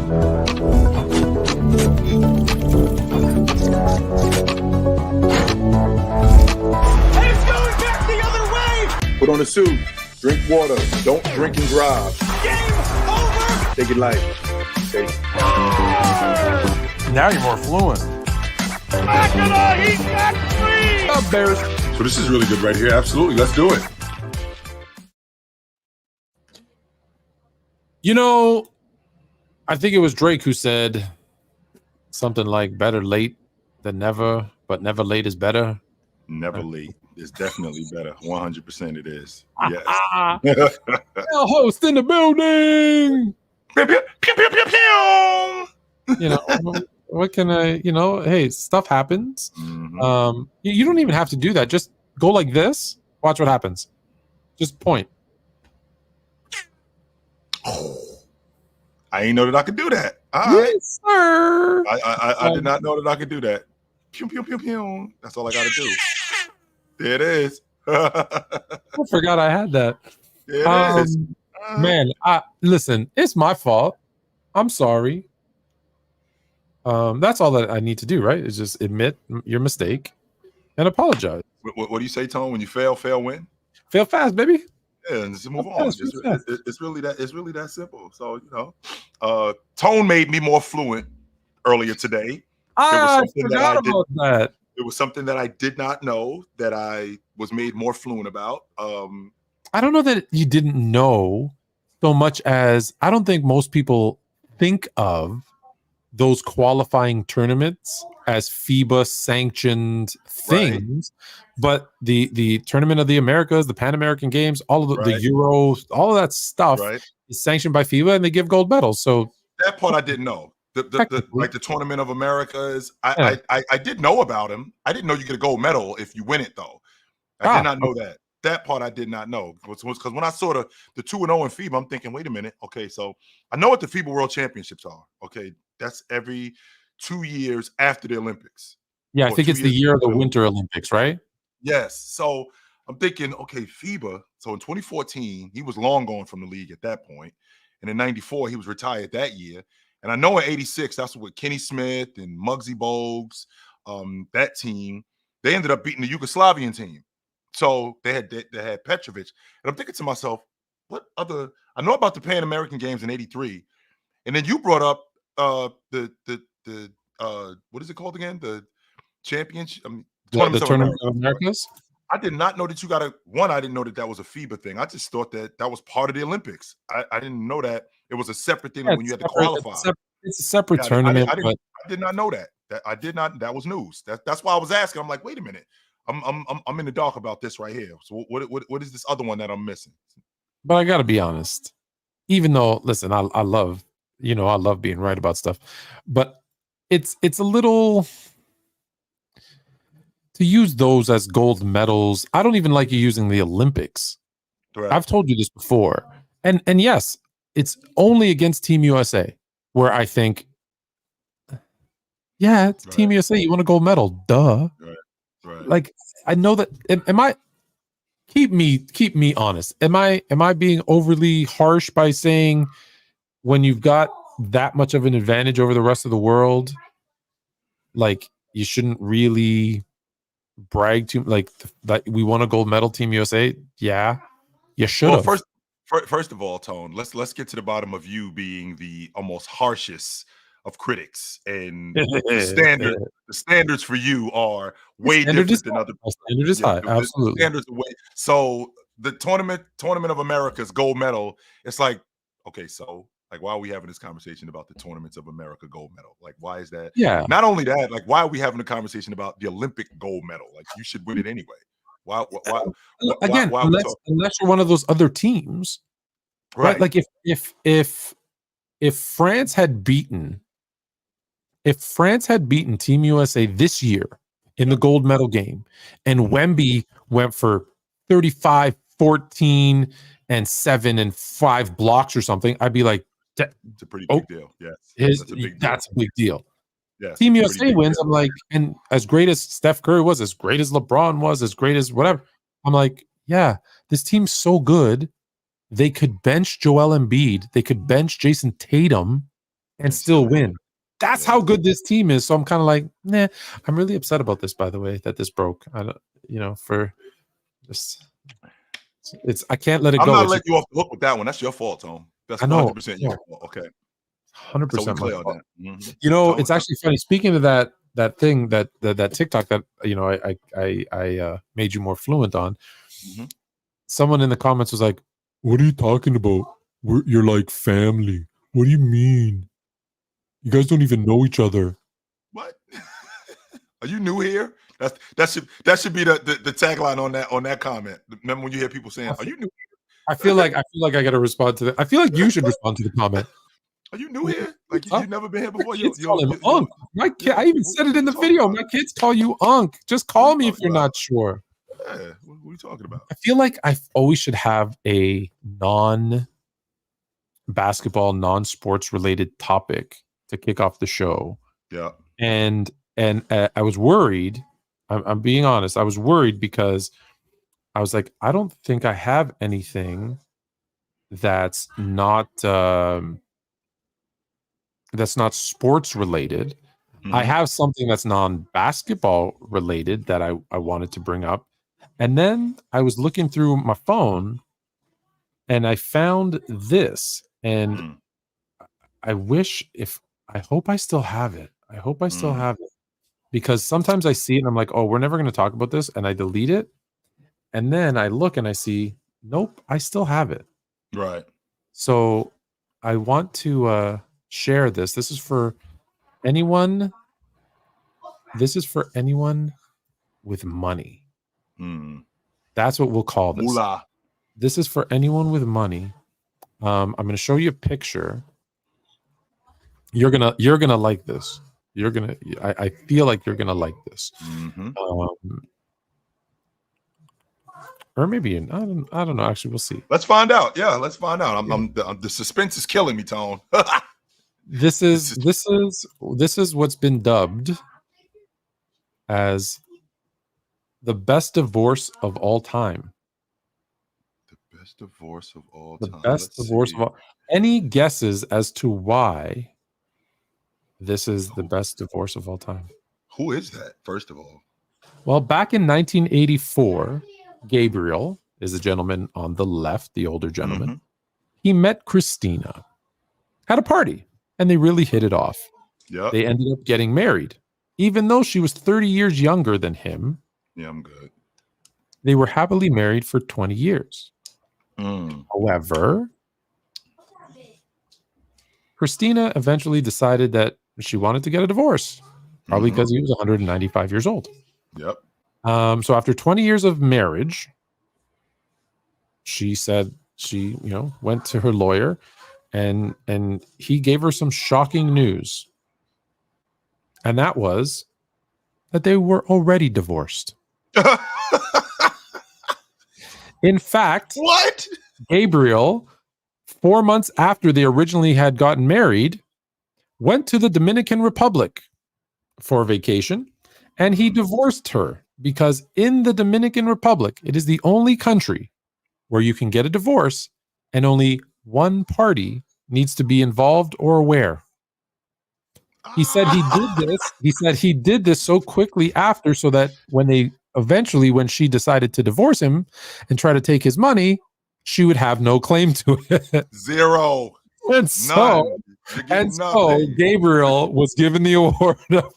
Put on a suit, drink water, don't drink and drive. Game over! Take it light. Take it. Now you're more fluent. He's got three! Up, Bears. So this is really good right here. Absolutely. Let's do it. You know, I think it was Drake who said something like better late than never, but never late is better. Never late. It's definitely better. 100% it is. Yes. Now host in the building. Pew, pew, pew, pew, pew, pew. You know, what can I, hey, stuff happens. Mm-hmm. You don't even have to do that. Just go like this. Watch what happens. Just point. Oh, I ain't know that I could do that. All right. Yes, sir. I did not know that I could do that. Pew, pew, pew, pew. That's all I got to do. There it is. I forgot I had that. There it is. Man, listen, it's my fault. I'm sorry. That's all that I need to do, right? Is just admit your mistake and apologize. What do you say, Tone? When you fail, win? Fail fast, baby. Yeah, and just move on. It's really that simple. So, Tone made me more fluent earlier today. I forgot about that. It was something that I did not know that I was made more fluent about. I don't know that you didn't know so much as I don't think most people think of those qualifying tournaments as FIBA sanctioned things, right. But the Tournament of the Americas, the Pan American Games, all of the Euros, all of that stuff is sanctioned by FIBA, and they give gold medals. So that part I didn't know. The Tournament of Americas, I did know about him. I didn't know you get a gold medal if you win it, though. I did not know that. That part I did not know. Because when I saw the 2-0 in FIBA, I'm thinking, wait a minute. Okay, so I know what the FIBA World Championships are. Okay, that's every 2 years after the Olympics. Yeah, I think it's the year of the Winter Olympics, right? Yes. So I'm thinking, okay, FIBA. So in 2014, he was long gone from the league at that point. And in 94, he was retired that year. And I know in 86, that's what Kenny Smith and Muggsy Bogues, that team, they ended up beating the Yugoslavian team. So they had Petrovic. And I'm thinking to myself, what other – I know about the Pan American Games in 83. And then you brought up the what is it called again? The championship? The Tournament of Americas? I did not know that you got I didn't know that was a FIBA thing. I just thought that was part of the Olympics. I didn't know that it was a separate thing when you had to qualify. It's a separate tournament. I did not know that. That was news. That's why I was asking. I'm like, wait a minute. I'm in the dark about this right here. So what is this other one that I'm missing? But I got to be honest. Even though, listen, I love being right about stuff, but it's a little to use those as gold medals. I don't even like you using the Olympics. Right. I've told you this before, and yes, it's only against Team USA where I think, yeah, it's Team USA. You want a gold medal? Duh. Right. Like I know that. Am I? Keep me honest. Am I being overly harsh by saying when you've got that much of an advantage over the rest of the world, like you shouldn't really brag too, like that we won a gold medal, Team USA? Yeah, you should have. Well, first of all, Tone, let's get to the bottom of you being the almost harshest of critics, and the standards for you are way different than other people. Standard is high, absolutely. Standards are way, so the tournament of America's gold medal, it's like, okay, so like why are we having this conversation about the Tournaments of America gold medal? Like, why is that? Yeah. Not only that, like why are we having a conversation about the Olympic gold medal? Like you should win it anyway. Why unless you're one of those other teams, right? Like if France had beaten Team USA this year in the gold medal game, and Wemby went for 35, 14, and 7 and 5 blocks or something, I'd be like, it's a pretty big deal. Yes, that's a big deal. Yes, Team USA wins. I'm like, and as great as Steph Curry was, as great as LeBron was, as great as whatever, I'm like, yeah, this team's so good. They could bench Joel Embiid. They could bench Jason Tatum. and still win. That's how good this team is. So I'm kind of like, nah. I'm really upset about this, by the way, that this broke. I don't, for just I can't let it I'm go. not letting you off the hook with that one. That's your fault, Tom. That's 100% your fault. Okay. 100% So clear my on fault. that. Mm-hmm. You know, it's actually funny. Speaking of that thing that TikTok that I made you more fluent on. Mm-hmm. Someone in the comments was like, "What are you talking about? You're like family. What do you mean? You guys don't even know each other." What? Are you new here? That should be the tagline on that comment. Remember when you hear people saying, "Are you new?" I feel like I got to respond to that. I feel like you should respond to the comment. Are you new here? Like you've never been here before? Kids call him Unc. My kid, I even said it in the video. My kids call you Unc. Just call me if you're not sure. Yeah, what are you talking about? I feel like I always should have a non-basketball, non-sports related topic to kick off the show. Yeah. And I was worried. I'm being honest. I was worried because I was like, I don't think I have anything that's not sports related. Mm-hmm. I have something that's non-basketball related that I wanted to bring up. And then I was looking through my phone and I found this. And I hope I still have it. I hope I still have it. Because sometimes I see it and I'm like, oh, we're never going to talk about this. And I delete it. And then I look and I see, nope, I still have it. Right. So I want to share this. This is for anyone. This is for anyone with money. That's what we'll call this. Moolah. This is for anyone with money. I'm going to show you a picture. You're gonna like this. I feel like you're gonna like this. Mm-hmm. Or maybe I don't know. Actually, we'll see. Let's find out. Yeah, let's find out. The suspense is killing me, Tone. This is what's been dubbed as the best divorce of all time. The best divorce of all The time. best divorce of all. Any guesses as to why this is the best divorce of all time? Who is that, first of all? Well, back in 1984, Gabriel is the gentleman on the left, the older gentleman. Mm-hmm. He met Christina at a party, and they really hit it off. Yeah. They ended up getting married. Even though she was 30 years younger than him, yeah, I'm good. They were happily married for 20 years. However, Christina eventually decided that she wanted to get a divorce, probably because he was 195 years old. Yep. So after 20 years of marriage, she said she, went to her lawyer and he gave her some shocking news. And that was that they were already divorced. In fact, what? Gabriel, 4 months after they originally had gotten married, went to the Dominican Republic for vacation, and he divorced her because in the Dominican Republic, it is the only country where you can get a divorce and only one party needs to be involved or aware. He said he did this. He said he did this so quickly after so that when she decided to divorce him and try to take his money, she would have no claim to it. Zero. And so Gabriel was given the award of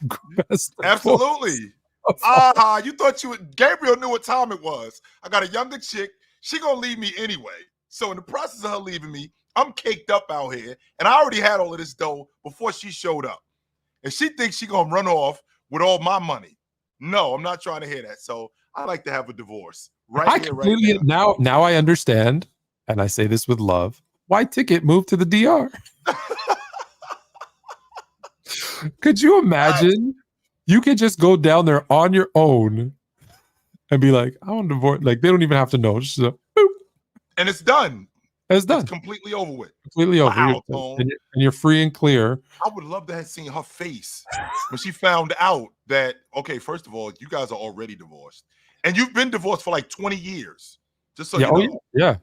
best. Absolutely. You thought Gabriel knew what time it was. I got a younger chick. She gonna leave me anyway. So in the process of her leaving me, I'm caked up out here, and I already had all of this dough before she showed up. And she thinks she gonna run off with all my money. No, I'm not trying to hear that. So I like to have a divorce right now. Now I understand, and I say this with love. Why Ticket moved to the DR? Could you imagine? You could just go down there on your own and be like, I want to divorce. Like, they don't even have to know. Just boop. And it's done. It's done. It's completely over with. Completely over. Wow, and you're free and clear. I would love to have seen her face when she found out that, okay, first of all, you guys are already divorced. And you've been divorced for like 20 years. Just so you know. Yeah.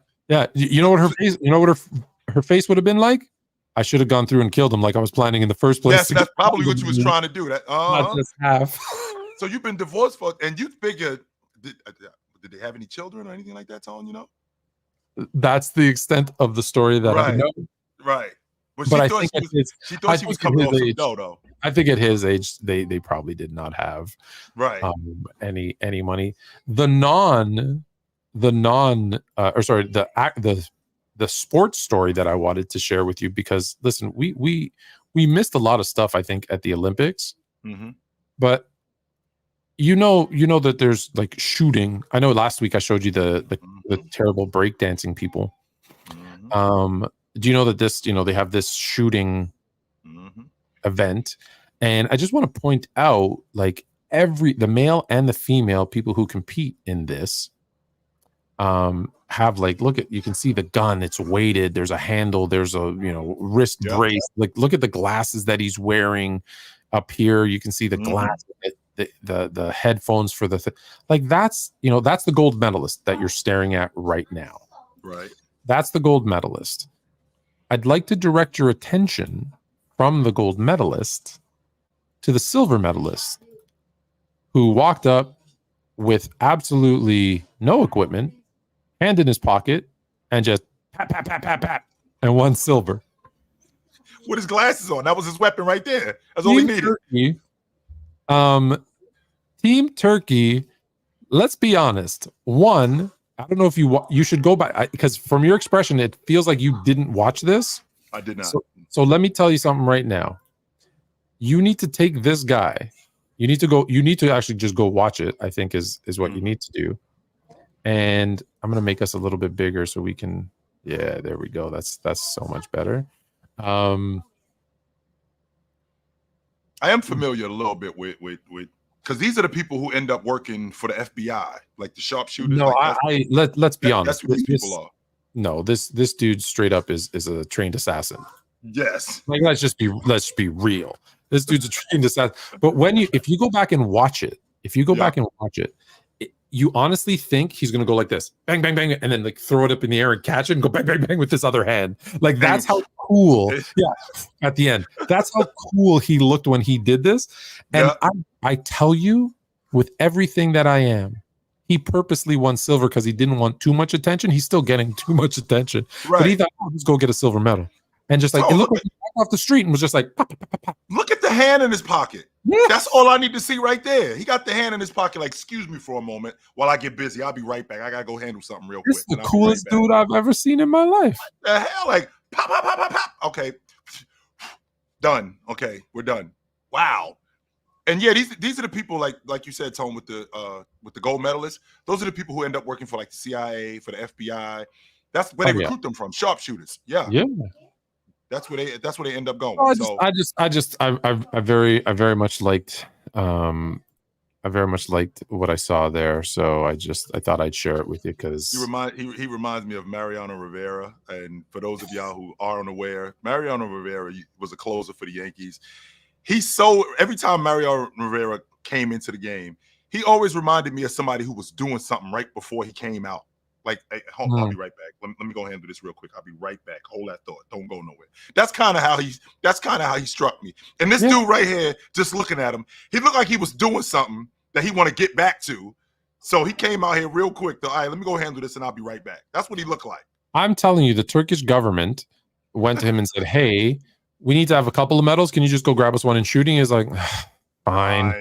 You know what her face, her face would have been like? I should have gone through and killed him like I was planning in the first place. Yes, that's probably what you was trying to do. That not just half. So you've been divorced and you figured did they have any children or anything like that, Tone? You know, that's the extent of the story that I know. Right. But I think she thought she was coming off some dough, though. I think at his age, they probably did not have any money. The sports story that I wanted to share with you, because listen, we missed a lot of stuff, I think, at the Olympics. Mm-hmm. But you know that there's like shooting. I know last week I showed you the terrible breakdancing people. Mm-hmm. Do you know that this, they have this shooting event? And I just want to point out, like, the male and the female people who compete in this have, like, you can see the gun, it's weighted, there's a handle, there's a wrist brace. Like, look at the glasses that he's wearing up here. You can see the glass, the headphones for like, that's the gold medalist that you're staring at right now. Right. That's the gold medalist. I'd like to direct your attention from the gold medalist to the silver medalist, who walked up with absolutely no equipment, hand in his pocket, and just pat, pat, pat, pat, pat, and won silver. With his glasses on. That was his weapon right there. That's all he needed. Team Turkey, let's be honest. One, I don't know if you should go back, because from your expression, it feels like you didn't watch this. I did not. So let me tell you something right now. You need to take this guy. You need to actually just go watch it, I think is what you need to do. And I'm going to make us a little bit bigger so we can, there we go. That's so much better. I am familiar a little bit with because these are the people who end up working for the FBI, like the sharpshooters. No, let's be honest. That's what these people are. No, this dude straight up is a trained assassin. Yes. Like, let's be real. This dude's a trained assassin. But if you go back and watch it, you honestly think he's gonna go like this, bang, bang, bang, and then like throw it up in the air and catch it and go bang, bang, bang with this other hand. Like, that's how cool. Yeah. At the end, that's how cool he looked when he did this. And I tell you, with everything that I am, he purposely won silver because he didn't want too much attention. He's still getting too much attention, but he thought, let's go get a silver medal. And just like, it looked like he walked off the street and was just like, pop, pop, pop, pop. Look at the hand in his pocket. Yeah. That's all I need to see right there. He got the hand in his pocket, like, excuse me for a moment while I get busy. I'll be right back. I gotta go handle something real quick. This is the coolest dude I've ever seen in my life. What the hell? Like, pop, pop, pop, pop, pop. Okay. Done. Okay, we're done. Wow. And yeah, these are the people, like you said, Tone, with the gold medalists. Those are the people who end up working for, like, the CIA, for the FBI. That's where they recruit them from. Sharpshooters. Yeah. Yeah. That's where they end up going. I very much liked what I saw there. So I thought I'd share it with you because he reminds me of Mariano Rivera. And for those of y'all who are unaware, Mariano Rivera was a closer for the Yankees. Every time Mariano Rivera came into the game, he always reminded me of somebody who was doing something right before he came out. Like, hey, I'll be right back. Let me go handle this real quick. I'll be right back. Hold that thought. Don't go nowhere. That's kind of how he struck me. And this dude right here, just looking at him, he looked like he was doing something that he want to get back to. So he came out here real quick. All right, let me go handle this and I'll be right back. That's what he looked like. I'm telling you, the Turkish government went to him and said, hey, we need to have a couple of medals. Can you just go grab us one in shooting? He's like, fine.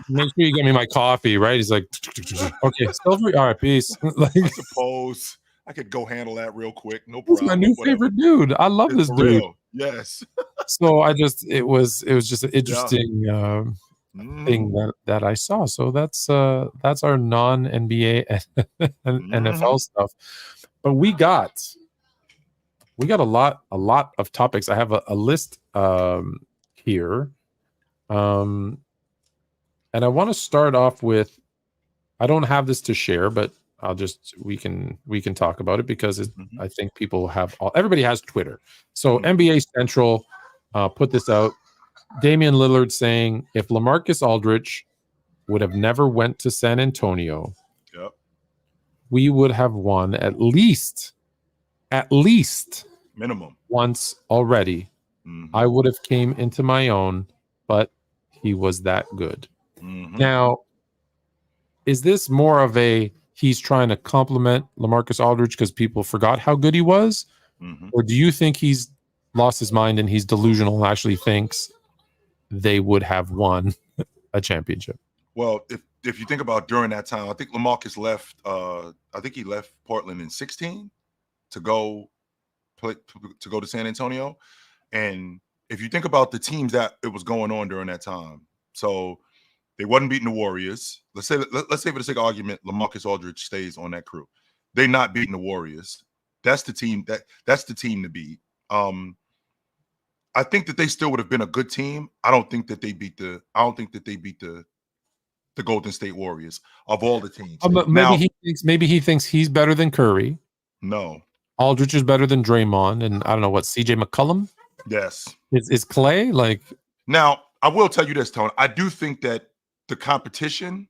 Make sure you get me my coffee, right? He's like, okay, silver. All right, peace. Like, I suppose I could go handle that real quick. No problem. He's my new favorite dude. I love this dude. Real. Yes. So it was just an interesting thing that I saw. So that's our non-NBA and NFL stuff. But we got a lot of topics. I have a list here. And I want to start off with, I don't have this to share, but we can talk about it because I think everybody has Twitter. So NBA Central put this out. Damian Lillard saying, if LaMarcus Aldridge would have never went to San Antonio, we would have won at least minimum. once already, Mhm. I would have came into my own, but he was that good. Mhm. Now, is this more of a he's trying to compliment LaMarcus Aldridge because people forgot how good he was? Mhm. Or do you think he's lost his mind and he's delusional and actually thinks they would have won a championship? Well, if you think about during that time, I think LaMarcus left. I think he left Portland in 16 to go play to go to San Antonio. And if you think about the teams that it was going on during that time, so they wasn't beating the Warriors. Let's say for the sake of argument, LaMarcus Aldridge stays on that crew. They're not beating the Warriors. That's the team that's the team to beat. I think that they still would have been a good team. I don't think that they beat the Golden State Warriors of all the teams. But Now, maybe he thinks he's better than Curry. no. Aldridge is better than Draymond, and I don't know what CJ McCollum Yes. is Clay like. Now, I will tell you this, Tone. I do think that the competition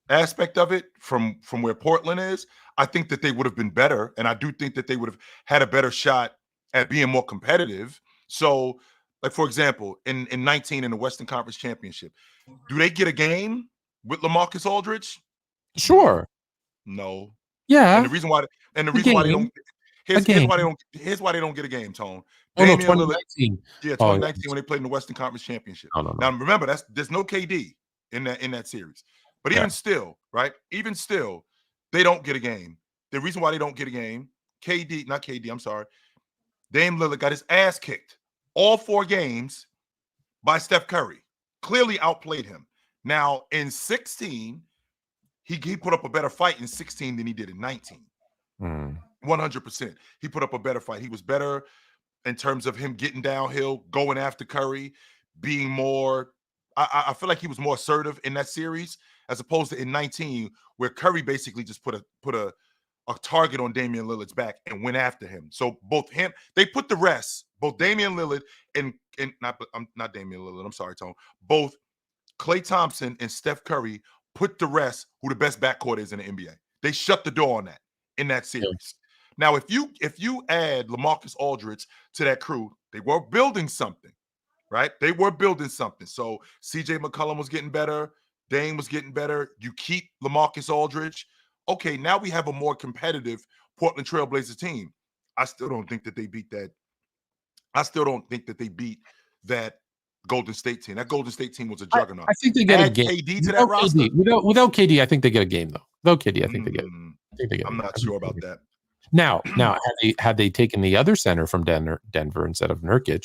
aspect of it from where Portland is, I think that they would have been better, and I do think that they would have had a better shot at being more competitive. So, like for example, in 19 in the Western Conference Championship, do they get a game with LaMarcus Aldridge? Sure. No. Yeah. And the reason why they game. don't here's why they don't get a game, Tone. Oh no, Damian Lillard, 2019. yeah, Oh, 2019 when they played in the Western Conference Championship. no. Now remember, there's no KD in that series. But Yeah. even still, right? Even still, they don't get a game. The reason why they don't get a game, I'm sorry. Dame Lillard got his ass kicked all 4 games by Steph Curry. Clearly outplayed him. Now in 16, he put up a better fight in 16 than he did in 19. 100%. He put up a better fight. He was better in terms of him getting downhill, going after Curry, being more. I feel like he was more assertive in that series as opposed to in 19, where Curry basically just put a target on Damian Lillard's back and went after him. So they put the rest, both Damian Lillard and not Damian Lillard. I'm sorry, Tone. Both Klay Thompson and Steph Curry put the rest who the best backcourt is in the NBA. They shut the door on that in that series. Now, if you add LaMarcus Aldridge to that crew, they were building something, right? They were building something. So CJ McCollum was getting better. Dame was getting better. You keep LaMarcus Aldridge. Okay, now we have a more competitive Portland Trailblazers team. I still don't think that they beat that. I still don't think that they beat that Golden State team. That Golden State team was a juggernaut. I think they get a game. KD to that roster. Without KD, I think they get a game though. Without KD, I think they get it. I'm not sure about that. Now, had they taken the other center from Denver instead of Nurkic,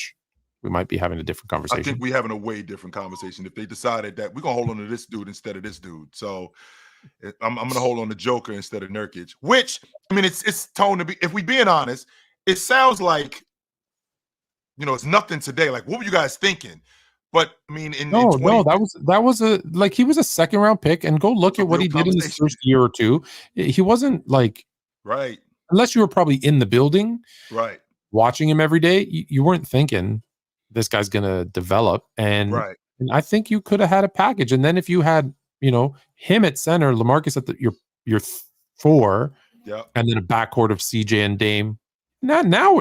we might be having a different conversation. I think we're having a way different conversation if they decided that we're gonna hold on to this dude instead of this dude. So I'm gonna hold on to Joker instead of Nurkic. Which I mean, it's Tone to be. If we being honest, it sounds like it's nothing today. Like, what were you guys thinking? But I mean, no, that was he was a second round pick, and go look at what he did in his first year or two. He wasn't like right. Unless you were probably in the building, right, watching him every day, you weren't thinking this guy's gonna develop. And I think you could have had a package. And then if you had, him at center, LaMarcus at your 4, and then a backcourt of CJ and Dame. Now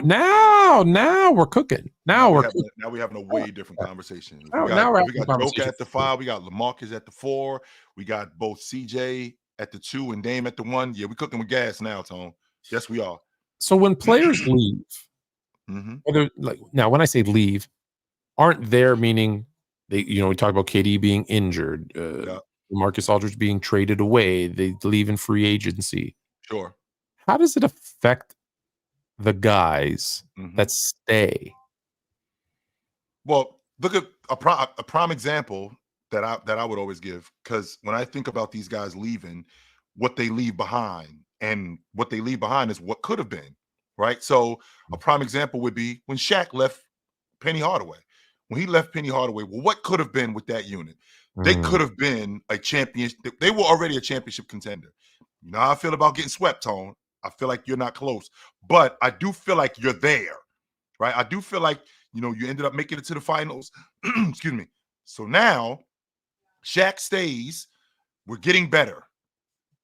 we're cooking. Now we're having a way different conversation. We got Joker at the 5, we got LaMarcus at the 4, we got both CJ at the 2 and Dame at the 1. Yeah, we're cooking with gas now, Tone. Yes, we are. So when players leave, whether now when I say leave, aren't there meaning they, we talk about KD being injured, Marcus Aldridge being traded away, they leave in free agency. Sure. How does it affect the guys that stay? Well, look at a prime example that I would always give, because when I think about these guys leaving, what they leave behind. And what they leave behind is what could have been, right? So a prime example would be when Shaq left Penny Hardaway. When he left Penny Hardaway, well, what could have been with that unit? They could have been a champion. They were already a championship contender. You know how I feel about getting swept, Tone. I feel like you're not close, but I do feel like you're there, right? I do feel like, you ended up making it to the finals. Excuse me. So now Shaq stays. We're getting better.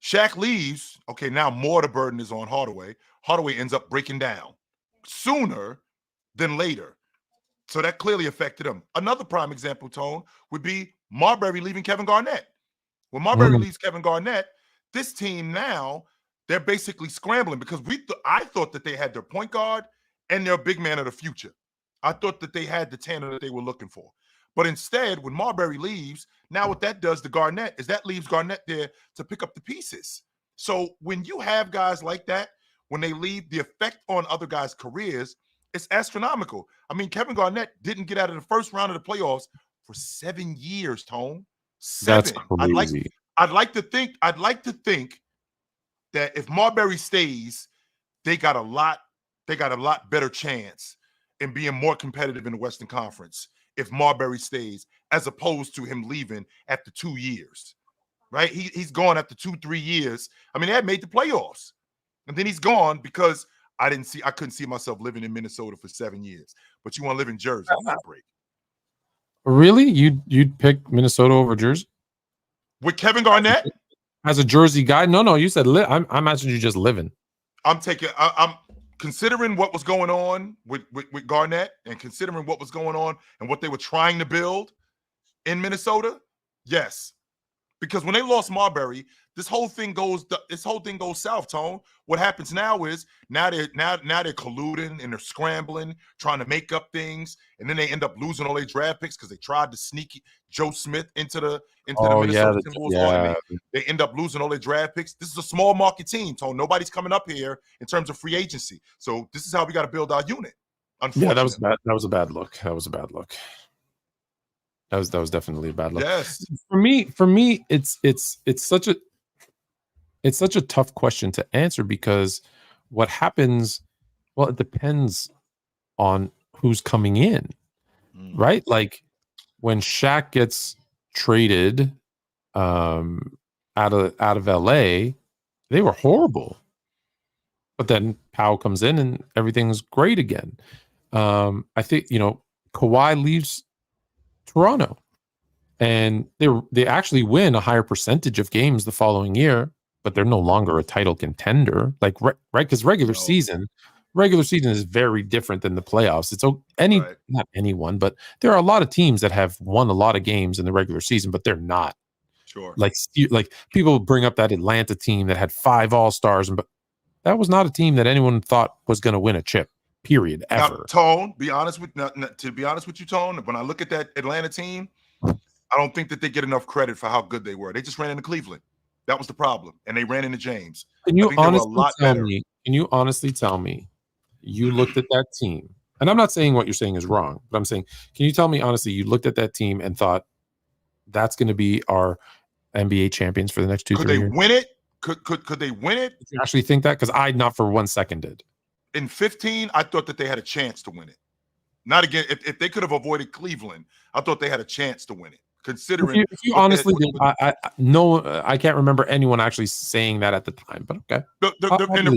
Shaq leaves. Okay, now more of the burden is on Hardaway. Hardaway ends up breaking down. sooner than later. So that clearly affected him. Another prime example, Tone, would be Marbury leaving Kevin Garnett. When Marbury leaves Kevin Garnett, this team now, they're basically scrambling because I thought that they had their point guard and their big man of the future. I thought that they had the tandem that they were looking for. But instead, when Marbury leaves, now what that does to Garnett is that leaves Garnett there to pick up the pieces. So when you have guys like that, when they leave, the effect on other guys' careers is astronomical. I mean, Kevin Garnett didn't get out of the first round of the playoffs for 7 years, Tone. 7. That's crazy. I'd like to think that if Marbury stays, they got a lot better chance in being more competitive in the Western Conference if Marbury stays, as opposed to him leaving after 2 years. Right? He's gone after 2-3 years. I mean, they had made the playoffs. And then he's gone because I couldn't see myself living in Minnesota for 7 years. But you want to live in Jersey, you got a break. Really? You'd pick Minnesota over Jersey? With Kevin Garnett? As a Jersey guy? No, you said I'm asking you just living. I'm considering what was going on with Garnett and considering what was going on and what they were trying to build in Minnesota. Yes. Because when they lost Marbury, this whole thing goes south, Tone. What happens now is now they're colluding and they're scrambling, trying to make up things, and then they end up losing all their draft picks because they tried to sneak Joe Smith into the Minnesota Timberwolves. Yeah. They end up losing all their draft picks. This is a small market team, Tone. Nobody's coming up here in terms of free agency. So this is how we got to build our unit. Yeah, that was bad. That was a bad look. That was definitely a bad look. Yes. For me, it's such a tough question to answer because what happens, well, it depends on who's coming in, right? Like when Shaq gets traded out of LA, they were horrible. But then Powell comes in and everything's great again. I think, Kawhi leaves Toronto and they actually win a higher percentage of games the following year, but they're no longer a title contender. Like, right? Because regular season is very different than the playoffs. It's not anyone, but there are a lot of teams that have won a lot of games in the regular season, but they're not. Sure. Like people bring up that Atlanta team that had 5 All-Stars, but that was not a team that anyone thought was going to win a chip. Period. Ever. Now, Tone, to be honest with you, Tone, when I look at that Atlanta team, I don't think that they get enough credit for how good they were. They just ran into Cleveland. That was the problem, and they ran into James. Can you honestly tell me you looked at that team? And I'm not saying what you're saying is wrong, but I'm saying, can you tell me honestly you looked at that team and thought that's going to be our NBA champions for the next 2-3 years? Could they win it? Could they win it? Did you actually think that? Because I not for 1 second did. In 15, I thought that they had a chance to win it. Not again. If they could have avoided Cleveland, I thought they had a chance to win it. Considering, if you honestly, I can't remember anyone actually saying that at the time. But okay. The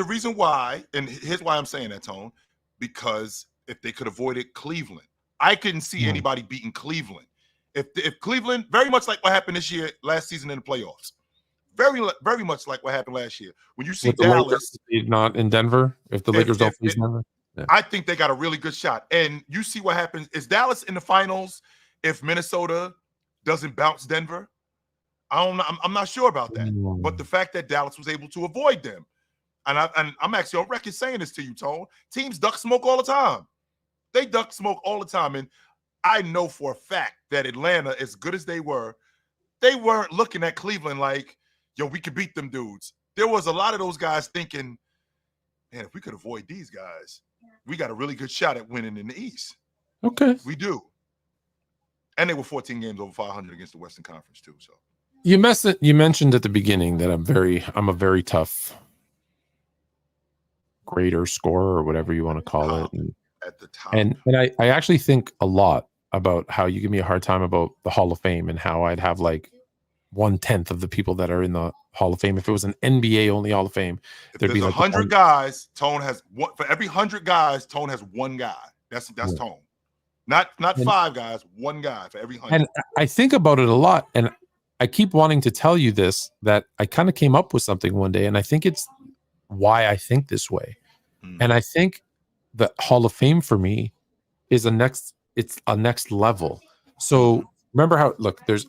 reason why, and here's why I'm saying that, Tone, because if they could have avoided Cleveland, I couldn't see anybody beating Cleveland. If Cleveland, very much like what happened last season in the playoffs. Very, very much like what happened last year. When you see Dallas, not in Denver, if the Lakers don't face Denver, I think they got a really good shot. And you see what happens. Is Dallas in the finals if Minnesota doesn't bounce Denver? I'm not sure about that. But the fact that Dallas was able to avoid them, and I'm actually on record saying this to you, Tone. Teams duck smoke all the time. They duck smoke all the time, and I know for a fact that Atlanta, as good as they weren't looking at Cleveland like, yo, we could beat them dudes. There was a lot of those guys thinking, man, if we could avoid these guys, we got a really good shot at winning in the East. Okay. We do. And they were 14 games over 500 against the Western Conference too. So you mentioned at the beginning that I'm a very tough grader, scorer, or whatever you want to call it. And, at the top. And I actually think a lot about how you give me a hard time about the Hall of Fame and how I'd have like 1/10 of the people that are in the Hall of Fame. If it was an NBA only Hall of Fame, there'd be like 100 guys. Tone has one for every 100 guys. Tone has one guy. That's Tone. Not 5 guys. One guy for every 100. And I think about it a lot, and I keep wanting to tell you this, that I kind of came up with something one day, and I think it's why I think this way. And I think the Hall of Fame for me is it's a next level. So remember how, look, there's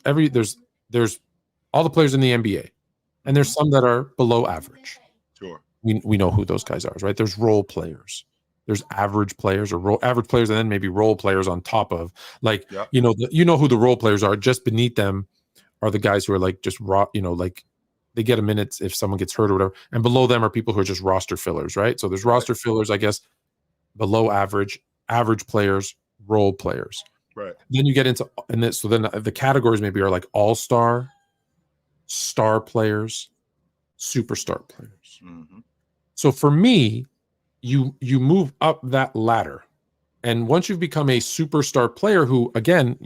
all the players in the NBA, and there's some that are below average. Sure. We know who those guys are, right? There's role players. There's average players or average players, and then maybe role players on top of, like, you know who the role players are. Just beneath them are the guys who are like just raw, like they get a minute if someone gets hurt or whatever. And below them are people who are just roster fillers, right? So there's roster fillers, I guess, below average players, role players. Right. Then you get into, so then the categories maybe are like all-star, star players, superstar players. Mm-hmm. So for me, you move up that ladder. And once you've become a superstar player who, again,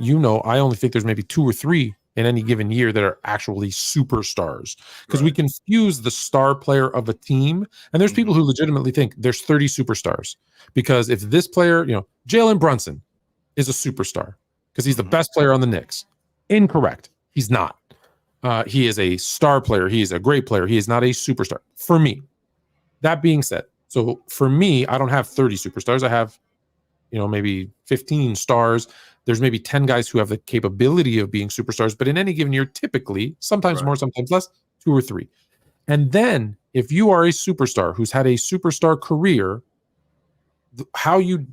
I only think there's maybe 2 or 3 in any given year that are actually superstars, because we confuse the star player of a team. And there's people who legitimately think there's 30 superstars, because if this player, Jalen Brunson is a superstar because he's the best player on the Knicks. Incorrect. He's not. He is a star player. He is a great player. He is not a superstar for me. That being said, so for me, I don't have 30 superstars. I have, maybe 15 stars. There's maybe 10 guys who have the capability of being superstars, but in any given year, typically, sometimes more, sometimes less, 2 or 3. And then if you are a superstar who's had a superstar career, how you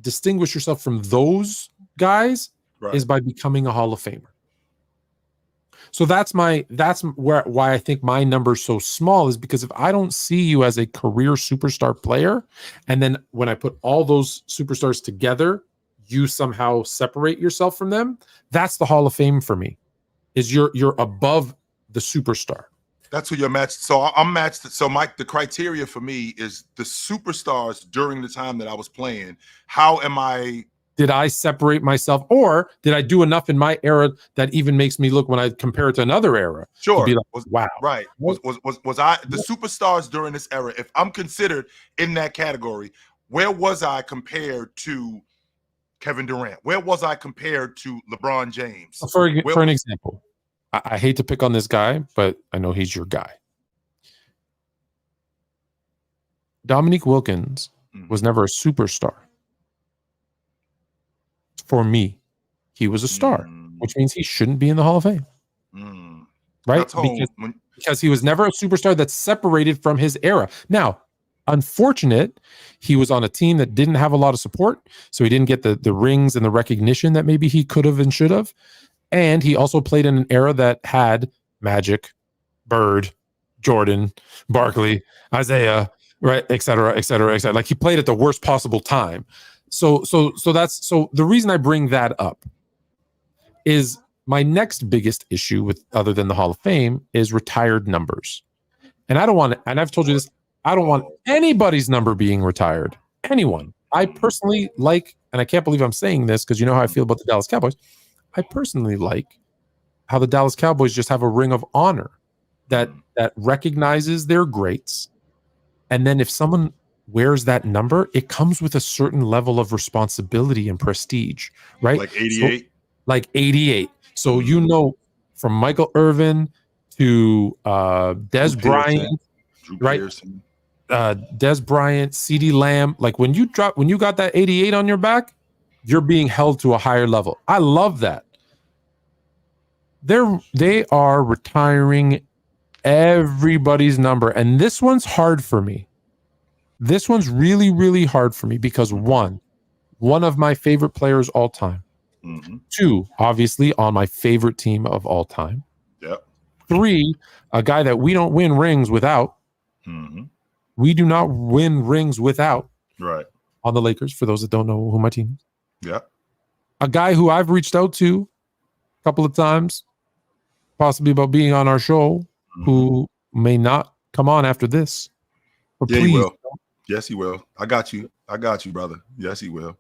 distinguish yourself from those guys is by becoming a Hall of Famer. So that's why I think my number's so small, is because if I don't see you as a career superstar player, and then when I put all those superstars together, you somehow separate yourself from them, that's the Hall of Fame for me, is you're above the superstar. That's who you're matched. So I'm matched. So Mike, the criteria for me is the superstars during the time that I was playing. How am I? Did I separate myself, or did I do enough in my era that even makes me look, when I compare it to another era? Sure. To be like, wow. Right. Was I the superstars during this era? If I'm considered in that category, where was I compared to Kevin Durant? Where was I compared to LeBron James? For an example, I hate to pick on this guy, but I know he's your guy. Dominique Wilkins was never a superstar. For me, he was a star, which means he shouldn't be in the Hall of Fame. Right? Because he was never a superstar that's separated from his era. Now, unfortunate, he was on a team that didn't have a lot of support, so he didn't get the rings and the recognition that maybe he could have and should have. And he also played in an era that had Magic, Bird, Jordan, Barkley, Isaiah, right, et cetera, et cetera, et cetera. Like, he played at the worst possible time. So the reason I bring that up is my next biggest issue with, other than the Hall of Fame, is retired numbers. And I don't want, and I've told you this, I don't want anybody's number being retired. Anyone. I personally like, and I can't believe I'm saying this because you know how I feel about the Dallas Cowboys. I personally like how the Dallas Cowboys just have a ring of honor that recognizes their greats. And then if someone wears that number, it comes with a certain level of responsibility and prestige, right? Like 88? So, like 88. So, from Michael Irvin to Des Bryant, right? Des Bryant, CeeDee Lamb. Like, when you got that 88 on your back, you're being held to a higher level. I love that. They are retiring everybody's number. And this one's hard for me. This one's really, really hard for me because one of my favorite players all time. 2, obviously, on my favorite team of all time. Yep. 3, a guy that we don't win rings without. We do not win rings without. Right. On the Lakers, for those that don't know who my team is. Yeah. A guy who I've reached out to a couple of times, possibly about being on our show, who may not come on after this. But yeah, please. he will. Yes, he will. I got you, brother. Yes, he will.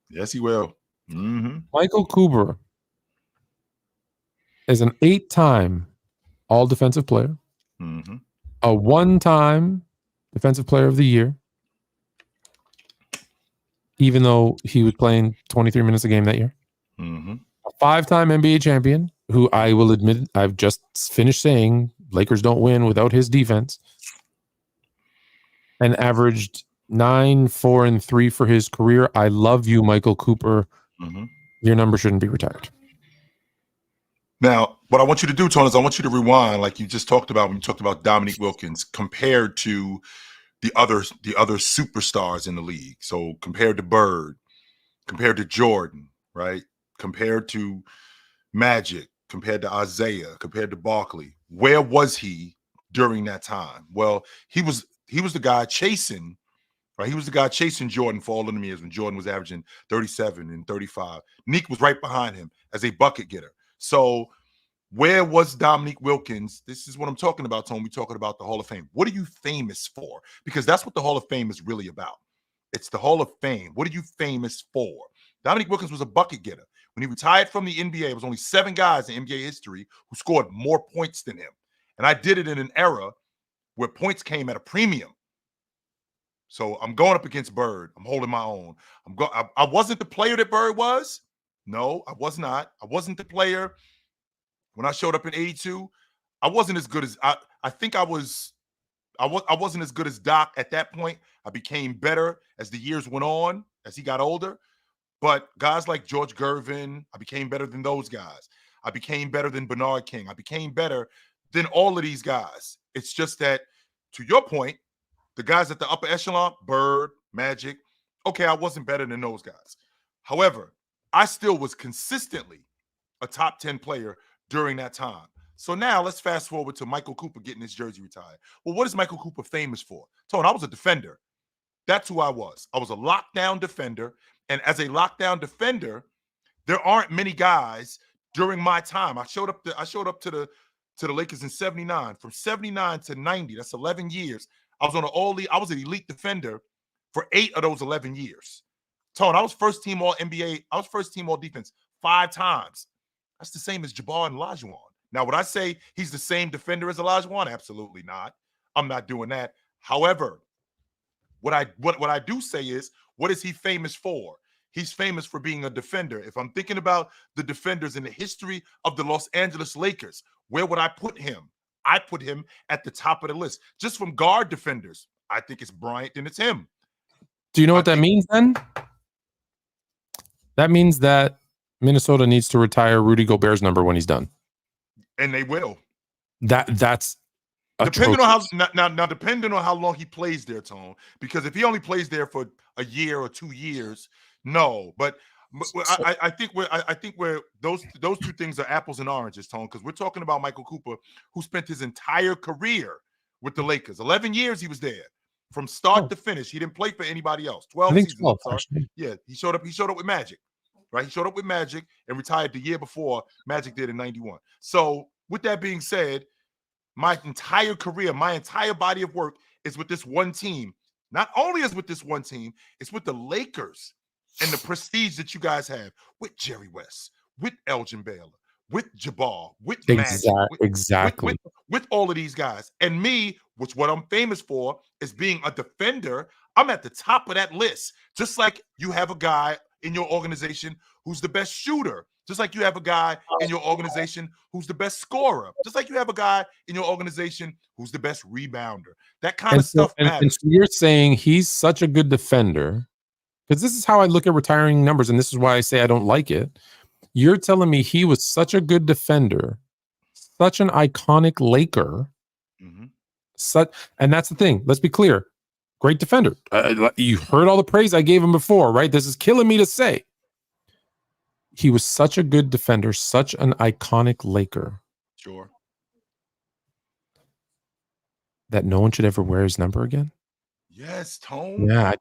Yes, he will. Michael Kuber is an 8-time all-defensive player, a 1-time defensive player of the year, even though he was playing 23 minutes a game that year, a 5-time NBA champion, who I will admit I've just finished saying Lakers don't win without his defense. and averaged 9, 4, and 3 for his career. I love you, Michael Cooper. Mm-hmm. Your number shouldn't be retired. Now, what I want you to do, Tony, is I want you to rewind, like you just talked about when you talked about Dominique Wilkins, compared to the other superstars in the league. So compared to Bird, compared to Jordan, right? Compared to Magic, compared to Isaiah, compared to Barkley. Where was he during that time? Well, he was the guy chasing, right? He was the guy chasing Jordan for all of the years when Jordan was averaging 37 and 35. Nick was right behind him as a bucket getter. So where was Dominique Wilkins? This is what I'm talking about, Tony. We're talking about the Hall of Fame. What are you famous for? Because that's what the Hall of Fame is really about. It's the Hall of Fame. What are you famous for? Dominique Wilkins was a bucket getter. When he retired from the NBA, it was only 7 guys in NBA history who scored more points than him. And I did it in an era where points came at a premium. So I'm going up against Bird. I'm holding my own. I wasn't the player that Bird was. No, I was not. I wasn't the player when I showed up in 82. I wasn't as good as I think I was. I wasn't as good as Doc at that point. I became better as the years went on, as he got older. But guys like George Gervin, I became better than those guys. I became better than Bernard King. I became better than all of these guys. It's just that, to your point, the guys at the upper echelon, Bird, Magic, okay, I wasn't better than those guys. However, I still was consistently a top 10 player during that time. So now let's fast forward to Michael Cooper getting his jersey retired. Well, what is Michael Cooper famous for? Tone, I was a defender. That's who I was. I was a lockdown defender. And as a lockdown defender, there aren't many guys during my time. I showed up to the Lakers in 79. From 79 to 90, that's 11 years. I was an elite defender for 8 of those 11 years. Tone, I was first team all NBA. I was first team all defense 5 times. That's the same as Jabbar and Olajuwon. Now, would I say he's the same defender as Olajuwon? Absolutely not. I'm not doing that. However, what I do say is, what is he famous for? He's famous for being a defender. If I'm thinking about the defenders in the history of the Los Angeles Lakers, where would I put him? I put him at the top of the list. Just from guard defenders, I think it's Bryant and it's him. Do you know what that means then? That means that Minnesota needs to retire Rudy Gobert's number when he's done. And they will. That's depending on how depending on how long he plays there, Tone. Because if he only plays there for a year or 2 years, no. But I think we're those two things are apples and oranges, Tone. Because we're talking about Michael Cooper, who spent his entire career with the Lakers. 11 years he was there, from start to finish. He didn't play for anybody else. 12 seasons. 12, actually. Yeah, he showed up with Magic. Right, he showed up with Magic and retired the year before Magic did in 91. So, with that being said, my entire career, my entire body of work is with this one team. Not only is with this one team, it's with the Lakers and the prestige that you guys have with Jerry West, with Elgin Baylor, with Jabbar, with Magic, exactly. With all of these guys. And me, which what I'm famous for is being a defender. I'm at the top of that list. Just like you have a guy in your organization who's the best shooter, just like you have a guy in your organization who's the best scorer, just like you have a guy in your organization who's the best rebounder. That kind of stuff matters. And so you're saying he's such a good defender, because this is how I look at retiring numbers, and this is why I say I don't like it. You're telling me he was such a good defender, such an iconic Laker, and that's the thing. Let's be clear. Great defender. You heard all the praise I gave him before, right? This is killing me to say. He was such a good defender, such an iconic Laker. Sure. That no one should ever wear his number again? Yes, Tone. Yeah,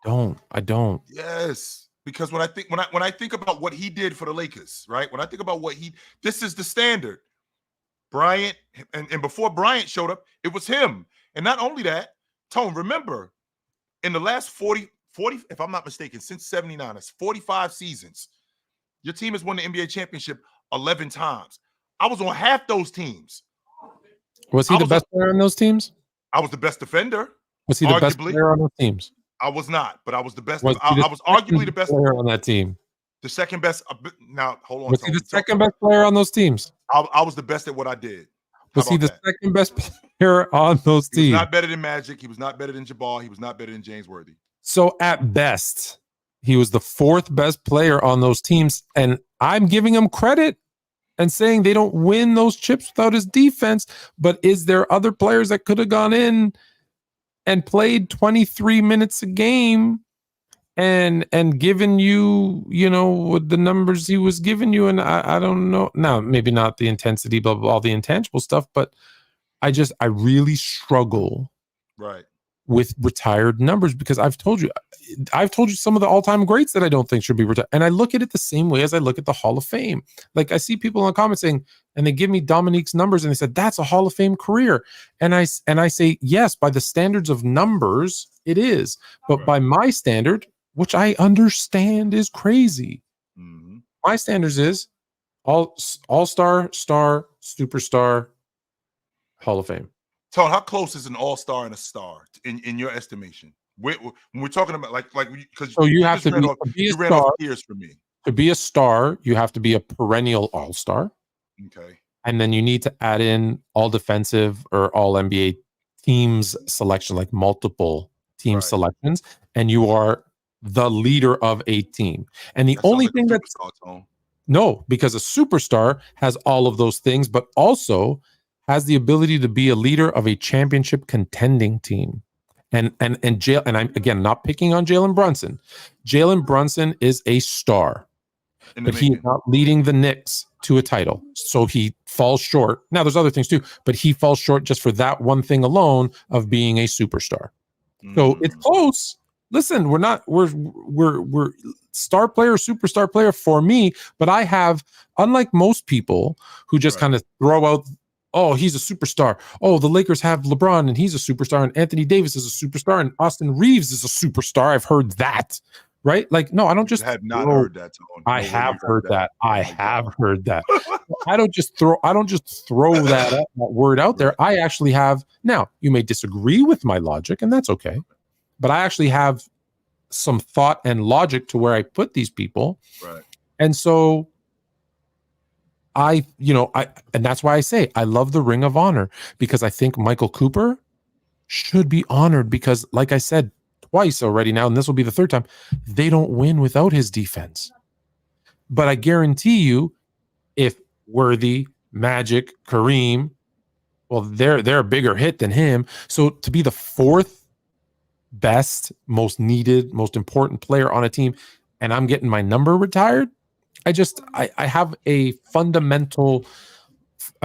I don't. Yes. Because when I think about what he did for the Lakers, right? When I think about this is the standard. Bryant, and before Bryant showed up, it was him. And not only that, Tone, remember, in the last 40, if I'm not mistaken, since 79, it's 45 seasons. Your team has won the NBA championship 11 times. I was on half those teams. Was he the best player on those teams? I was the best defender. Was he the best player on those teams? I was not, but I was the best. I was arguably the best player on that team. The second best. Now, hold on. Was he the second best player on those teams? I was the best at what I did. Was he the second best player on those teams? He was not better than Magic. He was not better than Jabbar. He was not better than James Worthy. So at best, he was the fourth best player on those teams. And I'm giving him credit and saying they don't win those chips without his defense. But is there other players that could have gone in and played 23 minutes a game and given you, what the numbers he was giving you? And I don't know. Now, maybe not the intensity, blah, blah, all the intangible stuff, but I really struggle with retired numbers because I've told you some of the all-time greats that I don't think should be retired. And I look at it the same way as I look at the Hall of Fame. Like I see people in the comments saying, and they give me Dominique's numbers and they said, that's a Hall of Fame career. And I say, yes, by the standards of numbers, it is. But by my standard, which I understand is crazy. Mm-hmm. My standards is all-star, star, superstar, Hall of Fame. Tone, how close is an all-star and a star in your estimation? When we're talking about because you have to be a star. For me. To be a star, you have to be a perennial all-star. Okay. And then you need to add in all defensive or all NBA teams selection, like multiple team selections, and you are the leader of a team. And the only thing that's no, because a superstar has all of those things, but also has the ability to be a leader of a championship contending team. And I'm again not picking on Jalen Brunson. Jalen Brunson is a star, but he is not leading the Knicks to a title. So he falls short. Now there's other things too, but he falls short just for that one thing alone of being a superstar. So it's close. Listen, we're star player, superstar player for me, but I have, unlike most people who just kind of throw out, oh, he's a superstar. Oh, the Lakers have LeBron and he's a superstar, and Anthony Davis is a superstar, and Austin Reeves is a superstar. I've heard that, right? Like, no, I don't just have not heard that. I have heard that. I have heard that. I don't just throw that word out there. I actually have. Now, you may disagree with my logic, and that's okay. But I actually have some thought and logic to where I put these people. Right. And so and that's why I say I love the Ring of Honor, because I think Michael Cooper should be honored because, like I said twice already now, and this will be the third time, they don't win without his defense. But I guarantee you, if Worthy, Magic, Kareem, well, they're a bigger hit than him. So to be the fourth best, most needed, most important player on a team, and I'm getting my number retired, I have I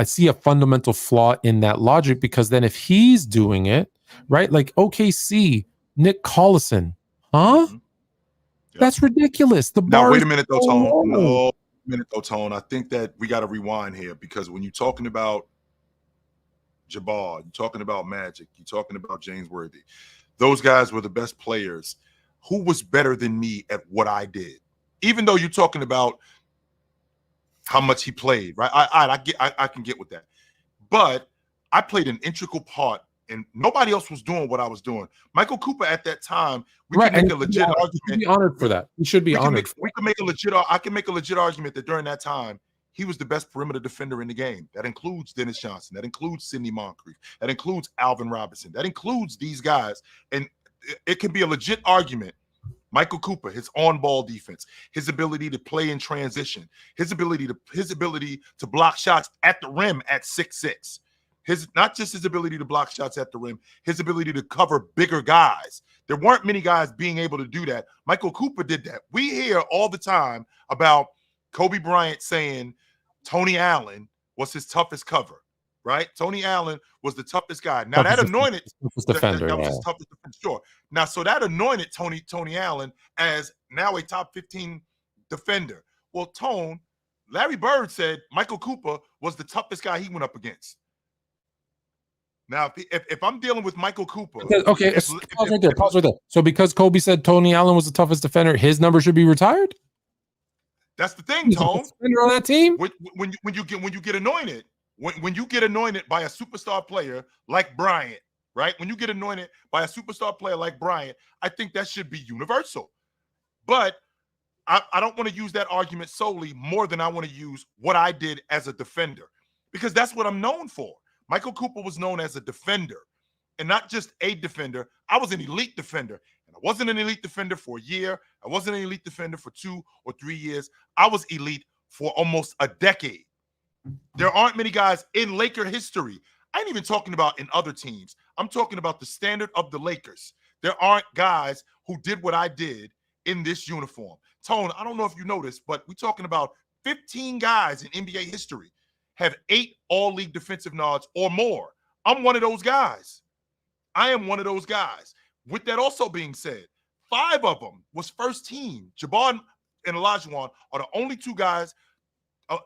see a fundamental flaw in that logic, because then if he's doing it, right, like OKC, Nick Collison, huh? Yep. That's ridiculous. The bar. Now, wait a minute though, Tone. No, Tone. I think that we got to rewind here, because when you're talking about Jabbar, you're talking about Magic, you're talking about James Worthy, those guys were the best players. Who was better than me at what I did? Even though you're talking about how much he played, right? I can get with that. But I played an integral part, and nobody else was doing what I was doing. Michael Cooper at that time, we can make a legit argument. You should be honored for that. You should be honored. I can make a legit argument that during that time, he was the best perimeter defender in the game. That includes Dennis Johnson. That includes Sidney Moncrief. That includes Alvin Robinson. That includes these guys. And it can be a legit argument. Michael Cooper, his on-ball defense, his ability to play in transition, his ability to block shots at the rim at 6'6". Not just his ability to block shots at the rim, his ability to cover bigger guys. There weren't many guys being able to do that. Michael Cooper did that. We hear all the time about Kobe Bryant saying Tony Allen was his toughest cover, right? Tony Allen was the toughest guy. Now that anointed defender. That was his toughest defender, sure. Now, so that anointed Tony Allen as now a top 15 defender. Well, Larry Bird said Michael Cooper was the toughest guy he went up against. Now, if I'm dealing with Michael Cooper, pause right there. So because Kobe said Tony Allen was the toughest defender, his number should be retired? That's the thing, Tone. On that team, when you get anointed, when you get anointed by a superstar player like Bryant, right? When you get anointed by a superstar player like Bryant, I think that should be universal. But I don't want to use that argument solely more than I want to use what I did as a defender, because that's what I'm known for. Michael Cooper was known as a defender, and not just a defender. I was an elite defender, and I wasn't an elite defender for a year. I wasn't an elite defender for 2 or 3 years. I was elite for almost a decade. There aren't many guys in Laker history. I ain't even talking about in other teams. I'm talking about the standard of the Lakers. There aren't guys who did what I did in this uniform. Tone, I don't know if you noticed, but we're talking about 15 guys in NBA history have 8 all-league defensive nods or more. I'm one of those guys. I am one of those guys. With that also being said, 5 of them was first team. Jabbar and Olajuwon are the only 2 guys.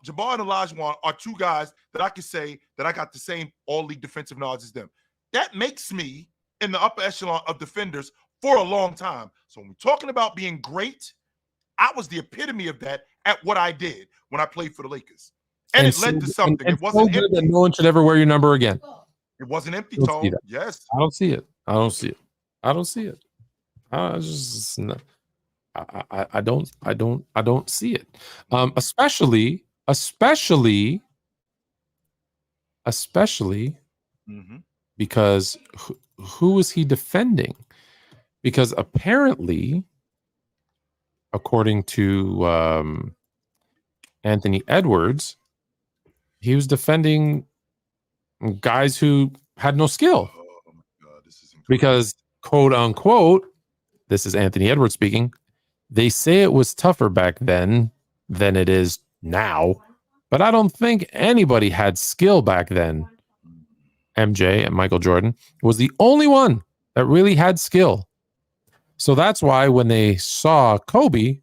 Jabbar and Olajuwon are 2 guys that I could say that I got the same all-league defensive nods as them. That makes me in the upper echelon of defenders for a long time. So when we're talking about being great, I was the epitome of that at what I did when I played for the Lakers. And it led to something. It wasn't so empty. that no one should ever wear your number again. It wasn't empty, I don't see Tone. that. Yes. I don't see it. I don't see it. I don't see it. I don't see it. Especially because who is he defending? Because apparently, according to Anthony Edwards, he was defending guys who had no skill. Oh my God, this is incredible. Because, quote unquote, this is Anthony Edwards speaking, they say it was tougher back then than it is now, but I don't think anybody had skill back then. MJ and Michael Jordan was the only one that really had skill. So that's why when they saw Kobe,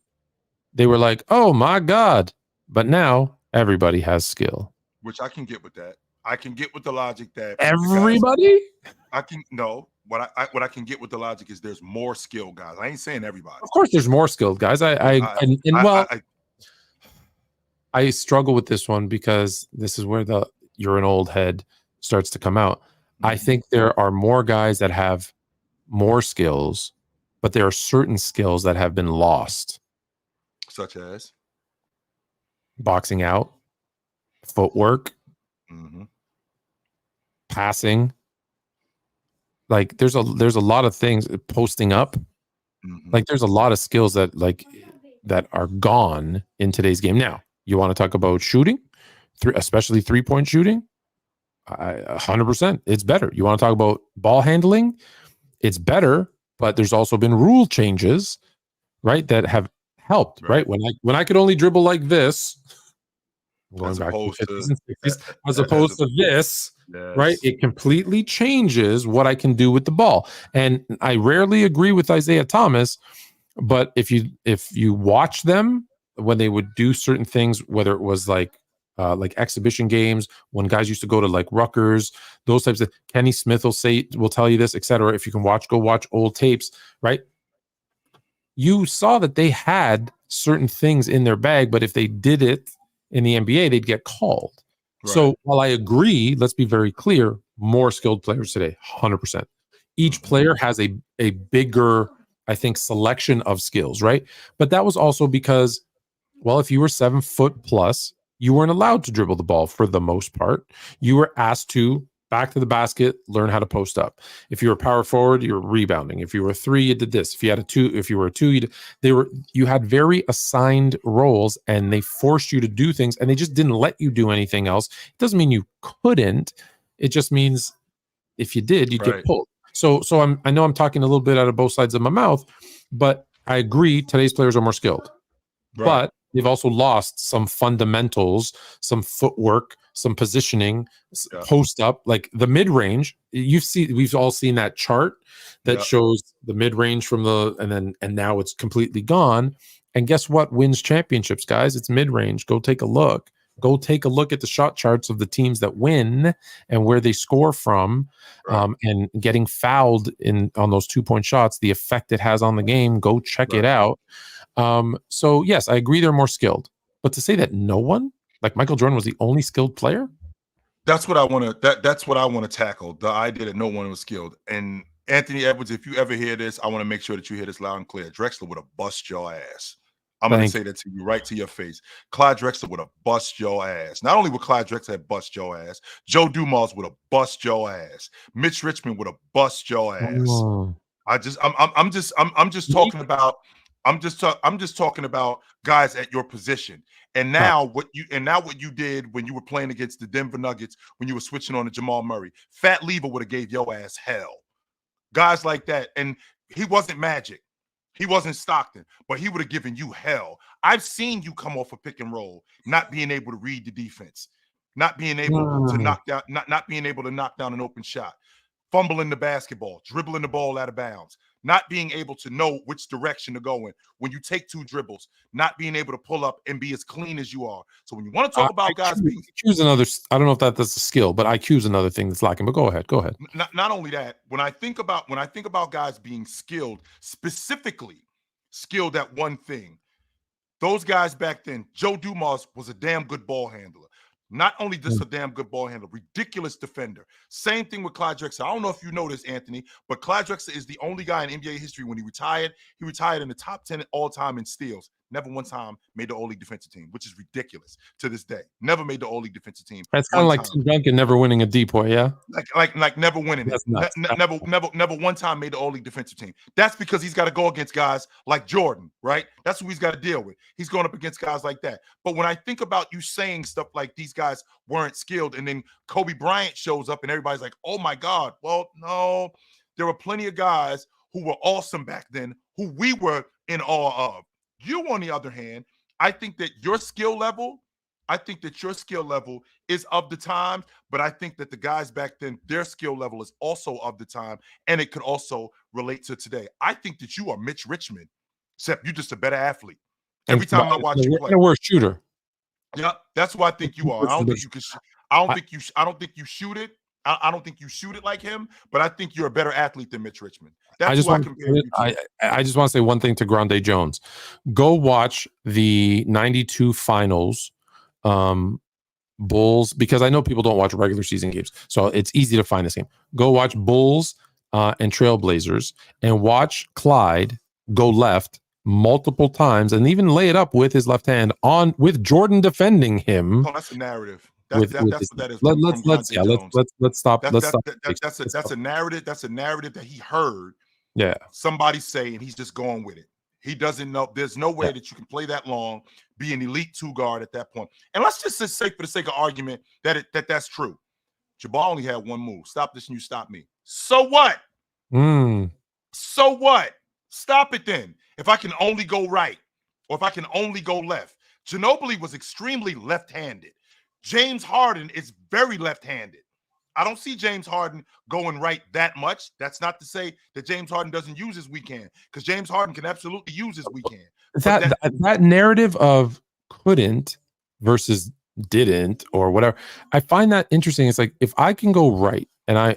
they were like, oh my God. But now everybody has skill. Which I can get with that. I can get with the logic that Everybody? I can no. What I can get with the logic is there's more skilled guys. I ain't saying everybody. Of course, there's more skilled guys. I struggle with this one because this is where the you're an old head starts to come out. I think there are more guys that have more skills, but there are certain skills that have been lost. Such as boxing out, footwork, passing. Like there's a lot of things, posting up. Like there's a lot of skills that are gone in today's game. Now, you want to talk about shooting, especially 3-point shooting? 100%. It's better. You want to talk about ball handling? It's better, but there's also been rule changes, right, that have helped, right? When I could only dribble like this, going back to 50s and 60s, as opposed to this, right? It completely changes what I can do with the ball. And I rarely agree with Isaiah Thomas, but if you watch them when they would do certain things, whether it was like exhibition games, when guys used to go to like Rutgers, those types of, Kenny Smith will tell you this, etc. If you can go watch old tapes, right? You saw that they had certain things in their bag, but if they did it in the NBA, they'd get called. Right. So while I agree, let's be very clear, more skilled players today, 100%. Each player has a bigger, I think, selection of skills, right? But that was also because, well, if you were 7 foot plus, you weren't allowed to dribble the ball for the most part. You were asked to back to the basket, learn how to post up. If you were power forward, you were rebounding. If you were a 3, you did this. If you were a 2, you had very assigned roles, and they forced you to do things, and they just didn't let you do anything else. It doesn't mean you couldn't. It just means if you did, you'd get pulled. So I know I'm talking a little bit out of both sides of my mouth, but I agree today's players are more skilled. Right. But they've also lost some fundamentals, some footwork, some positioning, post up, like the mid range. We've all seen that chart that shows the mid range from and now it's completely gone. And guess what wins championships, guys? It's mid range. Go take a look. Go take a look at the shot charts of the teams that win and where they score from, and getting fouled on those 2-point shots, the effect it has on the game. Go check it out. So yes, I agree they're more skilled, but to say that no one, like Michael Jordan, was the only skilled player, that's what I want to. That's what I want to tackle. The idea that no one was skilled. And Anthony Edwards, if you ever hear this, I want to make sure that you hear this loud and clear. Drexler would have bust your ass. I'm going to say that to you right to your face. Clyde Drexler would have bust your ass. Not only would Clyde Drexler have bust your ass, Joe Dumars would have bust your ass. Mitch Richmond would have bust your ass. Oh. I'm just talking about guys at your position. And now what you did when you were playing against the Denver Nuggets, when you were switching on to Jamal Murray, Fat Lever would have gave your ass hell. Guys like that, and he wasn't Magic. He wasn't Stockton, but he would have given you hell. I've seen you come off a pick and roll, not being able to read the defense, not being able to knock down, not being able to knock down an open shot, fumbling the basketball, dribbling the ball out of bounds, not being able to know which direction to go in. When you take 2 dribbles, not being able to pull up and be as clean as you are. So when you want to talk about guys being IQ another, I don't know if that's a skill, but IQ is another thing that's lacking. But go ahead. Not only that, when I think about guys being skilled, specifically skilled at one thing, those guys back then, Joe Dumars was a damn good ball handler. Not only just a damn good ball handler, ridiculous defender. Same thing with Clyde Drexler. I don't know if you know this, Anthony, but Clyde Drexler is the only guy in NBA history when he retired in the top 10 all time in steals. Never one time made the All-League defensive team, which is ridiculous to this day. Never made the All-League defensive team. That's kind of like Tim Duncan never winning a depoy, yeah? Like never winning it. Never one time made the All-League defensive team. That's because he's got to go against guys like Jordan, right? That's who he's got to deal with. He's going up against guys like that. But when I think about you saying stuff like these guys weren't skilled, and then Kobe Bryant shows up and everybody's like, oh my God. Well, no, there were plenty of guys who were awesome back then who we were in awe of. You, on the other hand, I think that your skill level is of the time, but I think that the guys back then, their skill level is also of the time, and it could also relate to today. I think that you are Mitch Richmond, except you're just a better athlete. Every time I watch you play, a worse shooter. Yeah, that's what I think you are. I don't think you can. I don't think you shoot it. I don't think you shoot it like him, but I think you're a better athlete than Mitch Richmond. That's why I compare you to. I just want to say one thing to Grande Jones. Go watch the 92 finals Bulls, because I know people don't watch regular season games, so it's easy to find this game. Go watch Bulls and Trailblazers and watch Clyde go left multiple times and even lay it up with his left hand on with Jordan defending him. Oh, that's a narrative. That's what that is. Let's stop. That's a narrative. That's a narrative that he heard. Yeah. Somebody say, and he's just going with it. He doesn't know. There's no way that you can play that long, be an elite 2 guard at that point. And let's just say, for the sake of argument, that's true. Jabbar only had one move. Stop this and you stop me. So what? So what? Stop it then. If I can only go right, or if I can only go left. Ginobili was extremely left-handed. James Harden is very left-handed. I don't see James Harden going right that much. That's not to say that James Harden doesn't use his weekend, because James Harden can absolutely use his weekend. That narrative of couldn't versus didn't or whatever, I find that interesting. It's like, if I can go right and I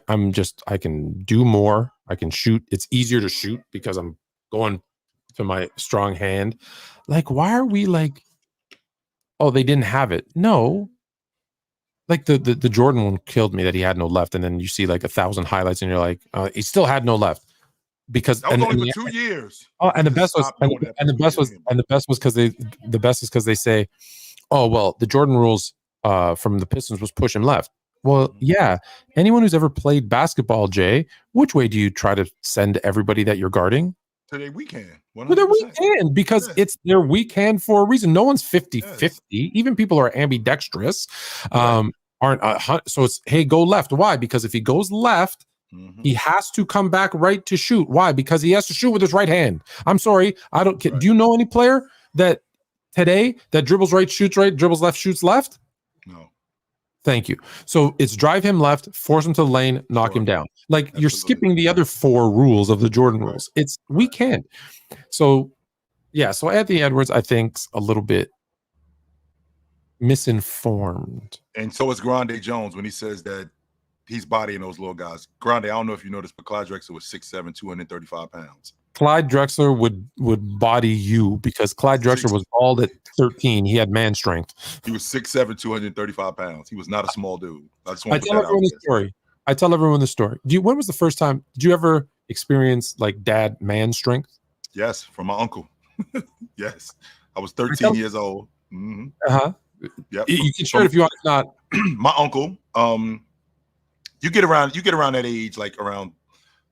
can do more, I can shoot. It's easier to shoot because I'm going to my strong hand. Like, why are we like, oh, they didn't have it? No. Like the Jordan one killed me that he had no left, and then you see like 1,000 highlights, and you're like, he still had no left because that was only for 2 years. Oh, and the best was because they say, oh well, the Jordan rules from the Pistons was push him left. Well, yeah. Anyone who's ever played basketball, Jay, which way do you try to send everybody that you're guarding? To their weekend. Well, their weekend, because it's their weekend for a reason. No one's 50-50. Even people who are ambidextrous aren't. So it's, hey, go left. Why? Because if he goes left, he has to come back right to shoot. Why? Because he has to shoot with his right hand. I'm sorry. I don't. Do you know any player that today that dribbles right, shoots right, dribbles left, shoots left? No. Thank you. So it's drive him left, force him to the lane, knock him down. Like, you're skipping the other 4 rules of the Jordan rules. It's weekend. So, yeah. So Anthony Edwards, I think, a little bit misinformed. And so is Grande Jones when he says that he's bodying those little guys. Grande, I don't know if you noticed, but Clyde Drexler was 6'7", 235 pounds. Clyde Drexler would body you, because Clyde Drexler was bald at 13. He had man strength. He was 6'7", 235 pounds. He was not a small dude. I tell everyone the story. When was the first time? Did you ever experience like dad man strength? Yes, from my uncle. Yes. I was 13 years old. Mm-hmm. Uh-huh. Yep. You can share it if you want. If not, my uncle. You get around that age, like around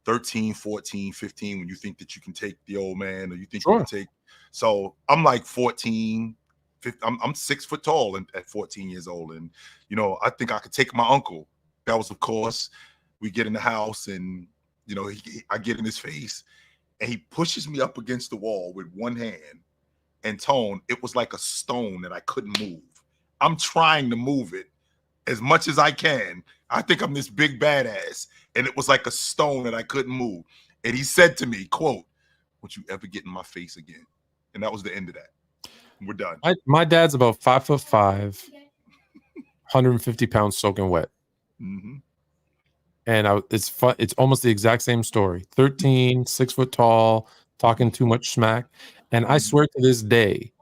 13, 14, 15, when you think that you can take the old man, or you think you can take. So I'm like 14. 15, I'm 6 foot tall at 14 years old, and I think I could take my uncle. That was, of course, we get in the house, and I get in his face, and he pushes me up against the wall with one hand. And Tone, it was like a stone that I couldn't move. I'm trying to move it as much as I can. I think I'm this big badass, and it was like a stone that I couldn't move. And he said to me, quote, "Don't you ever get in my face again." And that was the end of that. We're done. My dad's about 5'5", 150 pounds soaking wet. Mm-hmm. And it's almost the exact same story. 13, 6 foot tall, talking too much smack. And I swear to this day,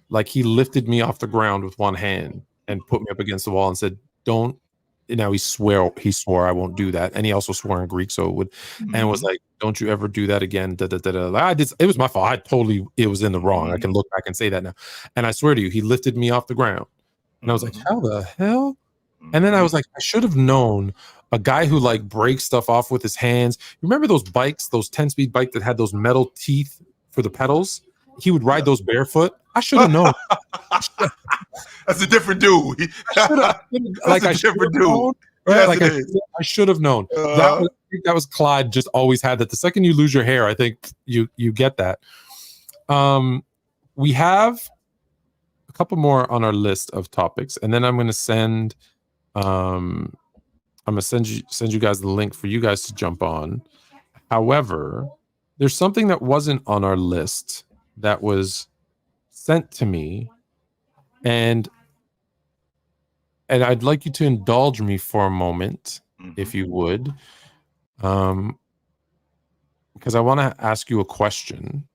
like, he lifted me off the ground with one hand and put me up against the wall and said, "Don't." Now he swore I won't do that. And he also swore in Greek. So it would, and was like, "Don't you ever do that again." It was my fault. It was in the wrong. I can look back and say that now. And I swear to you, he lifted me off the ground. And I was like, "How the hell?" And then I was like, I should have known a guy who like breaks stuff off with his hands. You remember those bikes, those 10-speed bike that had those metal teeth for the pedals? He would ride those barefoot. I should have known. That's a different dude. That's a different dude. Right? Yes, I should have known. That was Clyde. Just always had that. The second you lose your hair, I think you get that. We have a couple more on our list of topics, and then I'm going to send. I'm going to send you guys the link for you guys to jump on. However, there's something that wasn't on our list that was sent to me, and I'd like you to indulge me for a moment, if you would, because I want to ask you a question,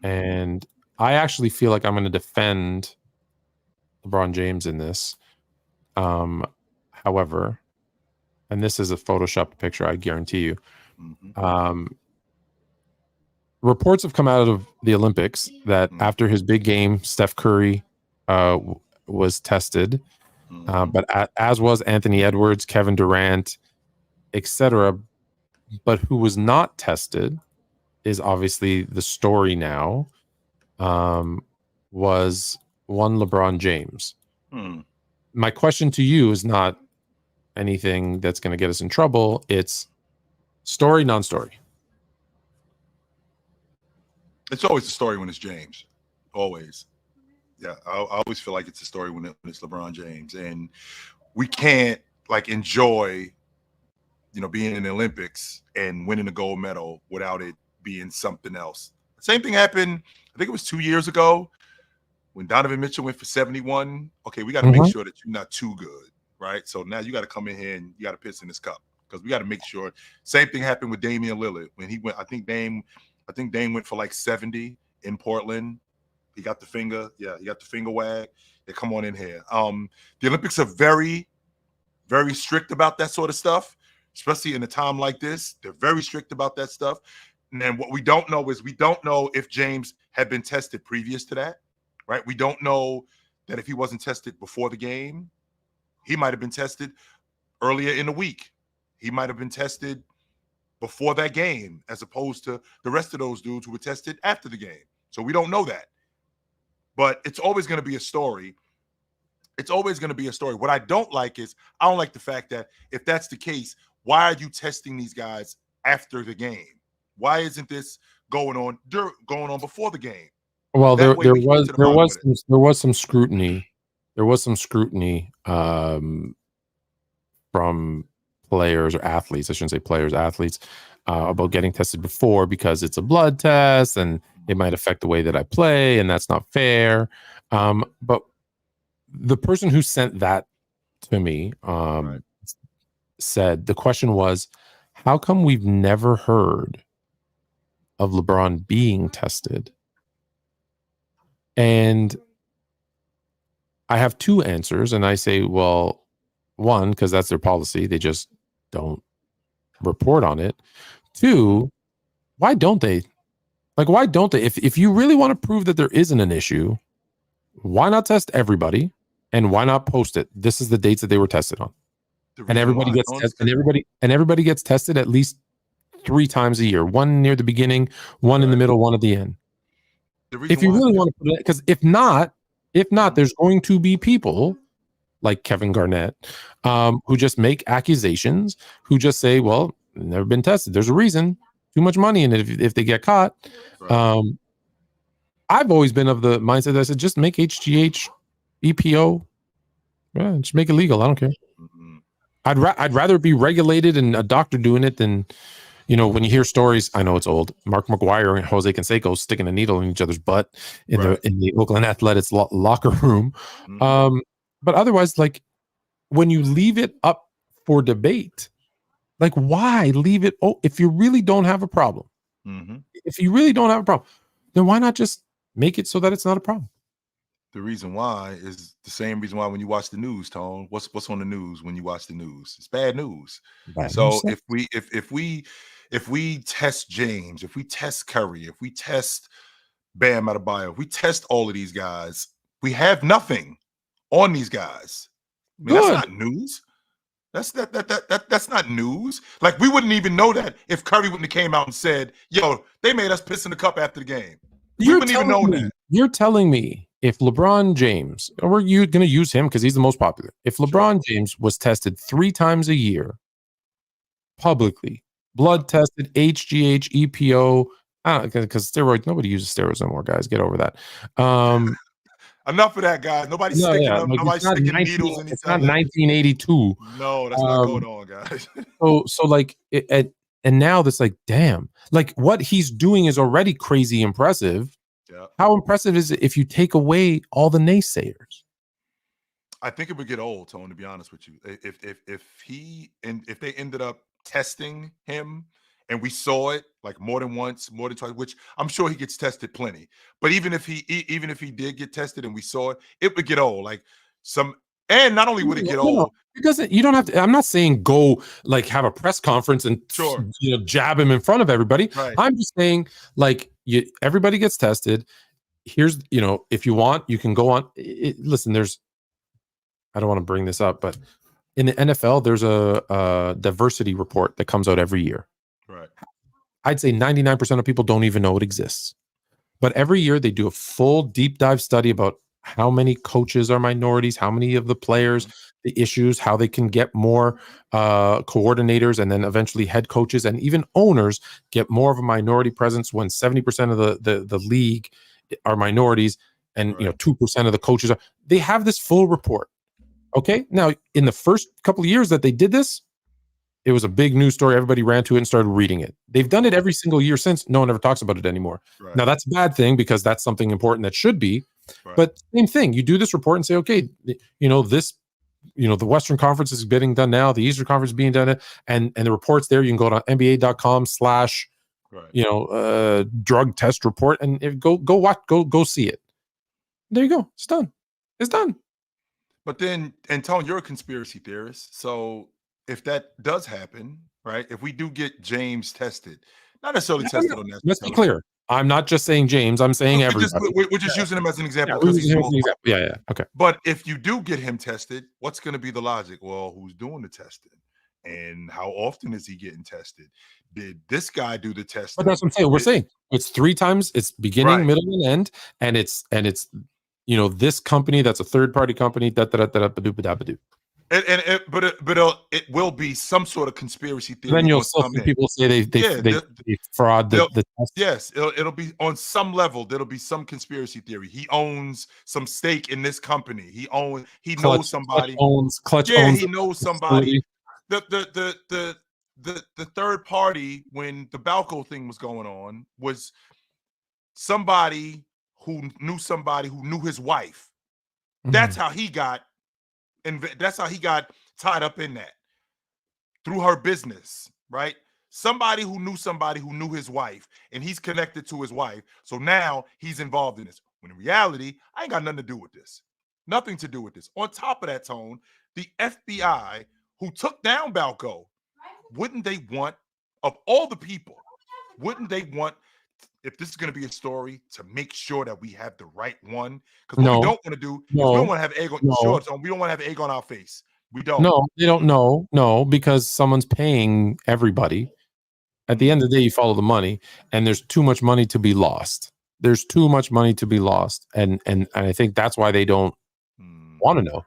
and I actually feel like I'm going to defend LeBron James in this. However, and this is a Photoshop picture, I guarantee you. Reports have come out of the Olympics that after his big game, Steph Curry was tested, but as was Anthony Edwards, Kevin Durant, etc. But who was not tested is obviously the story now, was one LeBron James. My question to you is not anything that's going to get us in trouble. It's story, non-story. It's always a story when it's James. Always. Yeah, I always feel like it's a story when it's LeBron James. And we can't like enjoy, being in the Olympics and winning a gold medal without it being something else. Same thing happened, I think it was 2 years ago, when Donovan Mitchell went for 71. Okay, we got to make sure that you're not too good, right? So now you got to come in here and you got to piss in this cup, because we got to make sure. Same thing happened with Damian Lillard when he went. I think Dame went for like 70 in Portland. He got the finger. Yeah, he got the finger wag. They come on in here. The Olympics are very, very strict about that sort of stuff, especially in a time like this. They're very strict about that stuff. And then what we don't know is if James had been tested previous to that, right? We don't know that if he wasn't tested before the game, he might have been tested earlier in the week. He might have been tested before that game, as opposed to the rest of those dudes who were tested after the game. So we don't know that. But it's always going to be a story. It's always going to be a story. What I don't like is, I don't like the fact that if that's the case, why are you testing these guys after the game? Why isn't this going on before the game? Well, there was some scrutiny. There was some scrutiny from players or athletes. I shouldn't say players, athletes, about getting tested before, because it's a blood test and it might affect the way that I play, and that's not fair. But the person who sent that to me said the question was, how come we've never heard of LeBron being tested? And I have two answers, and I say, well, one, because that's their policy. They just don't report on it. Two, why don't they? Like, why don't they? If you really want to prove that there isn't an issue, why not test everybody? And why not post it? This is the dates that they were tested on. And everybody gets tested, and everybody gets tested at least 3 times a year. One near the beginning, one in the middle, one at the end. If you really want to put it, because if not, there's going to be people like Kevin Garnett who just make accusations, who just say, well, never been tested. There's a reason. Too much money in it if they get caught. I've always been of the mindset that I said, just make HGH, EPO, just make it legal. I don't care. I'd rather be regulated and a doctor doing it than, when you hear stories. I know it's old. Mark McGuire and Jose Canseco sticking a needle in each other's butt in the Oakland Athletics locker room. But otherwise, like, when you leave it up for debate, like, why leave it? If you really don't have a problem, then why not just make it so that it's not a problem? The reason why is the same reason why when you watch the news, Tone, what's on the news when you watch the news? It's bad news. So if we test James, if we test Curry, if we test Bam Adebayo, if we test all of these guys, we have nothing on these guys. I mean, that's not news. That's not news. Like, we wouldn't even know that if Curry wouldn't have came out and said, "Yo, they made us piss in the cup after the game." We wouldn't even know that. You're telling me if LeBron James, or we're going to use him because he's the most popular, if LeBron James was tested 3 times a year publicly, blood tested, HGH, EPO, because steroids, nobody uses steroids anymore, guys. Get over that. Enough of that, guys. Nobody's sticking them. Like, nobody's sticking needles in each other. It's not 1982. No, that's not going on, guys. so like, and now that's like, damn, like, what he's doing is already crazy impressive. Yeah. How impressive is it if you take away all the naysayers? I think it would get old, Tone, to be honest with you. If they ended up testing him and we saw it like more than once, more than twice, which I'm sure he gets tested plenty. But even if he did get tested and we saw it, it would get old. Like, and not only would it get old, it doesn't. You don't have to. I'm not saying go like have a press conference and jab him in front of everybody. Right. I'm just saying, like, everybody gets tested. Here's, if you want, you can go on. Listen, I don't want to bring this up, but in the NFL, there's a diversity report that comes out every year. Right. I'd say 99% of people don't even know it exists. But every year they do a full deep dive study about how many coaches are minorities, how many of the players, the issues, how they can get more coordinators, and then eventually head coaches and even owners get more of a minority presence when 70% of the league are minorities, and 2% of the coaches are. They have this full report. Okay, now in the first couple of years that they did this, it was a big news story. Everybody ran to it and started reading it. They've done it every single year since. No one ever talks about it anymore. Right. Now, that's a bad thing because that's something important that should be. Right. But same thing. You do this report and say, okay, the Western Conference is getting done now. The Eastern Conference is being done. And the report's there. You can go to NBA.com/ drug test report and go see it. There you go. It's done. It's done. But then, and Tone, you're a conspiracy theorist. So if that does happen, right? If we do get James tested, not necessarily tested on that. Let's be clear. I'm not just saying James. I'm saying everybody. We're just using him as an example. Yeah. Okay. But if you do get him tested, what's going to be the logic? Well, who's doing the testing? And how often is he getting tested? Did this guy do the testing? But that's what I'm saying. We're saying it's 3 times. It's beginning, middle, and end. And it's this company that's a third-party company. But it will be some sort of conspiracy theory. Then you'll still see people say they fraud the test. Yes, it'll be on some level. There'll be some conspiracy theory. He owns some stake in this company. He knows somebody. Clutch owns. Owns he knows somebody. The third party when the Balco thing was going on was somebody who knew his wife. That's how he got. And that's how he got tied up in that, through her business, right? Somebody who knew his wife, and he's connected to his wife. So now he's involved in this. When in reality, I ain't got nothing to do with this. Nothing to do with this. On top of that, Tone, the FBI who took down Balco, wouldn't they want, of all the people, if this is going to be a story, to make sure that we have the right one. Because what No. we don't want to do is we No. don't want to have egg on No. sure, so we don't want to have egg on our face. We don't. No, they don't know. No, because someone's paying everybody. At the end of the day, you follow the money, and there's too much money to be lost. There's too much money to be lost, and I think that's why they don't want to know.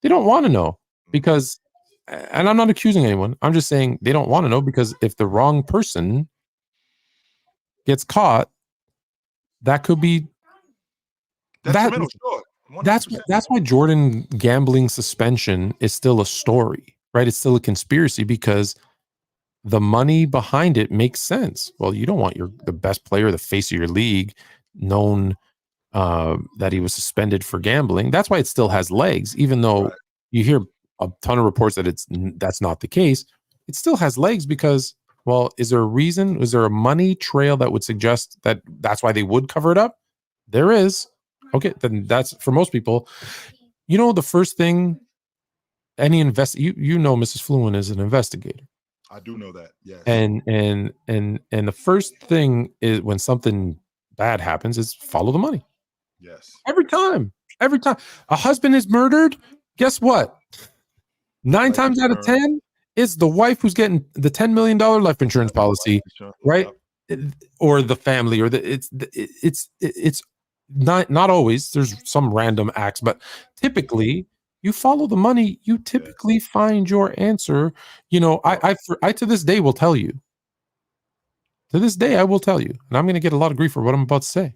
They don't want to know because, and I'm not accusing anyone. I'm just saying they don't want to know because if the wrong person gets caught, that could be detrimental. Sure. That's why Jordan gambling suspension is still a story, right? It's still a conspiracy because the money behind it makes sense. Well, you don't want the best player, the face of your league, known that he was suspended for gambling. That's why it still has legs, even though you hear a ton of reports that that's not the case. It still has legs because, well, is there a reason? Is there a money trail that would suggest that that's why they would cover it up? There is. Okay, then that's for most people. You know, the first thing any you know Mrs. Fluent is an investigator. I do know that. Yes. And the first thing is when something bad happens is follow the money. Yes. Every time a husband is murdered, guess what? 9 times out of 10, it's the wife who's getting the $10 million life insurance policy, right? Or the family, or it's not always. There's some random acts, but typically you follow the money. You typically find your answer. You know, I to this day will tell you. To this day, I will tell you, and I'm going to get a lot of grief for what I'm about to say.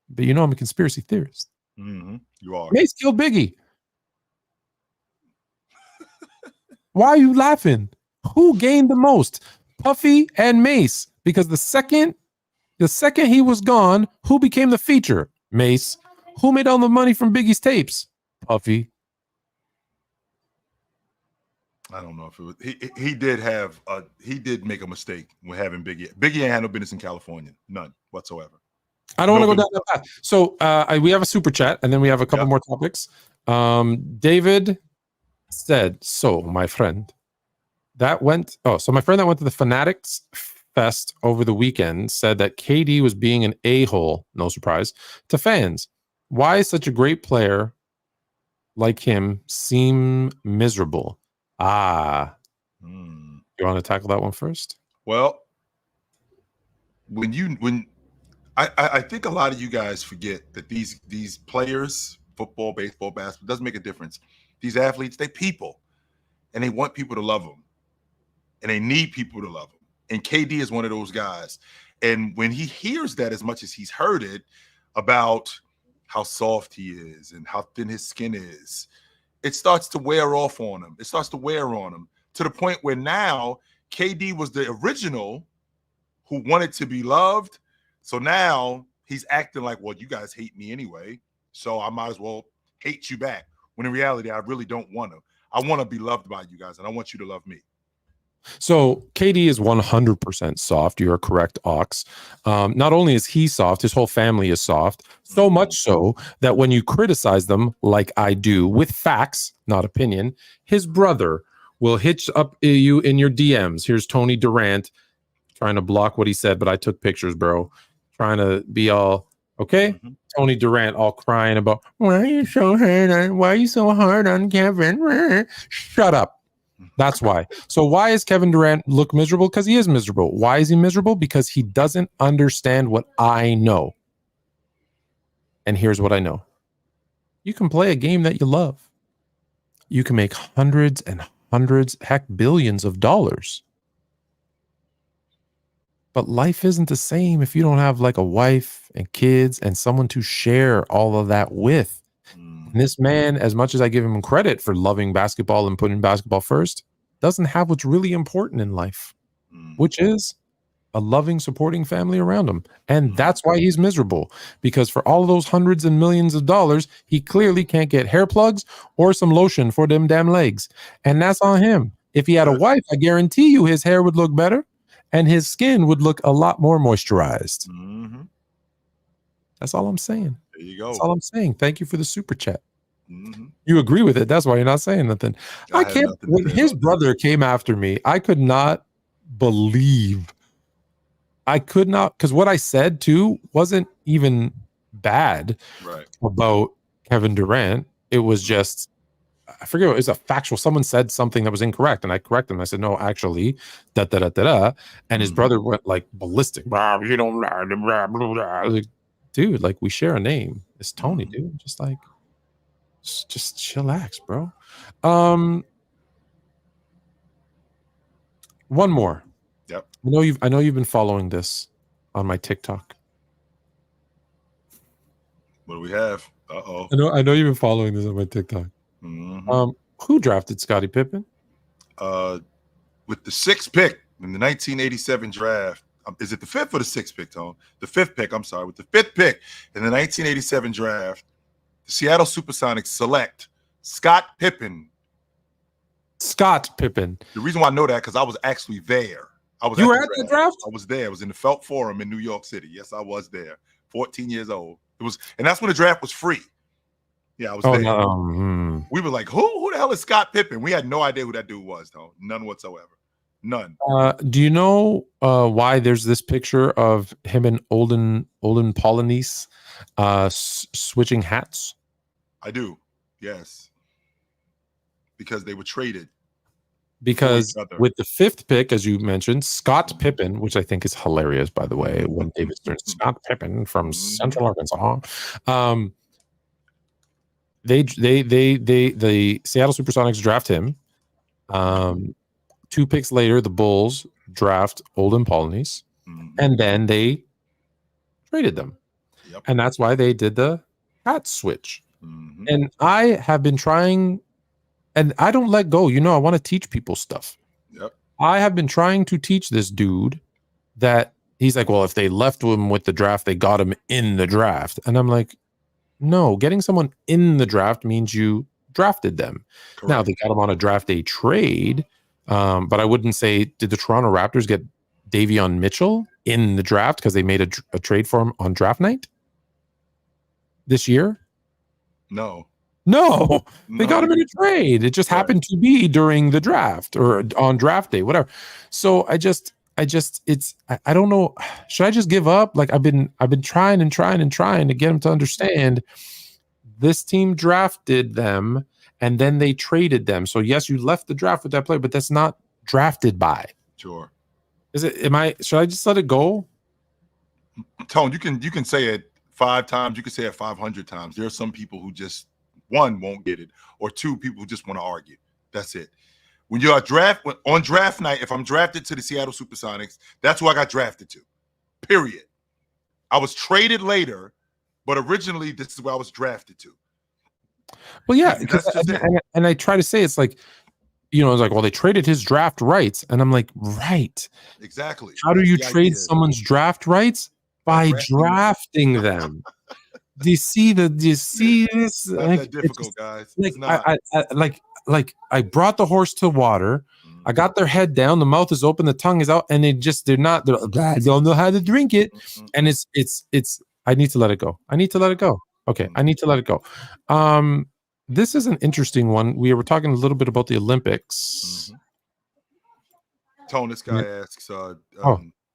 But you know, I'm a conspiracy theorist. Mm-hmm. You are. Mace killed Biggie. Why are you laughing? Who gained the most? Puffy and Mace. Because the second he was gone, who became the feature? Mace. Who made all the money from Biggie's tapes? Puffy. I don't know if it was he did make a mistake when having Biggie. Biggie ain't had no business in California. None whatsoever. I don't want to go down that path. So we have a super chat, and then we have a couple more topics. David said, so my friend that went to the Fanatics Fest over the weekend said that KD was being an a-hole, no surprise, to fans. Why is such a great player like him seem miserable? You want to tackle that one first? Well, I think a lot of you guys forget that these players, football, baseball, basketball, doesn't make a difference. These athletes, they people, and they want people to love them, and they need people to love them. And KD is one of those guys. And when he hears that, as much as he's heard it about how soft he is and how thin his skin is, it starts to wear off on him. It starts to wear on him to the point where now KD was the original who wanted to be loved. So now he's acting like, well, you guys hate me anyway, so I might as well hate you back. When in reality, I really don't want to. I want to be loved by you guys, and I want you to love me. So KD is 100% soft. You are correct, Ox. Not only is he soft, his whole family is soft. So much so that when you criticize them, like I do, with facts, not opinion, his brother will hitch up you in your DMs. Here's Tony Durant trying to block what he said, but I took pictures, bro. Trying to be all okay. Mm-hmm. Tony Durant all crying about why are you so hard on Kevin? Shut up. That's why. So why is Kevin Durant look miserable? Because he is miserable. Why is he miserable? Because he doesn't understand what I know. And here's what I know. You can play a game that you love. You can make hundreds and hundreds, heck, billions of dollars. But life isn't the same if you don't have like a wife and kids and someone to share all of that with. And this man, as much as I give him credit for loving basketball and putting basketball first, doesn't have what's really important in life, which is a loving, supporting family around him. And that's why he's miserable, because for all of those hundreds and millions of dollars, he clearly can't get hair plugs or some lotion for them damn legs. And that's on him. If he had a wife, I guarantee you his hair would look better and his skin would look a lot more moisturized. Mm-hmm. That's all I'm saying. There you go. That's all I'm saying. Thank you for the super chat. Mm-hmm. You agree with it. That's why you're not saying nothing. I can't. When his brother came after me, I could not believe I could not, because what I said too wasn't even bad Right. about Kevin Durant. It was just, I forget, it was a factual. Someone said something that was incorrect, and I corrected them. I said, no, actually, da da da da da. And his brother went like ballistic. Blah, you don't blah, blah, blah, blah. Like, dude, like we share a name. It's Tony, dude. Just like, just chillax, bro. One more. Yep. I know you've been following this on my TikTok. What do we have? Uh-oh. I know you've been following this on my TikTok. Who drafted Scottie Pippen? With the 6th pick in the 1987 draft. Is it the 5th or the 6th pick, Tone? The 5th pick, I'm sorry. With the 5th pick in the 1987 draft, the Seattle Supersonics select Scott Pippen. Scott Pippen. The reason why I know that because I was actually there. You were at the draft? I was there. I was in the Felt Forum in New York City. Yes, I was there. 14 years old. And that's when the draft was free. Yeah, I was there. No. We were like, who the hell is Scott Pippen? We had no idea who that dude was, though. None whatsoever. None. Do you know why there's this picture of him and Olden Polynice switching hats? I do. Yes. Because they were traded. Because with the 5th pick, as you mentioned, Scott Pippen, which I think is hilarious, by the way, when David Stern, Scott Pippen from Central Arkansas. The Seattle Supersonics draft him. 2 picks later, the Bulls draft Olden Polynice, and then they traded them. Yep. And that's why they did the hat switch. And I have been trying, and I don't let go. You know, I want to teach people stuff. Yep. I have been trying to teach this dude that he's like, well, if they left him with the draft, they got him in the draft. And I'm like, no, getting someone in the draft means you drafted them. Correct. Now, they got him on a draft day trade, but I wouldn't say, did the Toronto Raptors get Davion Mitchell in the draft because they made a trade for him on draft night this year? No, they got him in a trade. It just happened to be during the draft or on draft day, whatever. So I don't know. Should I just give up? Like I've been trying to get him to understand this team drafted them and then they traded them. So yes, you left the draft with that player, but that's not drafted by. Sure. Should I just let it go? Tone, you can say it 5 times, you can say it 500 times. There are some people who just, 1, won't get it, or 2, people who just want to argue. That's it. When you're on draft night, if I'm drafted to the Seattle Supersonics, that's who I got drafted to. Period. I was traded later, but originally this is where I was drafted to. Well, yeah, and I try to say it's like, you know, it's like, well, they traded his draft rights, and I'm like, right, exactly. How do you trade someone's draft rights? By drafting them. Do you see this? It's not that difficult, guys. Like I brought the horse to water. I got their head down, the mouth is open, the tongue is out, and they don't know how to drink it. And it's I need to let it go. Okay, I need to let it go. This is an interesting one. We were talking a little bit about the Olympics. Tone, this guy asks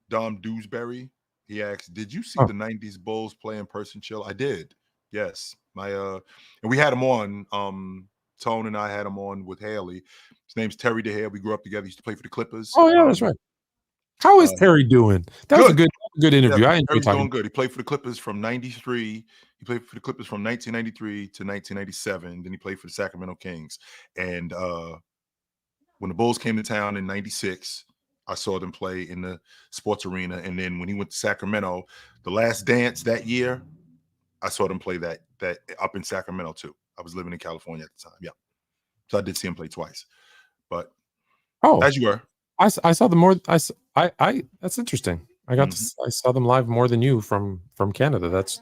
Dom Dewsbury. He asked, did you see the 90s Bulls play in person, Chill? I did. Yes. And we had him on. Tone and I had him on with Haley. His name's Terry DeHare. We grew up together. He used to play for the Clippers. Oh, yeah, that's right. How is Terry doing? That was a good interview. Yeah, Terry's doing good. He played for the Clippers from 93. He played for the Clippers from 1993 to 1997. Then he played for the Sacramento Kings. And when the Bulls came to town in 96, I saw them play in the sports arena. And then when he went to Sacramento, the last dance that year, I saw them play that up in Sacramento too. I was living in California at the time. Yeah. So I did see him play twice. But as you were. I saw them more. I that's interesting. I saw them live more than you from Canada. That's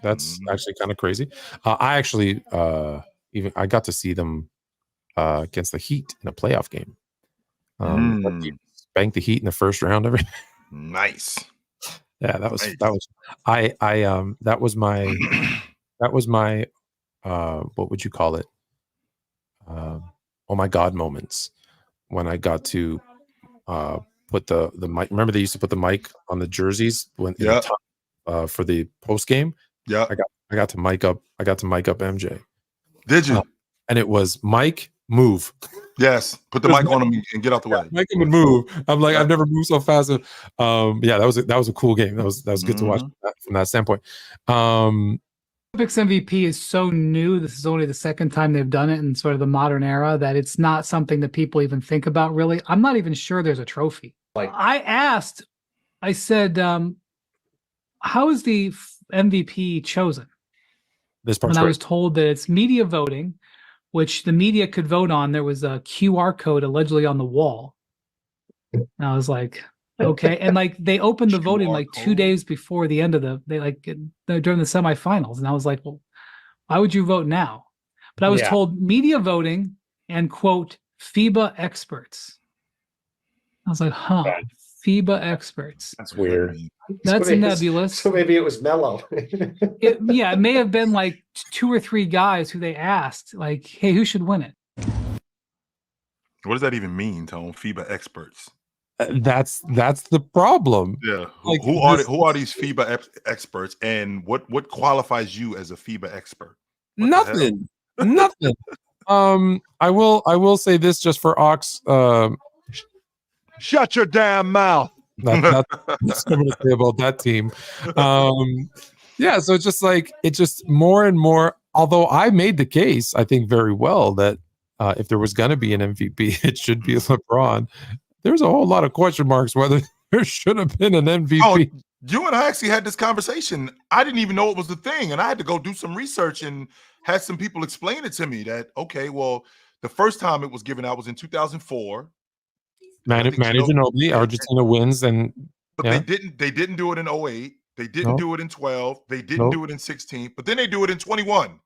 actually kind of crazy. I actually I got to see them against the Heat in a playoff game. Banked the Heat in the first round. Nice. Yeah, that was my what would you call it? Oh my God moments when I got to put the mic. Remember they used to put the mic on the jerseys when for the post game. Yeah, I got to mic up. I got to mic up MJ. Did you? And it was Mike move. Yes, put the mic on him and get out the way. Mike would move. I'm like, I've never moved so fast. Yeah, that was a cool game. That was good to watch from that standpoint. Olympics MVP is so new. This is only the second time they've done it in sort of the modern era that it's not something that people even think about. Really, I'm not even sure there's a trophy. I said, how is the MVP chosen? This part's when I was told that it's media voting, which the media could vote on. There was a QR code allegedly on the wall. And I was like, okay. And like they opened the voting like 2 days before the end of during the semifinals. And I was like, well, why would you vote now? But I was told media voting and quote, FIBA experts. I was like, FIBA experts. That's weird. That's nebulous. So maybe it was mellow. It may have been like 2 or 3 guys who they asked, like, hey, who should win it? What does that even mean, Tone? FIBA experts. That's the problem. Yeah. Like, who are these FIBA experts, and what qualifies you as a FIBA expert? Nothing. Nothing. I will say this just for Ox. Shut your damn mouth. That's something to say about that team. Yeah, so it's just more and more. Although I made the case, I think very well that if there was going to be an MVP, it should be LeBron. There's a whole lot of question marks whether there should have been an MVP. Oh, you and I actually had this conversation. I didn't even know it was the thing, and I had to go do some research and had some people explain it to me that, okay, well, the first time it was given out was in 2004. Manu Ginobili, Argentina wins, but they didn't do it in 08. They didn't do it in 12. They didn't do it in 16. But then they do it in 21.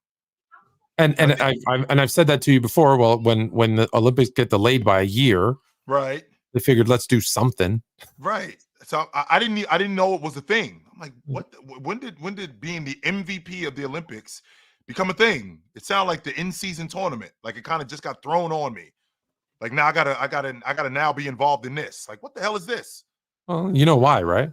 And I've said that to you before. Well, when the Olympics get delayed by a year, right? They figured let's do something, right? So I didn't know it was a thing. I'm like, what? When did being the MVP of the Olympics become a thing? It sounded like the in-season tournament. Like it kind of just got thrown on me. Like now I gotta now be involved in this. Like what the hell is this? Well, you know why, right?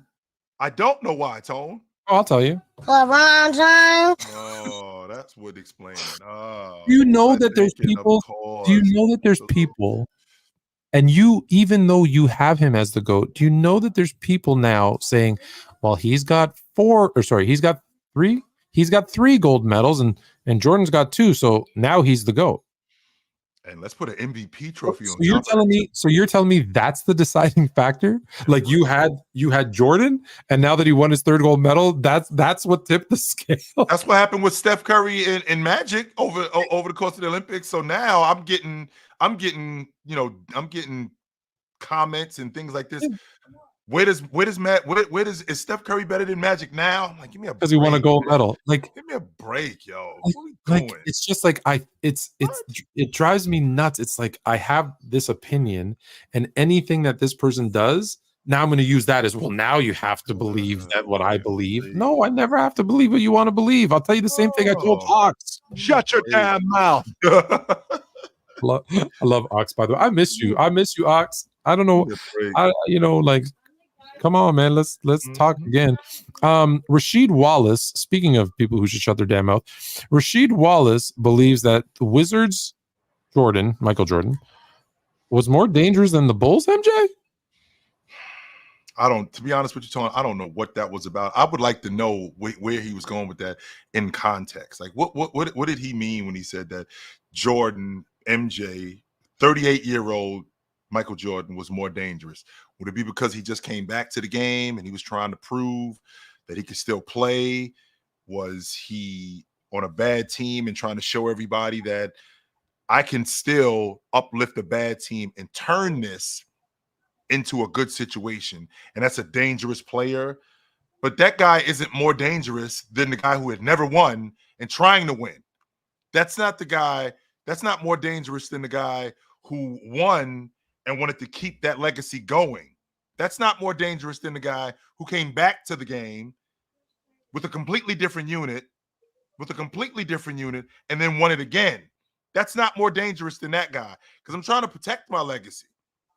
I don't know why, Tone. Oh, I'll tell you. LeBron James. Oh, that's what explains it. Oh, do you know that there's people? Do you know that there's people? And you, even though you have him as the GOAT, do you know that there's people now saying, well, he's got 3. He's got 3 gold medals and Jordan's got 2. So now he's the GOAT. And let's put an MVP trophy on. So you're telling me that's the deciding factor? Like you had Jordan, and now that he won his 3rd gold medal, that's what tipped the scale. That's what happened with Steph Curry and Magic over the course of the Olympics. So now I'm getting comments and things like this. Is Steph Curry better than Magic now? I'm like, give me a break. Because he won a gold medal. Like, give me a break, yo. It's just like it drives me nuts. It's like I have this opinion, and anything that this person does, now I'm going to use that as well. Now you have to believe that what I believe. No, I never have to believe what you want to believe. I'll tell you the same thing I told Ox. Shut your damn mouth. I love Ox, by the way. I miss you, Ox. I don't know. Come on, man. Let's talk again. Rasheed Wallace, speaking of people who should shut their damn mouth, Rasheed Wallace believes that the Wizards, Michael Jordan, was more dangerous than the Bulls, MJ? To be honest with you, Tony, I don't know what that was about. I would like to know where he was going with that in context. Like what did he mean when he said that Jordan, MJ, 38-year-old Michael Jordan was more dangerous? Would it be because he just came back to the game and he was trying to prove that he could still play? Was he on a bad team and trying to show everybody that I can still uplift a bad team and turn this into a good situation? And that's a dangerous player. But that guy isn't more dangerous than the guy who had never won and trying to win. That's not more dangerous than the guy who won and wanted to keep that legacy going. That's not more dangerous than the guy who came back to the game with a completely different unit, and then won it again. That's not more dangerous than that guy, because I'm trying to protect my legacy.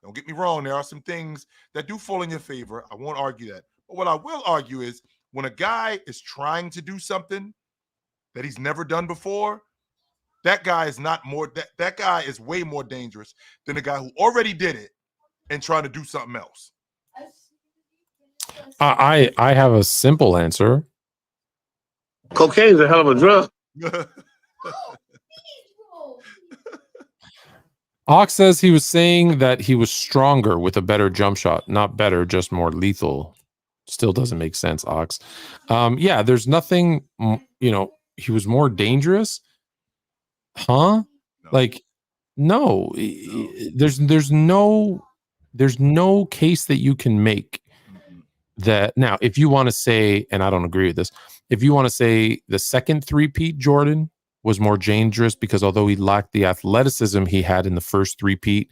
Don't get me wrong. There are some things that do fall in your favor. I won't argue that. But what I will argue is when a guy is trying to do something that he's never done before, that guy is not more. That guy is way more dangerous than the guy who already did it and trying to do something else. I have a simple answer. Cocaine's a hell of a drug. Ox says he was saying that he was stronger with a better jump shot. Not better, just more lethal. Still doesn't make sense, Ox. Yeah, there's nothing, he was more dangerous. Huh? No. Like, no. There's no case that you can make that. Now, if you want to say, and I don't agree with this, if you want to say the second three-peat Jordan was more dangerous because although he lacked the athleticism he had in the first three-peat,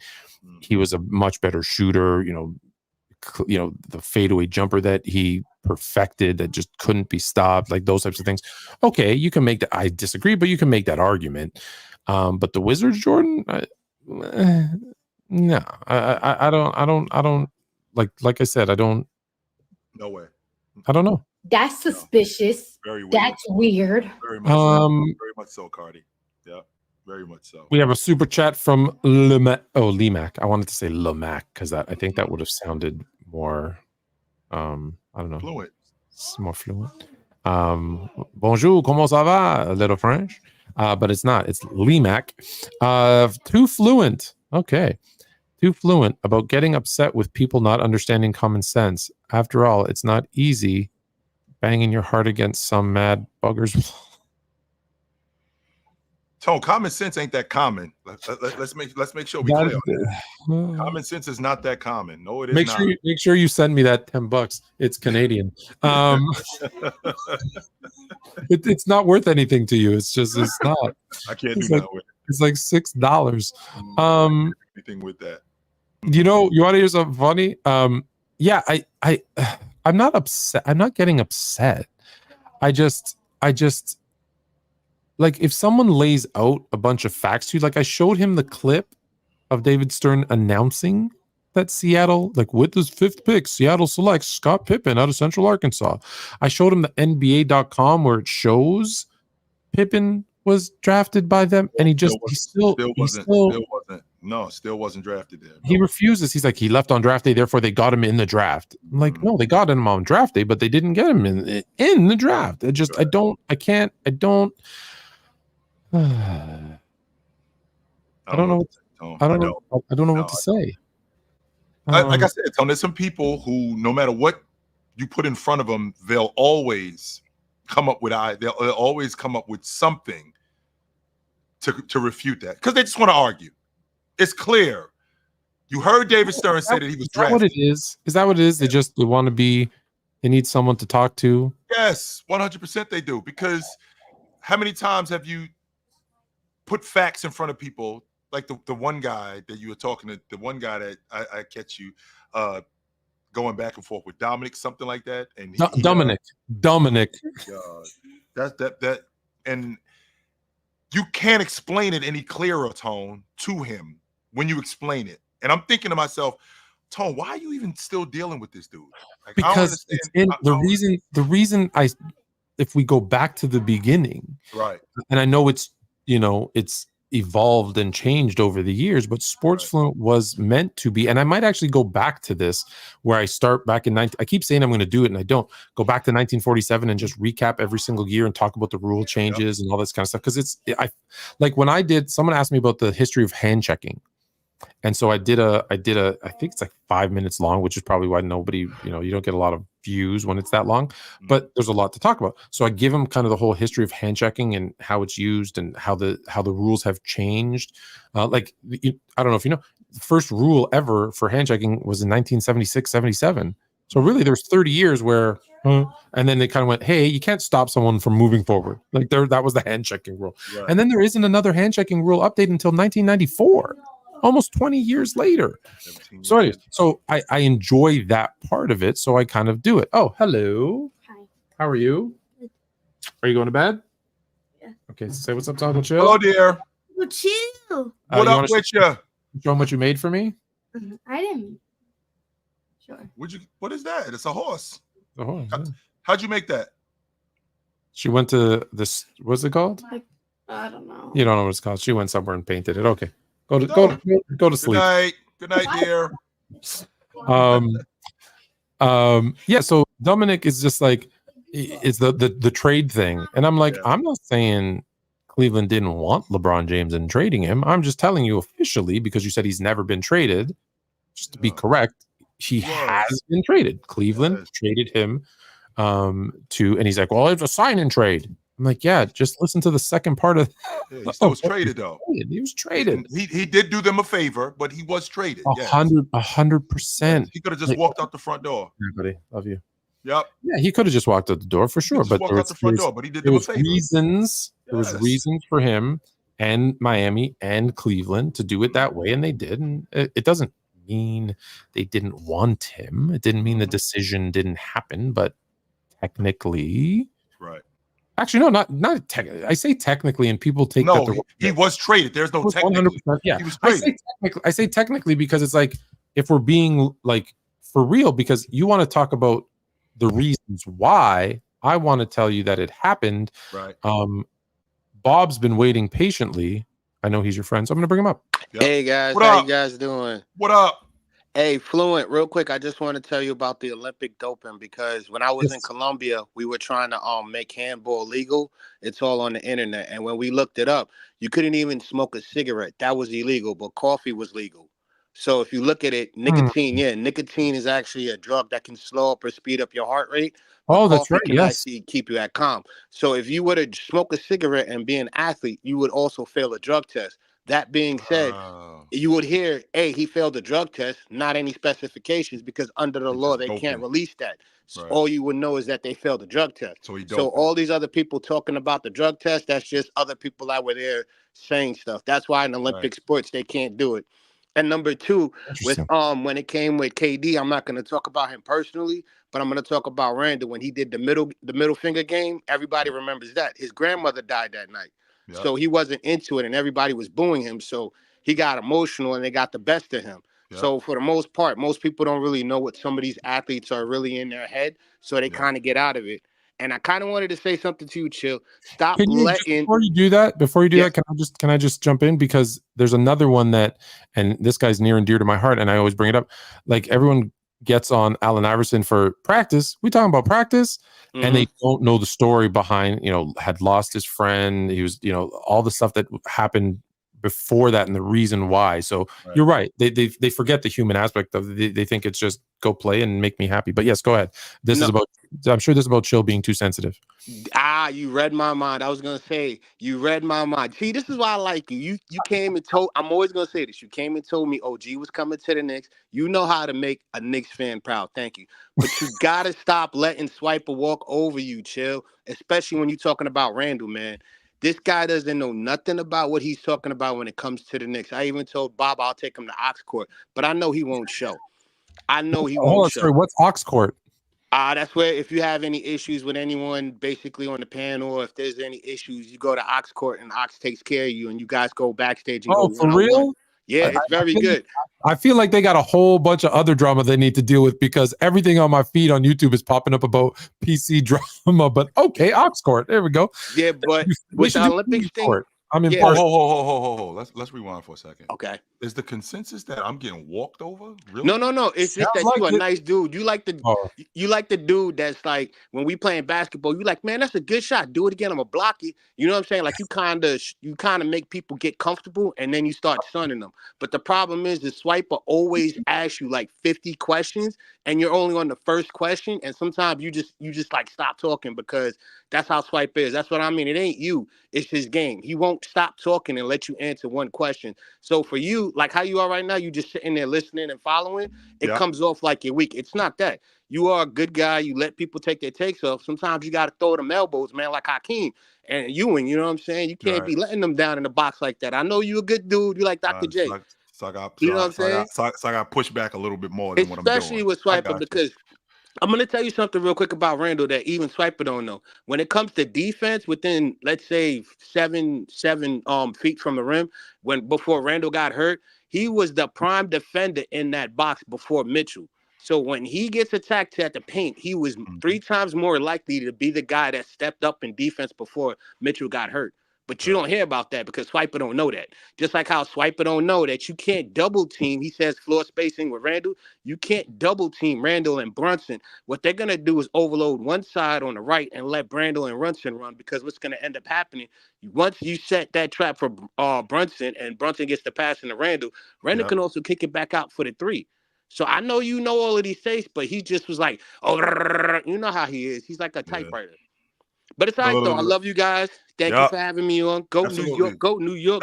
he was a much better shooter. The fadeaway jumper that he perfected that just couldn't be stopped, like those types of things. Okay, you can make that. I disagree, but you can make that argument. But the Wizards Jordan, no, I don't like I said, I don't. No way. I don't know. That's suspicious. Very weird. That's weird. Very much so, Cardi. Yeah, very much so. We have a super chat from Lemac. I wanted to say Lemac because I think that would have sounded more, I don't know, Fluent. It's more fluent. Bonjour, comment ça va? A little French, but it's not. It's Lemac. Too fluent. Okay. Too fluent about getting upset with people not understanding common sense. After all, it's not easy banging your heart against some mad buggers. Tone, common sense ain't that common. Let's make sure we clear on that. Common sense is not that common. No, it is not. Make sure you send me that $10. It's Canadian. It's not worth anything to you. It's not. I can't do that with it. It's like $6. Anything with that. You want to hear something funny? Yeah, I'm not upset. I'm not getting upset. I just like if someone lays out a bunch of facts to you, like I showed him the clip of David Stern announcing that Seattle, like with his 5th pick, Seattle selects Scott Pippen out of Central Arkansas. I showed him the NBA.com where it shows Pippen was drafted by them, and he still wasn't drafted there. No. He refuses. He's like, he left on draft day, therefore they got him in the draft. I'm like, no, they got him on draft day, but they didn't get him in the draft. I just, I don't. I don't know what to say. Like I said, Tony, there's some people who, no matter what you put in front of them, they'll always come up with something to refute that because they just want to argue. It's clear. You heard David Stern say that he was drafted. What it is? Is that what it is? They want to be. They need someone to talk to. Yes, 100% they do. Because how many times have you put facts in front of people? Like the one guy that you were talking to, the one guy that I catch you going back and forth with Dominic, something like that. And Dominic. That and you can't explain it any clearer, Tone, to him when you explain it. And I'm thinking to myself, Tone, why are you even still dealing with this dude? Like, because it's in the reason if we go back to the beginning, right? And I know it's evolved and changed over the years, but Sports Fluent was meant to be, and I might actually go back to this where I start back in I keep saying I'm going to do it and I don't go back to 1947 and just recap every single year and talk about the rule changes and all this kind of stuff. Because someone asked me about the history of hand checking. And so I did a I think it's like 5 minutes long, which is probably why nobody, you don't get a lot of views when it's that long, but there's a lot to talk about. So I give them kind of the whole history of hand checking and how it's used and how the rules have changed. I don't know if you know, the first rule ever for hand checking was in 1976-77. So really there's 30 years where, and then they kind of went, hey, you can't stop someone from moving forward. Like that was the hand checking rule. Right. And then there isn't another hand checking rule update until 1994. Almost 20 years later. So I enjoy that part of it. So I kind of do it. Oh, hello. Hi. How are you? Are you going to bed? Yeah. Okay, say what's up, Stockton Chill. Hello, dear. Well, chill. What up with you? Show them what you made for me? I didn't. Sure. What is that? It's a horse. Oh, yeah. How'd you make that? She went to this. What's it called? I don't know. You don't know what it's called. She went somewhere and painted it. Okay, go to Good sleep. Good night, dear. Yeah. So Dominic is just like, it's the trade thing, and I'm like, I'm not saying Cleveland didn't want LeBron James and trading him. I'm just telling you officially, because you said he's never been traded. Just to be correct, he has been traded. Cleveland traded him and he's like, well, it's a sign and trade. I'm like, yeah, just listen to the second part of. He still was traded though. He was traded. He did do them a favor, but he was traded. 100%. He could have just walked out the front door. Everybody, love you. Yep. Yeah, he could have just walked out the door for sure. But walked out the front door, but he did them a favor. Reasons. There was reasons for him and Miami and Cleveland to do it that way, and they did. And it doesn't mean they didn't want him. It didn't mean the decision didn't happen, but technically, right. Actually, no, not technically. I say technically, and people take that he was traded. There's no technically. 100%, yeah, he was traded. I say technically because it's like, if we're being like for real, because you want to talk about the reasons why, I want to tell you that it happened. Right. Bob's been waiting patiently. I know he's your friend, so I'm going to bring him up. Yep. Hey guys, what how up? You guys doing? What up? Hey, Fluent, real quick, I just want to tell you about the Olympic doping, because when I was in Colombia, we were trying to make handball legal. It's all on the internet. And when we looked it up, you couldn't even smoke a cigarette. That was illegal, but coffee was legal. So if you look at it, nicotine, nicotine is actually a drug that can slow up or speed up your heart rate. Oh, that's right. Can actually keep you at calm. So if you were to smoke a cigarette and be an athlete, you would also fail a drug test. That being said, you would hear, hey, he failed the drug test, not any specifications, because under the law, they can't release that. So all you would know is that they failed the drug test. So all these other people talking about the drug test, that's just other people that were there saying stuff. That's why in Olympic sports, they can't do it. And number two, with when it came with KD, I'm not going to talk about him personally, but I'm going to talk about Randall. When he did the middle finger game, everybody remembers that. His grandmother died that night. Yep. So he wasn't into it, and everybody was booing him. So he got emotional, and they got the best of him. Yep. So for the most part, most people don't really know what some of these athletes are really in their head, so they kind of get out of it. And I kind of wanted to say something to you, Chill. Stop letting. Before you do that, can I just jump in, because there's another one that, and this guy's near and dear to my heart, and I always bring it up. Like, everyone gets on Allen Iverson for practice. We talking about practice, and they don't know the story behind. Had lost his friend. He was, all the stuff that happened before that and the reason why. So you're right. They forget the human aspect of it. They think it's just go play and make me happy. But yes, go ahead. I'm sure this is about Chill being too sensitive. You read my mind. I was gonna say you read my mind. See, this is why I like you. You came and told. I'm always gonna say this. You came and told me OG was coming to the Knicks. You know how to make a Knicks fan proud. Thank you. But you gotta stop letting Swiper walk over you, Chill. Especially when you're talking about Randall, man. This guy doesn't know nothing about what he's talking about when it comes to the Knicks. I even told Bob I'll take him to Oxcourt, but I know he won't show. Sorry, what's Oxcourt? That's where if you have any issues with anyone basically on the panel, or if there's any issues, you go to Oxcourt and Ox takes care of you, and you guys go backstage and go for real? Yeah, it's very good. I feel like they got a whole bunch of other drama they need to deal with, because everything on my feed on YouTube is popping up about PC drama. But okay, Oxcourt, there we go. Yeah, but with the Olympics thing, I'm in. Ho. Let's rewind for a second. Okay. Is the consensus that I'm getting walked over? Really? No. It's just that you a nice dude. You like the dude that's like, when we playing basketball, you like, man, that's a good shot. Do it again. I'm gonna block you. You know what I'm saying? Like, you kind of make people get comfortable, and then you start sunning them. But the problem is the Swiper always asks you like 50 questions, and you're only on the first question. And sometimes you just like stop talking, because that's how Swipe is. That's what I mean. It ain't you. It's his game. He won't stop talking and let you answer one question. So for you, like how you are right now, you just sitting there listening and following. It comes off like you're weak. It's not that. You are a good guy. You let people take their takes off. Sometimes you got to throw them elbows, man, like Hakeem and Ewing. You know what I'm saying? You can't be letting them down in the box like that. I know you a good dude. You like Dr. J. So I got pushed back a little bit more than what I'm doing. Especially with Swiper, because I'm going to tell you something real quick about Randall that even Swiper don't know. When it comes to defense within, let's say, seven feet from the rim, before Randall got hurt, he was the prime defender in that box before Mitchell. So when he gets attacked at the paint, he was 3 times more likely to be the guy that stepped up in defense before Mitchell got hurt. But you don't hear about that because Swiper don't know that. Just like how Swiper don't know that you can't double team. He says floor spacing with Randall. You can't double team Randall and Brunson. What they're going to do is overload one side on the right and let Randall and Brunson run, because what's going to end up happening, once you set that trap for Brunson and Brunson gets the pass into Randall, Randall can also kick it back out for the 3. So I know you know all of these things, but he just was like, oh, you know how he is. He's like a typewriter. But it's all right, though. I love you guys. Thank you for having me on. Go Absolutely. New York. Go New York.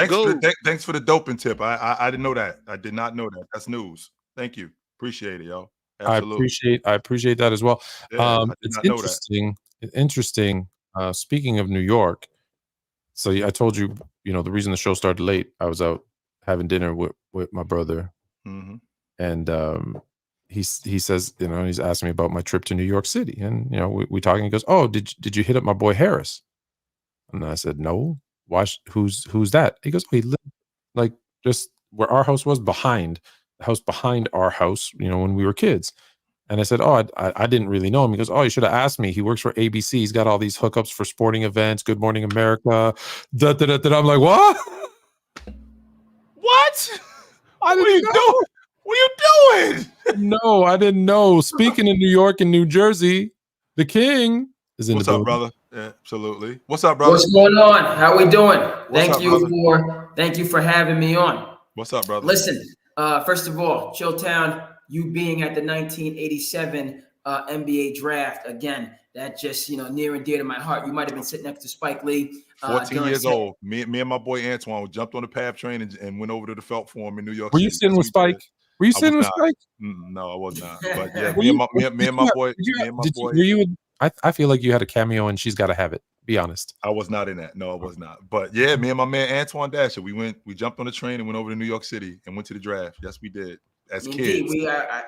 Thanks for the doping tip. I didn't know that. I did not know that. That's news. Thank you. Appreciate it, yo. Absolutely. I appreciate that as well. It's interesting. Interesting. Speaking of New York, so I told you, the reason the show started late, I was out having dinner with my brother. Mm-hmm. And he says, he's asking me about my trip to New York City, and we talking. He goes, "Oh, did you hit up my boy Harris?" And I said, "No. Why? Who's that?" He goes, "Oh, he lived like just where our house was, behind the house behind our house, when we were kids." And I said, "Oh, I didn't really know him." He goes, "Oh, you should have asked me. He works for ABC. He's got all these hookups for sporting events. Good Morning America." I'm like, "What? What? What are you doing? What are you doing?" No, I didn't know. Speaking of New York and New Jersey, the King is in What's the up, building. brother? Yeah, absolutely. What's up, brother? What's going on? How we doing? Thank you for having me on. What's up, brother? Listen, first of all, Chilltown, you being at the 1987 NBA draft, again, that just, near and dear to my heart. You might have been sitting next to Spike Lee. 14 years old. Me and my boy Antoine jumped on the PAP train and went over to the Felt Forum in New York Were City. you sitting with Spike? Were you sitting with Spike? No, I was not. But yeah, me and my boy. I feel like you had a cameo and She's Gotta Have It. Be honest. I was not in that. No, I was not. But yeah, me and my man Antoine Dasher, we jumped on the train and went over to New York City and went to the draft. Yes, we did. As kids.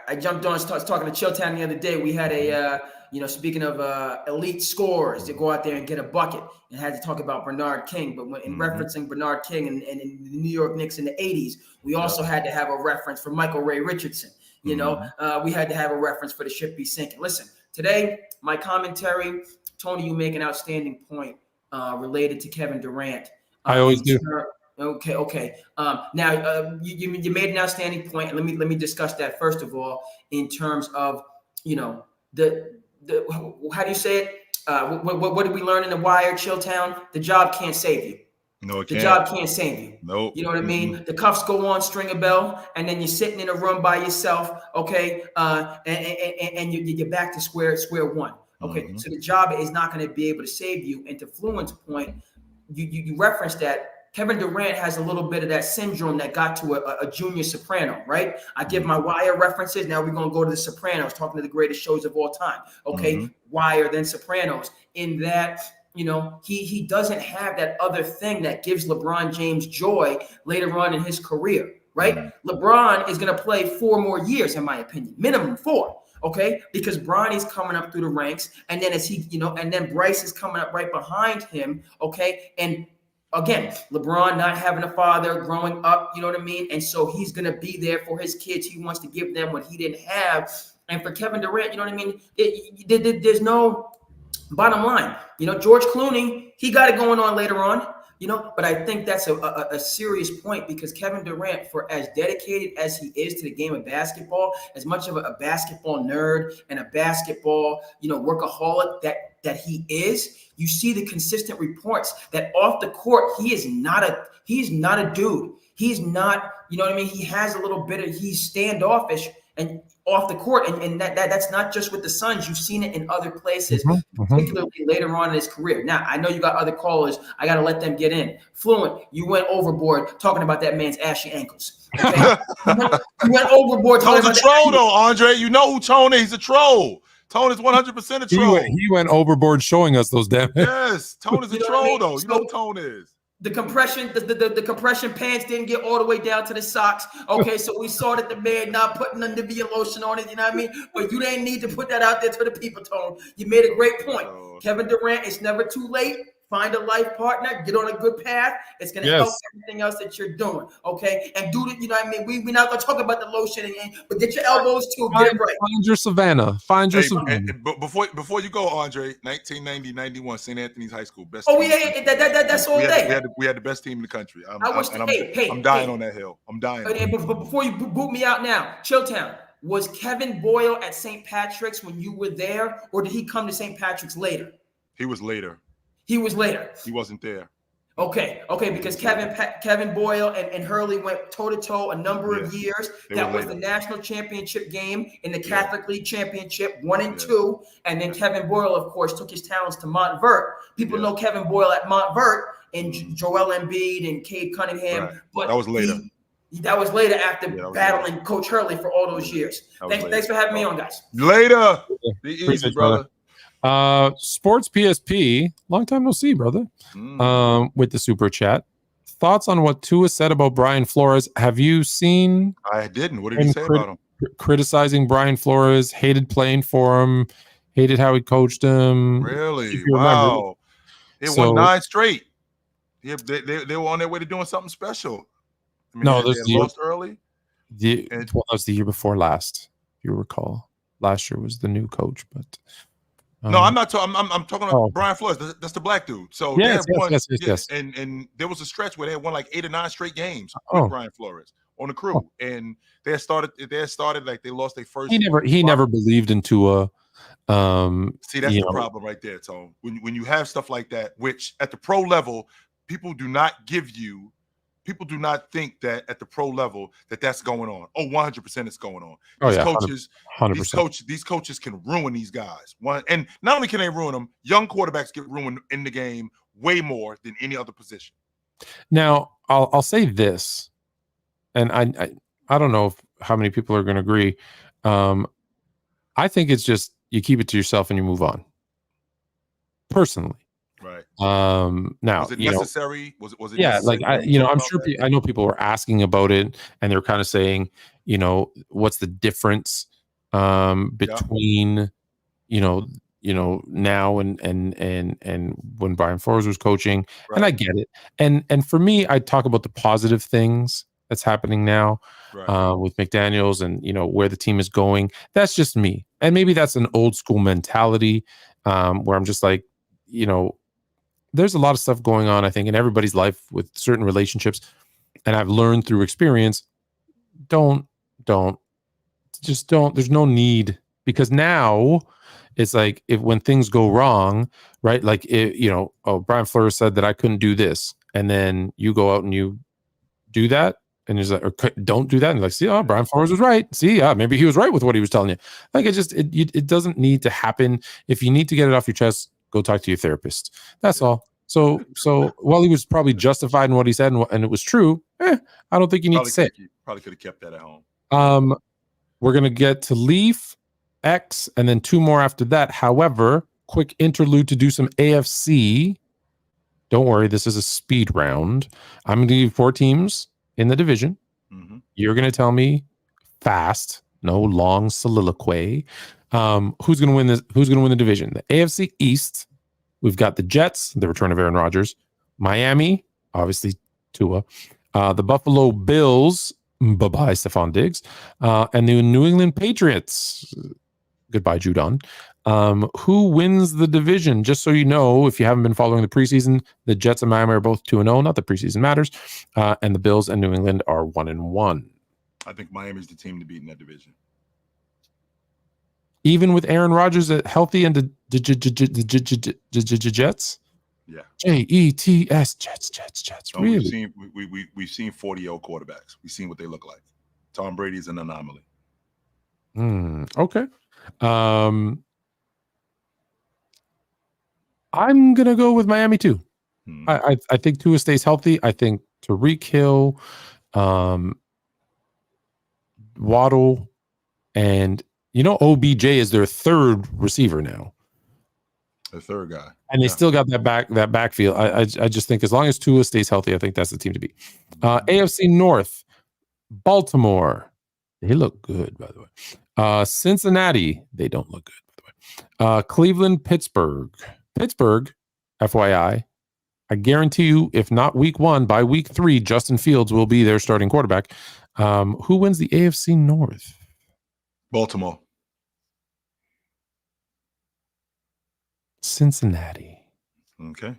I jumped on and started talking to Chilltown the other day. We had a speaking of elite scorers to go out there and get a bucket, and had to talk about Bernard King. But when referencing Bernard King and the New York Knicks in the 80s, we also had to have a reference for Michael Ray Richardson. We had to have a reference for the ship be sinking. Listen, today, my commentary, Tony, you make an outstanding point related to Kevin Durant. I always do. Okay. Now you made an outstanding point, and let me discuss that first of all in terms of the how do you say it? What did we learn in The Wire, Chilltown? The job can't save you. No, it the can't. Job can't save you. Nope. You know what I mean? The cuffs go on, string a bell, and then you're sitting in a room by yourself. Okay, and you're back to square one. Okay, so the job is not going to be able to save you. And to Fluent's point, you referenced that Kevin Durant has a little bit of that syndrome that got to a junior soprano, right? I give my Wire references. Now we're going to go to the Sopranos, talking to the greatest shows of all time. Okay, Wire, then Sopranos. In that, he doesn't have that other thing that gives LeBron James joy later on in his career, right? LeBron is going to play 4 more years, in my opinion, minimum 4. Okay, because Bronny's coming up through the ranks, and then and then Bryce is coming up right behind him. Okay, and again, LeBron not having a father growing up, you know what I mean? And so he's going to be there for his kids. He wants to give them what he didn't have. And for Kevin Durant, you know what I mean? There's no bottom line. George Clooney, he got it going on later on, but I think that's a serious point, because Kevin Durant, for as dedicated as he is to the game of basketball, as much of a basketball nerd and a basketball, workaholic that he is, you see the consistent reports that off the court, he's not a dude. He's not, you know what I mean? He has a little bit of, he's standoffish and off the court. And that's not just with the Suns. You've seen it in other places, particularly later on in his career. Now, I know you got other callers. I got to let them get in. Fluent, you went overboard talking about that man's ashy ankles. Okay? you went overboard talking about Tone's a troll, though, Andre. You know who Tone is. He's a troll. Tone is 100% a troll. He went overboard showing us those damn. Yes, Tone is a troll, though. You know who Tone is. The compression, the compression pants didn't get all the way down to the socks. Okay, so we saw that the man not putting the Nivea lotion on it, you know what I mean? But you didn't need to put that out there to the people, Tone. You made a great point. Kevin Durant, it's never too late. Find a life partner, get on a good path. It's gonna help everything else that you're doing. Okay, and do the, you know what I mean? We're not gonna talk about the lotion but get your elbows too. Get it right. Find your Savannah. Find your Savannah. But before you go, Andre, 1990-91, St. Anthony's High School, best. Oh yeah, that's all day. We had the best team in the country. I'm I'm dying on that hill. I'm dying. But before you boot me out now, Chilltown, was Kevin Boyle at St. Patrick's when you were there, or did he come to St. Patrick's later? He was later. He was later. He wasn't there. Okay, because Kevin Boyle and Hurley went toe-to-toe a number of years. That was the national championship game in the Catholic League Championship, 1 and 2. And then Kevin Boyle, of course, took his talents to Montvert. People know Kevin Boyle at Montvert and Joel Embiid and Cade Cunningham. Right. But that was later. That was later after battling Coach Hurley for all those years. Thanks for having me on, guys. Later. Be easy, brother. Sports PSP, long time no see, brother. With the super chat. Thoughts on what Tua said about Brian Flores? Have you seen? I didn't. What did he say about him? Criticizing Brian Flores, hated playing for him, hated how he coached him. Really? Wow. They won 9 straight. Yeah, they were on their way to doing something special. I mean, no, they lost early. That was the year before last. If you recall, last year was the new coach, but. No, I'm not talking. I'm talking about Brian Flores. That's the black dude. So yes. And there was a stretch where they had won like 8 or 9 straight games with Brian Flores on the crew, and they had started like they lost their first. He never believed in Tua. See, that's the problem right there. So when you have stuff like that, which at the pro level, people do not think that at the pro level that's going on. 100% it's going on. These coaches can ruin these guys. And not only can they ruin them, young quarterbacks get ruined in the game way more than any other position. Now, I'll say this, and I don't know how many people are going to agree. I think it's just you keep it to yourself and you move on. Personally. Right. Now, was it necessary? Was it? Yeah, like I'm sure. I know people were asking about it, and they're kind of saying, what's the difference between, now and when Brian Flores was coaching, and I get it. And for me, I talk about the positive things that's happening now with McDaniels and where the team is going. That's just me, and maybe that's an old school mentality where I'm just like, there's a lot of stuff going on, I think, in everybody's life with certain relationships. And I've learned through experience, don't. There's no need, because now it's like when things go wrong, right? Like, Brian Flores said that I couldn't do this. And then you go out and you do that. And he's like, or don't do that. And like, see, Brian Flores was right. See, maybe he was right with what he was telling you. Like, it doesn't need to happen. If you need to get it off your chest, go talk to your therapist. That's all. So while he was probably justified in what he said and it was true, I don't think you need to say it. Probably could have kept that at home. We're going to get to Leaf, X, and then 2 more after that. However, quick interlude to do some AFC. Don't worry, this is a speed round. I'm going to give you 4 teams in the division. Mm-hmm. You're going to tell me fast, no long soliloquy. Who's going to win this? Who's going to win the division? The AFC East. We've got the Jets, the return of Aaron Rodgers. Miami, obviously Tua. The Buffalo Bills. Bye-bye, Stephon Diggs. And the New England Patriots. Goodbye, Judon. Who wins the division? Just so you know, if you haven't been following the preseason, the Jets and Miami are both 2-0. Not that preseason matters. And the Bills and New England are 1-1. I think Miami's the team to beat in that division. Even with Aaron Rodgers healthy and the Jets? Yeah. Jets, Jets. No, really? We've seen 40-year-old quarterbacks. We've seen what they look like. Tom Brady is an anomaly. Okay. I'm gonna go with Miami too. I think Tua stays healthy. I think Tyreek Hill, Waddle, and OBJ is their 3rd receiver now. The third guy. And they still got that backfield. I just think as long as Tua stays healthy, I think that's the team to beat. AFC North, Baltimore. They look good, by the way. Cincinnati, they don't look good, by the way. Cleveland, Pittsburgh. Pittsburgh, FYI, I guarantee you, if not week 1, by week 3, Justin Fields will be their starting quarterback. Who wins the AFC North? Baltimore. Cincinnati. Okay.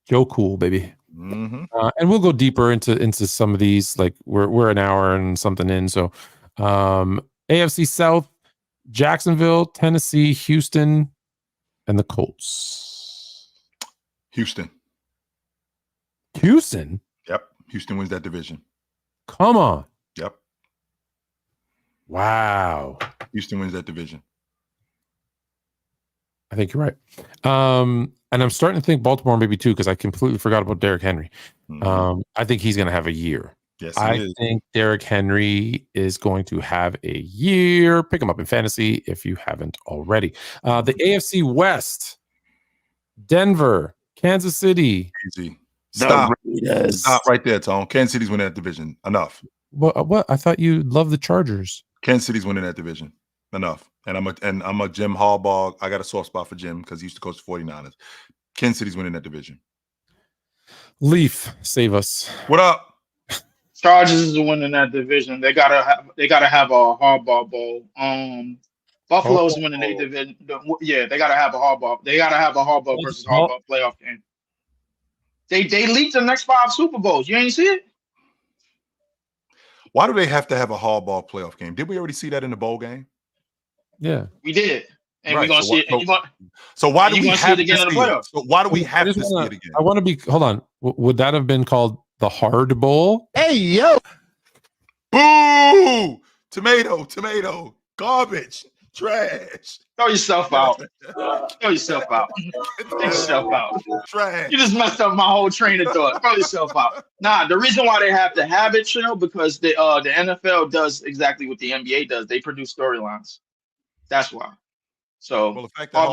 Joe Cool, baby. Mm-hmm. And we'll go deeper into some of these. Like we're an hour and something in. So AFC South, Jacksonville, Tennessee, Houston, and the Colts. Houston. Houston? Yep. Houston wins that division. Come on. Yep. Wow. Houston wins that division. I think you're right. And I'm starting to think Baltimore maybe too, because I completely forgot about Derrick Henry. Mm-hmm. I think he's going to have a year. Yes, I think Derrick Henry is going to have a year. Pick him up in fantasy if you haven't already. The AFC West, Denver, Kansas City. Easy. Stop right there, Tom. Kansas City's winning that division. Enough. What? I thought you loved the Chargers. Kansas City's winning that division. Enough. And I'm a Jim Harbaugh. I got a soft spot for Jim because he used to coach the 49ers. Kansas City's winning that division. Leaf, save us. What up? Chargers is winning that division. They gotta have a Harbaugh bowl. Buffalo's winning their division. Yeah, they gotta have a Harbaugh. They gotta have a Harbaugh versus Harbaugh playoff game. They leaked the next 5 Super Bowls. You ain't see it? Why do they have to have a Harbaugh playoff game? Did we already see that in the bowl game? Yeah, we did, and we're gonna see it. So why do we have see it again in the playoffs? So why do we have to see it again? I want to be. Hold on. Would that have been called the Hard Bowl? Hey yo! Boo! Tomato, garbage, trash. Throw yourself out. Throw yourself out. Throw yourself out. Trash. You just messed up my whole train of thought. Throw yourself out. Nah, the reason why they have to have it, because the NFL does exactly what the NBA does. They produce storylines. That's why. So the fact that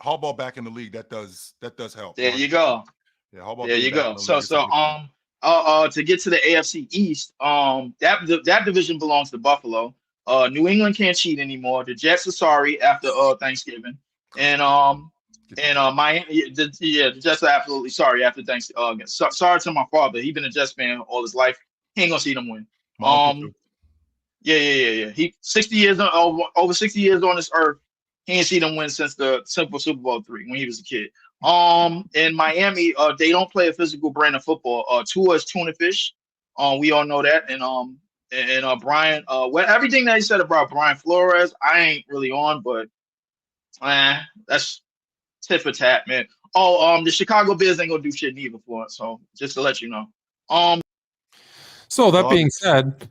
Harbaugh back in the league, that does help. There you go. Yeah, Harbaugh. There you go. So to get to the AFC East, that division belongs to Buffalo. New England can't cheat anymore. The Jets are sorry after Thanksgiving, and Miami. The Jets are absolutely sorry after Thanksgiving. Sorry to my father. He's been a Jets fan all his life. He ain't gonna see them win. Yeah. He 60 years over 60 years on this earth. He ain't seen them win since the simple Super Bowl 3 when he was a kid. In Miami, they don't play a physical brand of football. Tua is tuna fish. We all know that. And Brian, everything that he said about Brian Flores, I ain't really on, but that's tit for tat, man. The Chicago Bears ain't gonna do shit neither for it. So just to let you know. So that being said,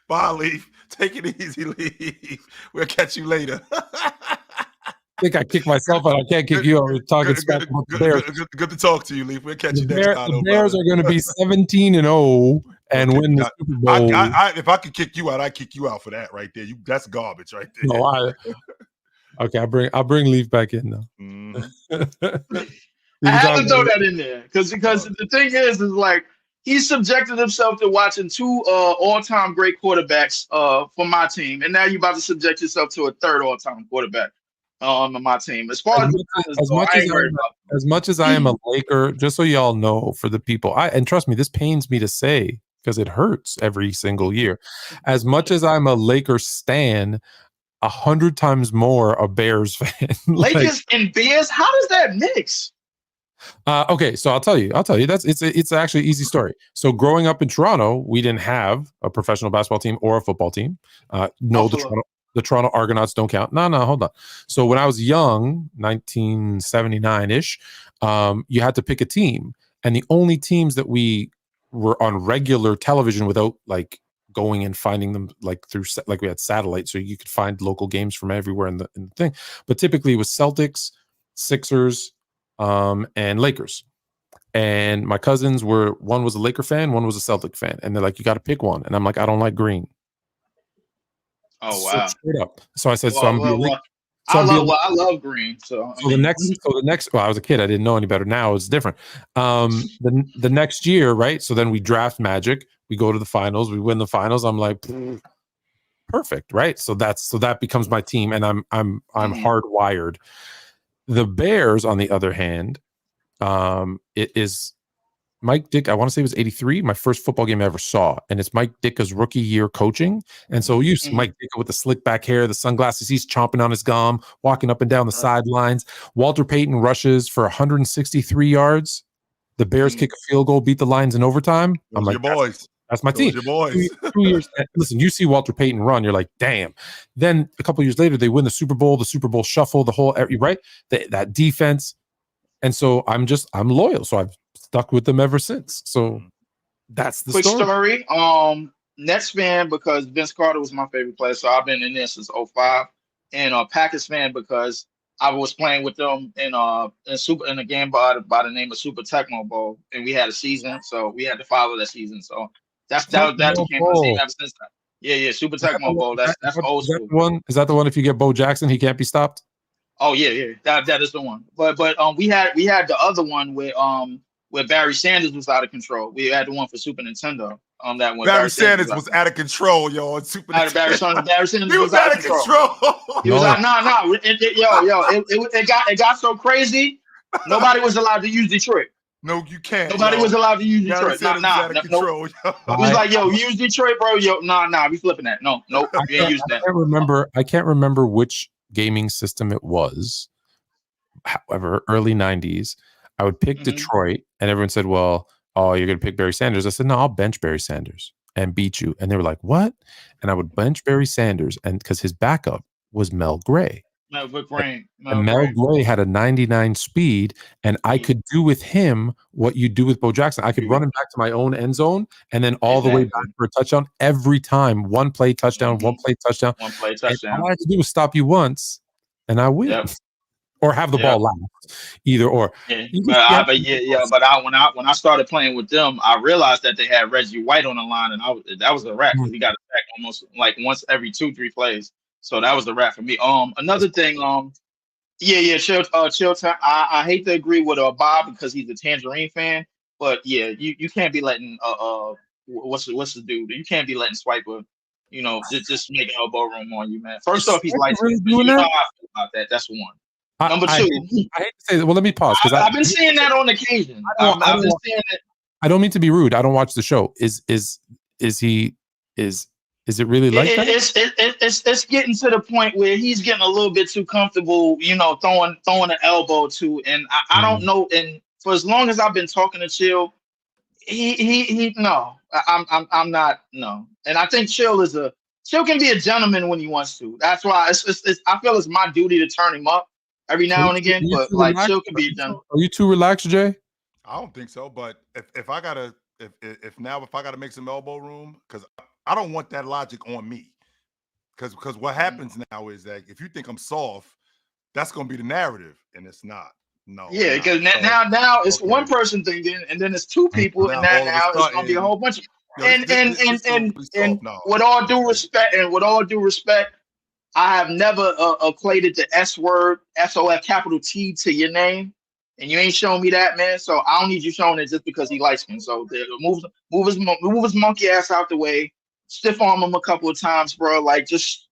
bye, Leaf. Take it easy, Leaf. We'll catch you later. I think I kicked myself out. I can't kick you out. We're talking smack about the Bears. Good to talk to you, Leaf. We'll catch you next time. The Bears are going to be 17-0 and win the Super Bowl. If I could kick you out, I'd kick you out for that right there. That's garbage right there. No, okay, I'll bring Leaf back in now. Mm-hmm. I had to throw that in there because the thing is like he subjected himself to watching 2 all-time great quarterbacks for my team, and now you're about to subject yourself to a 3rd all-time quarterback on my team. As much as I am a Laker, just so y'all know for the people, and trust me, this pains me to say because it hurts every single year. As much as I'm a Lakers stan, 100 times more a Bears fan. Lakers and Bears, how does that mix? Okay, so I'll tell you. It's actually an easy story. So growing up in Toronto, we didn't have a professional basketball team or a football team. No, the Toronto Argonauts don't count. No, hold on. So when I was young, 1979-ish, you had to pick a team. And the only teams that we were on regular television without like going and finding them like through like we had satellite, so you could find local games from everywhere in the thing. But typically it was Celtics, Sixers, and Lakers. And my cousins one was a Laker fan, one was a Celtic fan, and they're like, you got to pick one. And I'm like, I don't like green. Oh wow! So straight up. So I said, I'm gonna be a Laker. So I love Green. So the next. Well, I was a kid. I didn't know any better. Now it's different. The next year, right? So then we draft Magic. We go to the finals. We win the finals. I'm like, perfect, right? So that becomes my team, and I'm hardwired. The Bears, on the other hand, it is Mike Dick. I want to say it was 83, my first football game I ever saw, and it's Mike Dicka's rookie year coaching. And so you see Mike Dicka with the slick back hair, the sunglasses, he's chomping on his gum, walking up and down the sidelines. Walter Payton rushes for 163 yards. The Bears kick a field goal, beat the Lions in overtime. I'm like, your boys. That's my team. Your boys. 2 years. Listen, you see Walter Payton run, you're like, damn. Then a couple years later, they win the Super Bowl shuffle, the whole right, that defense. And so I'm loyal. So I've stuck with them ever since. So that's the quick story. Nets fan because Vince Carter was my favorite player. So I've been in this since 05. And Packers fan because I was playing with them in a game by the name of Super Tecmo Bowl, and we had a season, so we had to follow that season. So that became my team ever since that. Yeah, Super Tecmo Bowl. That's old school. Is that the one? If you get Bo Jackson, he can't be stopped. Oh yeah. That is the one. But we had the other one where Barry Sanders was out of control. We had the one for Super Nintendo. That one. Barry Sanders was out of control, yo. On Super Nintendo. Barry Sanders He was out of control. He was like, no. It got so crazy. Nobody was allowed to use Detroit. No, you can't. Nobody was allowed to use Detroit. Nah. No. He's like, yo, use Detroit, bro. Yo, nah, we flipping that. No, you ain't using that. I can't remember which gaming system it was. However, early 90s, I would pick Detroit, and everyone said, well, oh, you're going to pick Barry Sanders. I said, no, I'll bench Barry Sanders and beat you. And they were like, what? And I would bench Barry Sanders, and because his backup was Mel Gray. Mel Gray had a 99 speed, and I could do with him what you do with Bo Jackson. I could run him back to my own end zone and then all the way back for a touchdown every time. One play touchdown, one play touchdown. One play touchdown. All I had to do was stop you once, and I win. Yep. Or have the ball last, either or. Yeah. But when I started playing with them, I realized that they had Reggie White on the line, and that was a wrap. He got a sack almost like once every 2-3 plays. So that was the wrap for me. Another thing, chill time. I hate to agree with Bob because he's a Tangerine fan, but yeah, you can't be letting what's the dude? You can't be letting Swiper, just make an elbow room on you, man. First off, he's light skinned. You know how I feel about that. That's one. Number two, I hate to say that. Well, let me pause because I've been seeing that on occasion. I've been seeing it. I don't mean to be rude. I don't watch the show. Is it really like that? It's getting to the point where he's getting a little bit too comfortable, throwing an elbow to, and I don't know. And for as long as I've been talking to Chill, I'm not. And I think Chill can be a gentleman when he wants to. That's why I feel it's my duty to turn him up every now and again. But like Chill can be a gentleman. Are you too relaxed, Jay? I don't think so. But if I gotta make some elbow room, because I don't want that logic on me. Because what happens now is that if you think I'm soft, that's gonna be the narrative, and it's not. No. Yeah, because now it's one person thinking, and then it's two people, and now it's gonna be a whole bunch of. And with all due respect, I have never equated the S word, SOF capital T to your name, and you ain't showing me that, man. So I don't need you showing it just because he likes skinned. So move his monkey ass out the way, stiff arm him a couple of times, bro. Like just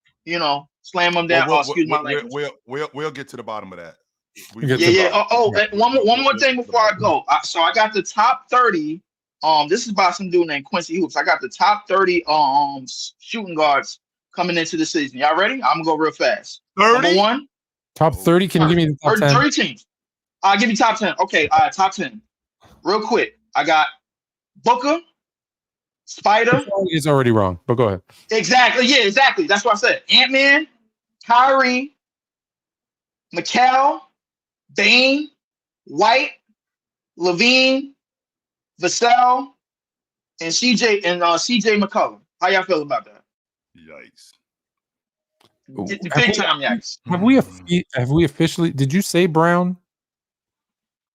slam him down. Excuse my language. We'll get to the bottom of that. One more thing before I go. So I got the top 30. This is by some dude named Quincy Hoops. I got the top 30 shooting guards coming into the season. Y'all ready? I'm gonna go real fast. 30? Number one. Top 30? Can you give me the top 10? 30 teams. I'll give you top 10. Okay, all right, top 10. Real quick. I got Booker, Spider. It's already wrong, but go ahead. Exactly. Yeah, exactly. That's what I said. Ant-Man, Kyrie, Mikal, Bane, White, Levine, Vassell, and CJ McCollum. How y'all feel about that? Yikes! Big time yikes. Have we officially? Did you say Brown?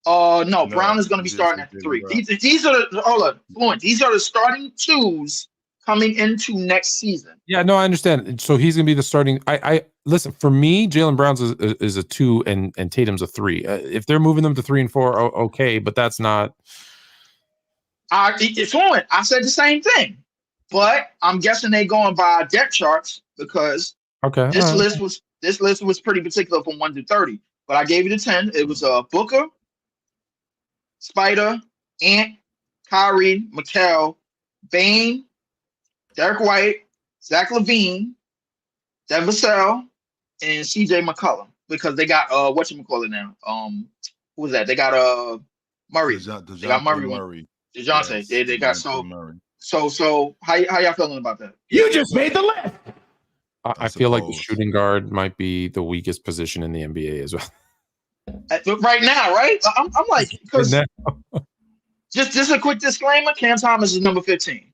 No. Brown is going to be starting at the 3. These are the Fluent. These are the starting 2s coming into next season. Yeah, no, I understand. So he's going to be the starting. I listen, for me, Jaylen Brown's is a 2 and Tatum's a 3. If they're moving them to 3 and 4, okay, but that's not. It's on. I said the same thing, but I'm guessing they going by depth charts because this list was pretty particular from 1 to 30. But I gave it a 10. It was Booker, Spider, Ant, Kyrie, Mikal, Bane, Derek White, Zach LaVine, Devin Vassell, and CJ McCollum because they got whatchamacallit now. Who was that? They got Murray. They got Murray. DeJounte. Yes, they got Murray. So how y'all feeling about that? You just made the list. I feel like the shooting guard might be the weakest position in the NBA as well. Right now, right? I'm like, because just a quick disclaimer: Cam Thomas is number 15.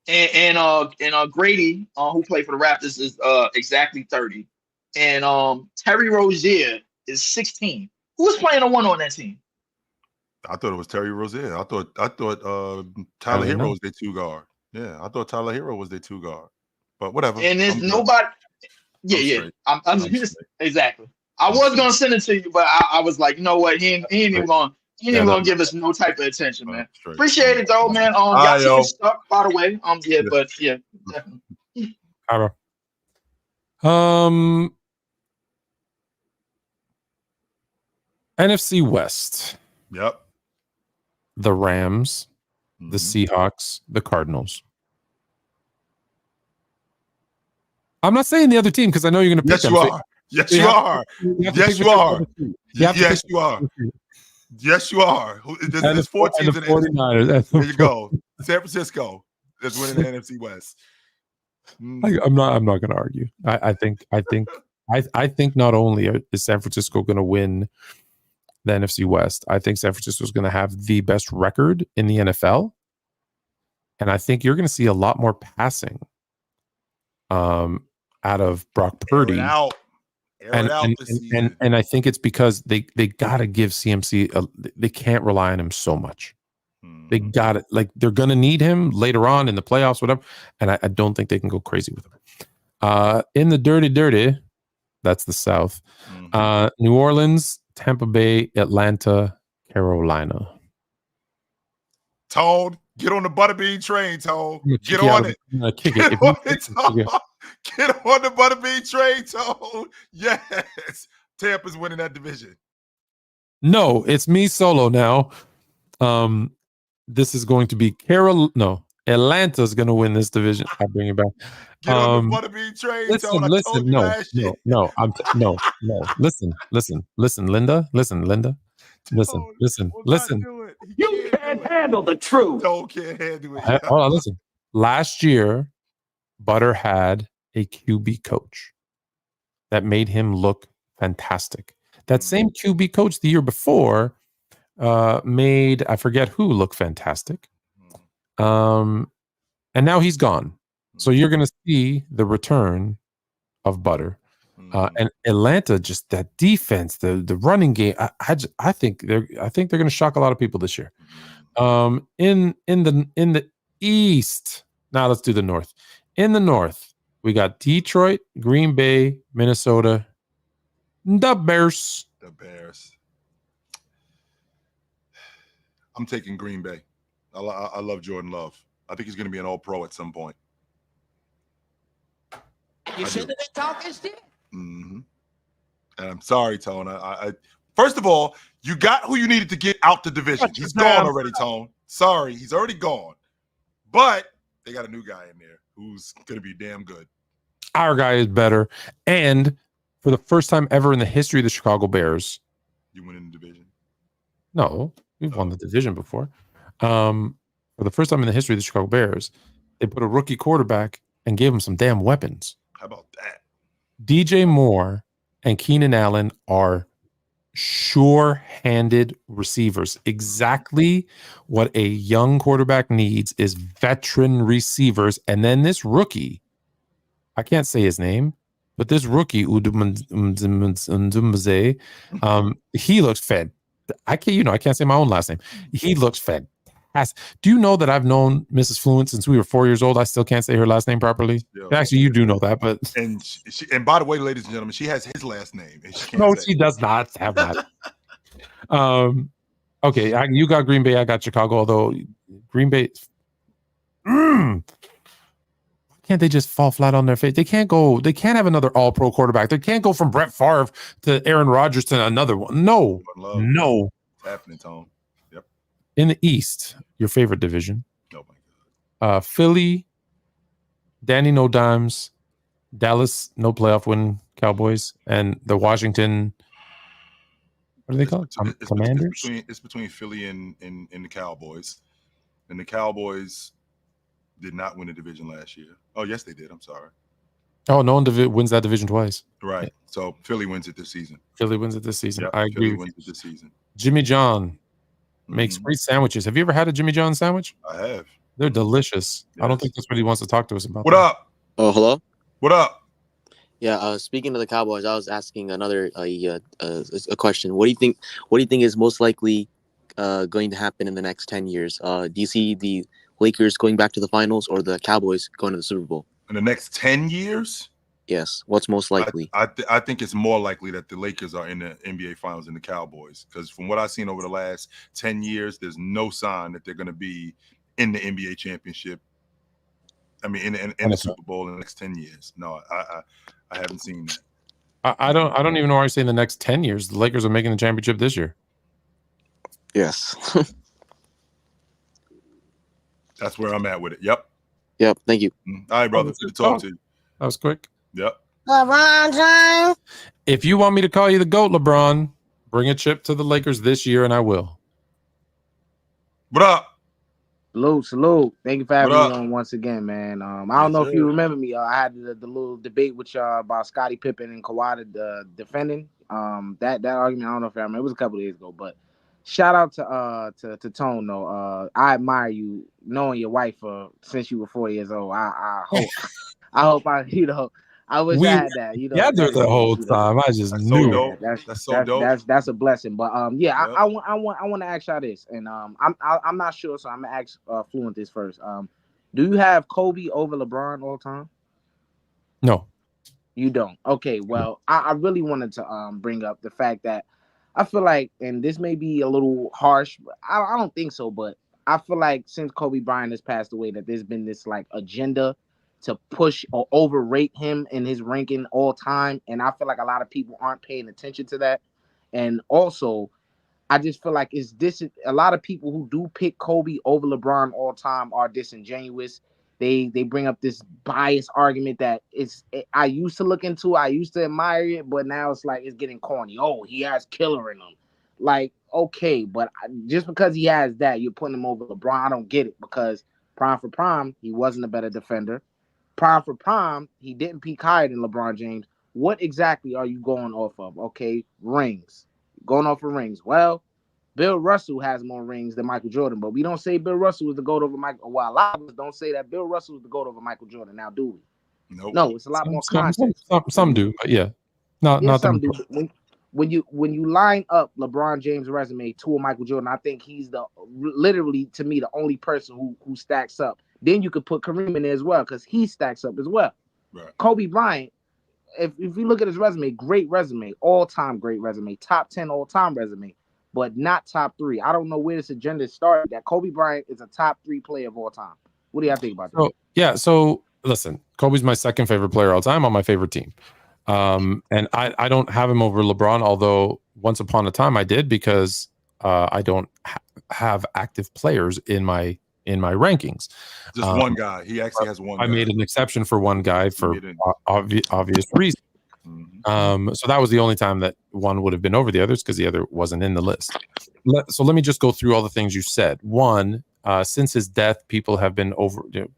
And Grady, who played for the Raptors, is exactly 30. And Terry Rozier is 16. Who was playing a 1 on that team? I thought it was Terry Rozier. I thought Tyler Hero was their 2 guard. Yeah, I thought Tyler Hero was their 2 guard. But whatever. And there's nobody. I'm just exactly. I was gonna send it to you, but I was like, you know what? He ain't even gonna give us no type of attention, man. Appreciate it though, man. Y'all stuck, by the way. But yeah, definitely. NFC West. Yep. The Rams, the Seahawks, the Cardinals. I'm not saying the other team because I know you're going to pick them. Yes, you are. Yes, you are. Yes, you are. Yes, you are. There's 4 teams in the 49ers. There you go. San Francisco is winning the NFC West. I'm not going to argue. I think not only is San Francisco going to win the NFC West, I think San Francisco is going to have the best record in the NFL, and I think you're going to see a lot more passing out of Brock Purdy. And I think it's because they got to give CMC they can't rely on him so much. They got it. Like they're going to need him later on in the playoffs, whatever. And I don't think they can go crazy with him. In the dirty, that's the South. New Orleans, Tampa Bay, Atlanta, Carolina. Tone, get on the butterbean train, Tone. Get on it. Get on it, Tone. Get on the butterbean train, Tone. Yes. Tampa's winning that division. No, it's me solo now. This is going to be Atlanta's going to win this division. I'll bring it back. Get on the butterbean train, Listen, Linda. Listen. You can't handle the truth. Don't can't handle it. Hold on, listen. Last year, Butter had a QB coach that made him look fantastic. That same QB coach the year before made, I forget who, look fantastic. And now he's gone. So you're going to see the return of Butter. And Atlanta, just that defense, the running game. I think they're going to shock a lot of people this year. In the East, now let's do the North. In the North, we got Detroit, Green Bay, Minnesota, the Bears. The Bears. I'm taking Green Bay. I love Jordan Love. I think he's going to be an All-Pro at some point. You shouldn't have been talking shit. And I'm sorry, Tone. I first of all, you got who you needed to get out the division. He's gone already, Tone. Sorry, he's already gone. But they got a new guy in there who's going to be damn good. Our guy is better. And for the first time ever in the history of the Chicago Bears. You win in the division? No, we've won the division before. For the first time in the history of the Chicago Bears, they put a rookie quarterback and gave him some damn weapons. How about that? DJ Moore and Keenan Allen are sure-handed receivers. Exactly what a young quarterback needs is veteran receivers. And then this rookie, I can't say his name, but this rookie, Udumze, he looks fed. I can't say my own last name. He looks fantastic. Do you know that I've known Mrs. Fluent since we were 4 years old? I still can't say her last name properly. Yeah. Actually, you do know that, but and by the way, ladies and gentlemen, she has his last name. And she does not have that. Okay, you got Green Bay, I got Chicago. Although Green Bay, why can't they just fall flat on their face? They can't go. They can't have another All-Pro quarterback. They can't go from Brett Favre to Aaron Rodgers to another one. No. It's happening, Tom. Yep. In the East, your favorite division. Oh my God. Philly, Danny No Dimes, Dallas no playoff win, Cowboys, and the Washington. What are they called? Commanders. It's between Philly and the Cowboys, and the Cowboys did not win the division last year. Oh yes, they did. I'm sorry. Oh, no one wins that division twice. Right. So Philly wins it this season. Philly wins it this season. Yep, I agree. Philly wins it this season. Jimmy John makes great sandwiches. Have you ever had a Jimmy John sandwich? I have. They're delicious. Yes. I don't think that's what he wants to talk to us about. What up? Oh, hello. What up? Yeah. Speaking of the Cowboys, I was asking another a question. What do you think? What do you think is most likely going to happen in the next 10 years? Do you see the Lakers going back to the finals or the Cowboys going to the Super Bowl? In the next 10 years? Yes. What's most likely? I think it's more likely that the Lakers are in the NBA Finals than the Cowboys, because from what I've seen over the last 10 years, there's no sign that they're going to be in the NBA championship. I mean, in the Super Bowl in the next 10 years. No, I haven't seen that. I don't even know why I say in the next 10 years. The Lakers are making the championship this year. Yes. That's where I'm at with it. Yep. Yep. Thank you. All right, brother. Good to talk to you. That was quick. Yep. LeBron James. If you want me to call you the GOAT, LeBron, bring a chip to the Lakers this year, and I will. What up? Salute. Thank you for having me on once again, man. I don't know if you remember me. I had the little debate with y'all about Scottie Pippen and Kawhi defending. That argument, I don't know if I remember. It was a couple of days ago, but shout out to Tone though. I admire you knowing your wife since you were 4 years old. I hope I wish I had that. Yeah, the whole time. I just knew. So that's so dope. That's a blessing. But I want to ask y'all this, and I'm not sure, so I'm gonna ask Fluent this first. Do you have Kobe over LeBron all time? No, you don't. Okay, well, I really wanted to bring up the fact that I feel like, and this may be a little harsh, but I don't think so, but I feel like since Kobe Bryant has passed away, that there's been this like agenda to push or overrate him in his ranking all time. And I feel like a lot of people aren't paying attention to that. And also, I just feel like a lot of people who do pick Kobe over LeBron all time are disingenuous. They bring up this biased argument that I used to look into, I used to admire it, but now it's like it's getting corny. Oh, he has killer in him. Like, okay, but just because he has that, you're putting him over LeBron. I don't get it, because prime for prime, he wasn't a better defender. Prime for prime, he didn't peak higher than LeBron James. What exactly are you going off of? Okay, rings. Going off of rings. Well, Bill Russell has more rings than Michael Jordan, but we don't say Bill Russell was the GOAT over Michael. Well, a lot of us don't say that Bill Russell was the GOAT over Michael Jordan. Now, do we? Nope. No, it's a lot more context. Some do, but yeah. Not some do. When you line up LeBron James' resume to Michael Jordan, I think he's literally to me the only person who stacks up. Then you could put Kareem in there as well, because he stacks up as well. Right. Kobe Bryant, if you look at his resume, great resume, all-time great resume, top 10 all-time resume, but not top 3. I don't know where this agenda started, that Kobe Bryant is a top 3 player of all time. What do you think about that? So listen, Kobe's my second favorite player all time on my favorite team. And I don't have him over LeBron, although once upon a time I did, because I don't have active players in my rankings. Just one guy. He actually has one guy. I made an exception for one guy for obvious reasons. Mm-hmm. So that was the only time that one would have been over the others, because the other wasn't in the list. So let me just go through all the things you said. One, since his death, people have been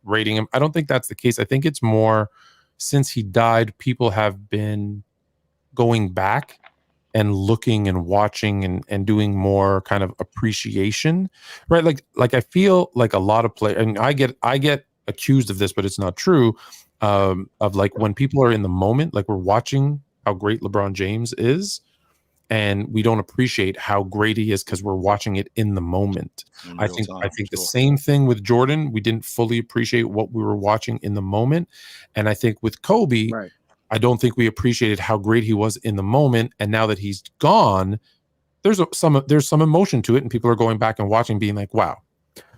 rating him. I don't think that's the case. I think it's more since he died, people have been going back and looking and watching and doing more kind of appreciation, right? Like I feel like a lot of players, and I get accused of this, but it's not true. Of like when people are in the moment, like we're watching how great LeBron James is, and we don't appreciate how great he is because we're watching it in the moment. I think the same thing with Jordan. We didn't fully appreciate what we were watching in the moment. And I think with Kobe, I don't think we appreciated how great he was in the moment. And now that he's gone, there's some emotion to it, and people are going back and watching, being like, wow.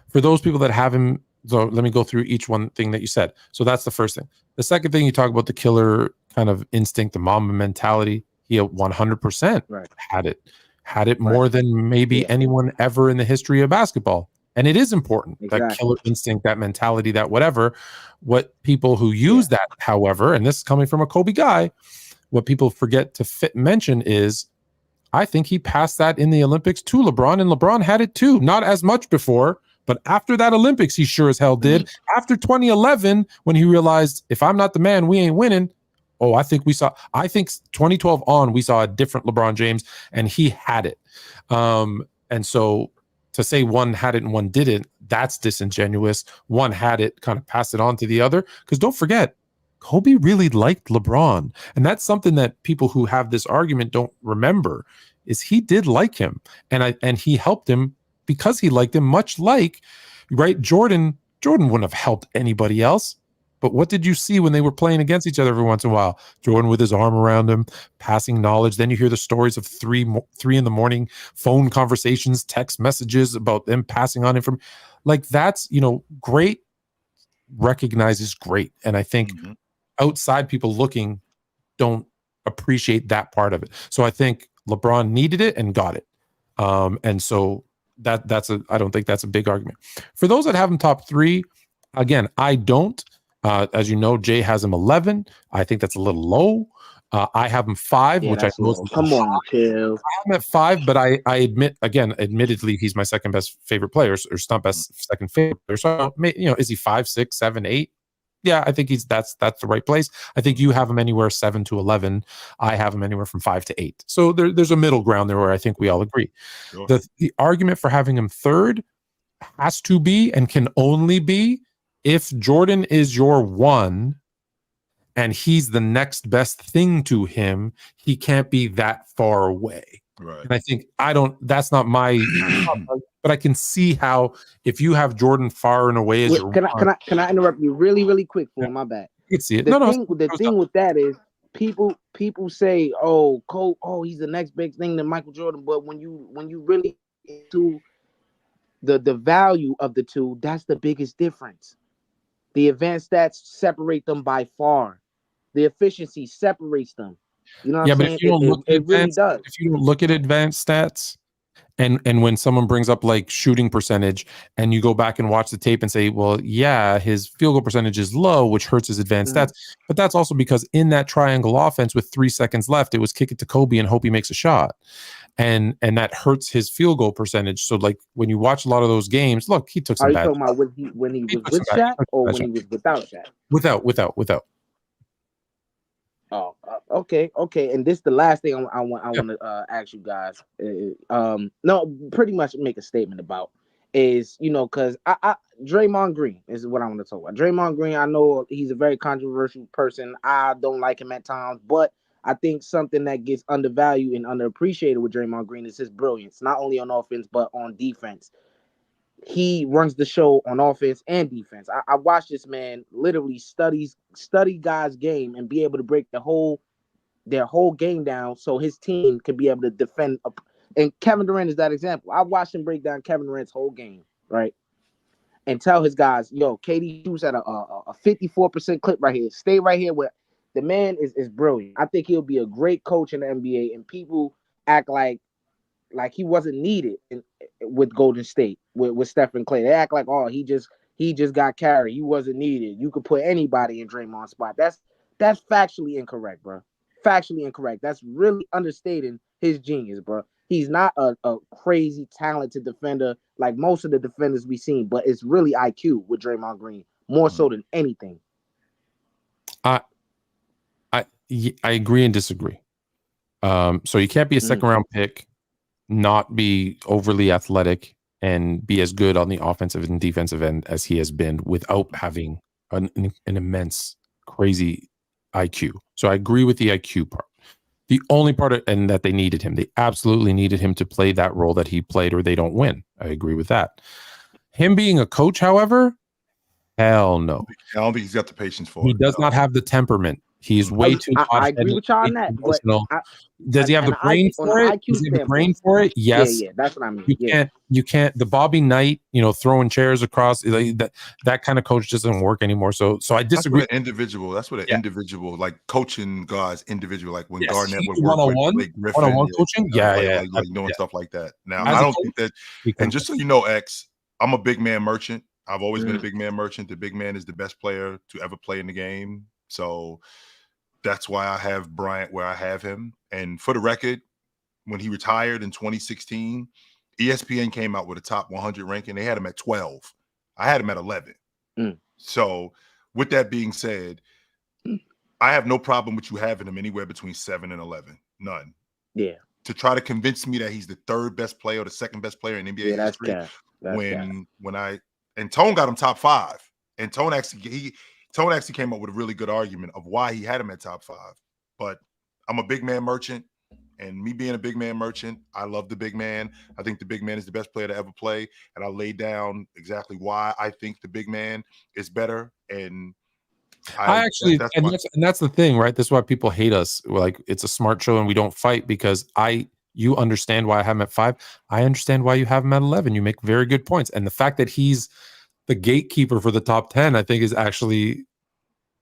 For those people that have him, so let me go through each one thing that you said. So that's the first thing. The second thing, you talk about the killer kind of instinct, the Mamba mentality. He 100% had it more than maybe anyone ever in the history of basketball. And it is important, that killer instinct, that mentality, that whatever. What people who use that, however, and this is coming from a Kobe guy, what people forget to mention is, I think he passed that in the Olympics to LeBron, and LeBron had it too. Not as much before, but after that Olympics, he sure as hell did. After 2011, when he realized, if I'm not the man, we ain't winning. I think 2012 on, we saw a different LeBron James, and he had it. And so to say one had it and one didn't, that's disingenuous. One had it, kind of passed it on to the other. Because don't forget, Kobe really liked LeBron. And that's something that people who have this argument don't remember, is he did like him. And he helped him because he liked him, much like, Jordan wouldn't have helped anybody else. But what did you see when they were playing against each other every once in a while? Jordan with his arm around him, passing knowledge. Then you hear the stories of 3 in the morning phone conversations, text messages about them passing on information. Like, that's, great recognizes great. And I think outside people looking don't appreciate that part of it. So I think LeBron needed it and got it. And so I don't think that's a big argument. For those that have him top 3, again, I don't. As you know, Jay has him 11. I think that's a little low. I have him 5, which I know is come on, chill. I'm at 5, but I admit, again, admittedly, he's my second best favorite player, or not best second favorite player. So, is he 5, 6, 7, 8? Yeah, I think that's the right place. I think you have him anywhere 7 to 11. I have him anywhere from 5 to 8. So there's a middle ground there where I think we all agree. Sure. The argument for having him 3rd has to be, and can only be, if Jordan is your 1 and he's the next best thing to him, he can't be that far away. Right. And I think that's not my, but I can see how, if you have Jordan far and away as your 1. Can I interrupt you really, really quick for my bad? You can see it. The thing with that is, people say, he's the next big thing to Michael Jordan. But when you really into the value of the two, that's the biggest difference. The advanced stats separate them by far. The efficiency separates them. You know what I'm saying? But if you don't look at advanced, really does. If you don't look at advanced stats, and when someone brings up like shooting percentage, and you go back and watch the tape and say, well, yeah, his field goal percentage is low, which hurts his advanced stats. But that's also because in that triangle offense with 3 seconds left, it was kick it to Kobe and hope he makes a shot. And that hurts his field goal percentage. So like when you watch a lot of those games, look, he took some bad. Are you talking about when he was with Shaq, or when he was without Shaq? Without. Oh, okay. And this is the last thing I want to ask you guys. No, pretty much make a statement about is, because I Draymond Green is what I want to talk about. Draymond Green, I know he's a very controversial person. I don't like him at times, but I think something that gets undervalued and underappreciated with Draymond Green is his brilliance, not only on offense, but on defense. He runs the show on offense and defense. I watched this man literally study guys' game and be able to break their whole game down so his team could be able to defend. And Kevin Durant is that example. I watched him break down Kevin Durant's whole game, right? And tell his guys, KD shoots at a 54% clip right here. Stay right here with the man is brilliant. I think he'll be a great coach in the NBA, and people act like he wasn't needed with Golden State with Steph and Clay. They act like, he just got carried. He wasn't needed. You could put anybody in Draymond's spot. That's factually incorrect, bro. Factually incorrect. That's really understating his genius, bro. He's not a crazy talented defender like most of the defenders we've seen, but it's really IQ with Draymond Green more so than anything. I agree and disagree. So you can't be a second round pick, not be overly athletic, and be as good on the offensive and defensive end as he has been without having an immense, crazy IQ. So I agree with the IQ part. The only and that they needed him. They absolutely needed him to play that role that he played, or they don't win. I agree with that. Him being a coach, however, hell no. I don't think he's got the patience for it. He does not have the temperament. He's way too. I agree with y'all on that. But does he have the brain for it? Does he have the brain for it? Yes. Yeah, that's what I mean. You can't. The Bobby Knight, throwing chairs across, like that kind of coach doesn't work anymore. So I disagree. That's what an individual, like coaching guys, individual, like when Garnett would work one-on-one, with Griffin, one-on-one coaching. Like doing stuff like that. Now I don't think that. And just so you know, X, I'm a big man merchant. I've always been a big man merchant. The big man is the best player to ever play in the game. So that's why I have Bryant where I have him. And for the record, when he retired in 2016, ESPN came out with a top 100 ranking. They had him at 12. I had him at 11. So with that being said, I have no problem with you having him anywhere between 7 and 11. None. Yeah. To try to convince me that he's the third best player or the second best player in NBA history. And Tone got him top 5. And Tone actually came up with a really good argument of why he had him at top 5. But I'm a big man merchant, and me being a big man merchant, I love the big man. I think the big man is the best player to ever play, and I laid down exactly why I think the big man is better. And that's the thing, right? That's why people hate us. Like, it's a smart show, and we don't fight because you understand why I have him at 5. I understand why you have him at 11. You make very good points, and the fact that he's the gatekeeper for the top 10, I think, is actually,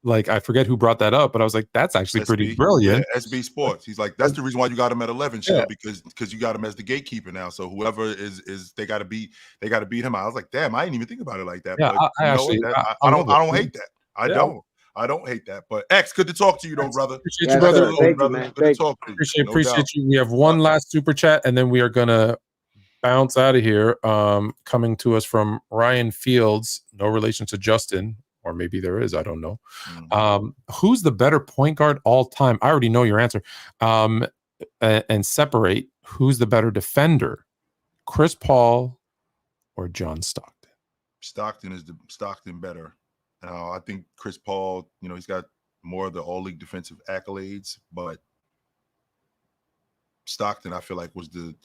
like, I forget who brought that up, but I was like, that's actually pretty brilliant. Yeah, SB Sports. He's like, that's the reason why you got him at 11, because you got him as the gatekeeper now. So whoever is they got to beat him. I was like, damn, I didn't even think about it like that. Yeah, but I don't hate that. I don't hate that. But X, good to talk to you, though, brother. Appreciate you, brother. Thank you, man. Good to talk to you. Appreciate you. We have one last super chat, and then we are gonna bounce out of here. Coming to us from Ryan Fields, no relation to Justin, or maybe there is, I don't know. Who's the better point guard all time? I already know your answer. And separate, who's the better defender, Chris Paul or John Stockton? Stockton better. I think Chris Paul, he's got more of the all-league defensive accolades, but Stockton, I feel like, was when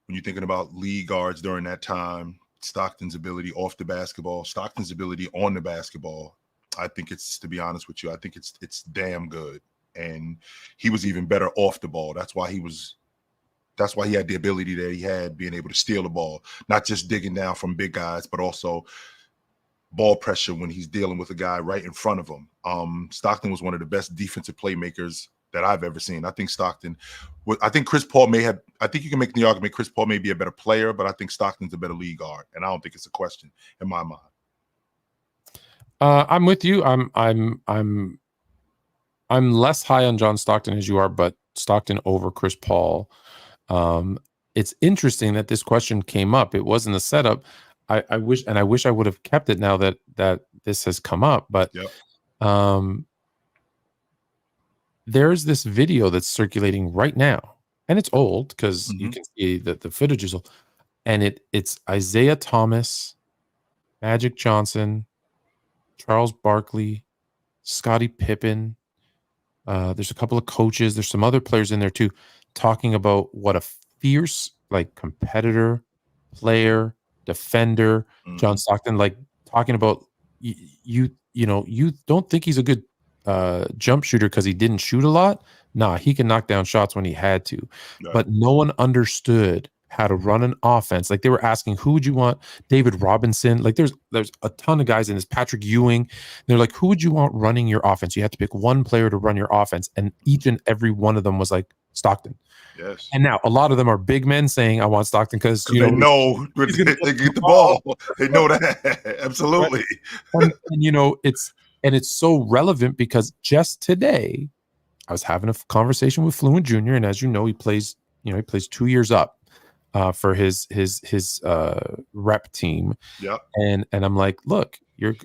you're thinking about league guards during that time, Stockton's ability off the basketball, Stockton's ability on the basketball, I think to be honest with you, I think it's damn good. And he was even better off the ball. That's why he had the ability that he had, being able to steal the ball, not just digging down from big guys, but also ball pressure when he's dealing with a guy right in front of him. Stockton was one of the best defensive playmakers that I've ever seen. I think Chris Paul I think you can make the argument Chris Paul may be a better player, but I think Stockton's a better league guard, and I don't think it's a question in my mind. I'm with you. I'm less high on John Stockton as you are, but Stockton over Chris Paul. It's interesting that this question came up. It wasn't a setup. I wish I would have kept it now that this has come up, but there's this video that's circulating right now, and it's old because you can see that the footage is old, and it's Isaiah Thomas, Magic Johnson, Charles Barkley, Scottie Pippen. There's a couple of coaches. There's some other players in there too, talking about what a fierce, like, competitor, player, defender John Stockton, like, talking about you don't think he's a good jump shooter because he didn't shoot a lot. Nah, he can knock down shots when he had to. Right. But no one understood how to run an offense. Like, they were asking, who would you want? David Robinson. Like, there's a ton of guys in this. Patrick Ewing. They're like, who would you want running your offense? You have to pick one player to run your offense, and each and every one of them was like Stockton. Yes. And now a lot of them are big men saying, I want Stockton because they know they get the ball. They know that. Absolutely. Right. And it's so relevant because just today I was having a conversation with Fluent Jr. And as you know, he plays 2 years up for his rep team. Yeah. And I'm like, look, you're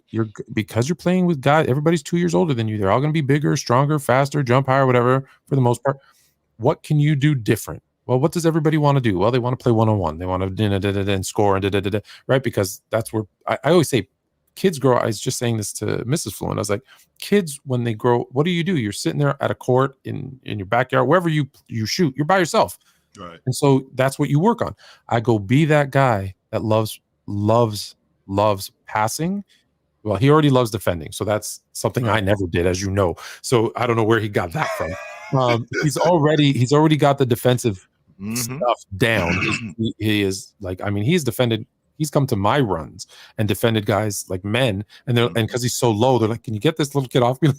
because you're playing with guys, everybody's 2 years older than you. They're all going to be bigger, stronger, faster, jump higher, whatever, for the most part. What can you do different? Well, what does everybody want to do? Well, they want to play one-on-one. They want to and score and right? Because that's where I always say kids grow. I was just saying this to Mrs. Fluent. I was like, kids, when they grow, what do? You're sitting there at a court in your backyard, wherever you shoot, you're by yourself. Right. And so that's what you work on. I go, be that guy that loves passing. Well, he already loves defending. So that's something I never did, as you know. So I don't know where he got that from. He's already got the defensive stuff down. He is like, I mean, he's come to my runs and defended guys like men, and because he's so low, they're like, can you get this little kid off me?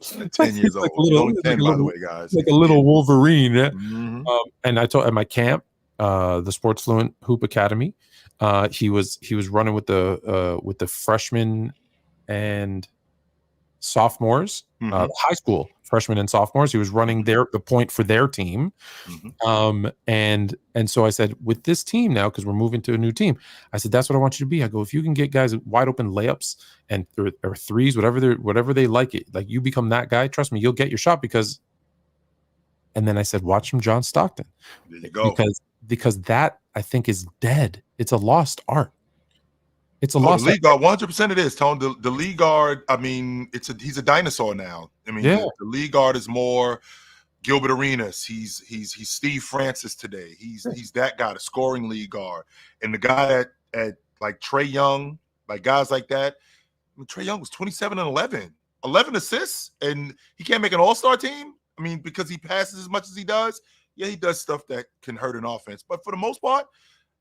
10 years old. Only 10, by the way, guys. Like a little Wolverine. And I told at my camp, the Sports Fluent Hoop Academy, he was running with the freshmen and sophomores, high school freshmen and sophomores. He was running the point for their team. And so I said, with this team now, because we're moving to a new team, I said, that's what I want you to be. I go, if you can get guys wide open layups and or threes, whatever they like it, like you become that guy, trust me, you'll get your shot. And then I said, watch him, John Stockton. There you go. Because that, I think, is dead. It's a lost art. It's a lost league guard. 100% it is, Tone. The league guard, I mean, he's a dinosaur now. I mean, the league guard is more Gilbert Arenas. He's Steve Francis today. He's that guy, the scoring league guard. And the guy at like Trae Young, like guys like that. I mean, Trae Young was 27 and 11 assists, and he can't make an all-star team. I mean, because he passes as much as he does. Yeah, he does stuff that can hurt an offense, but for the most part,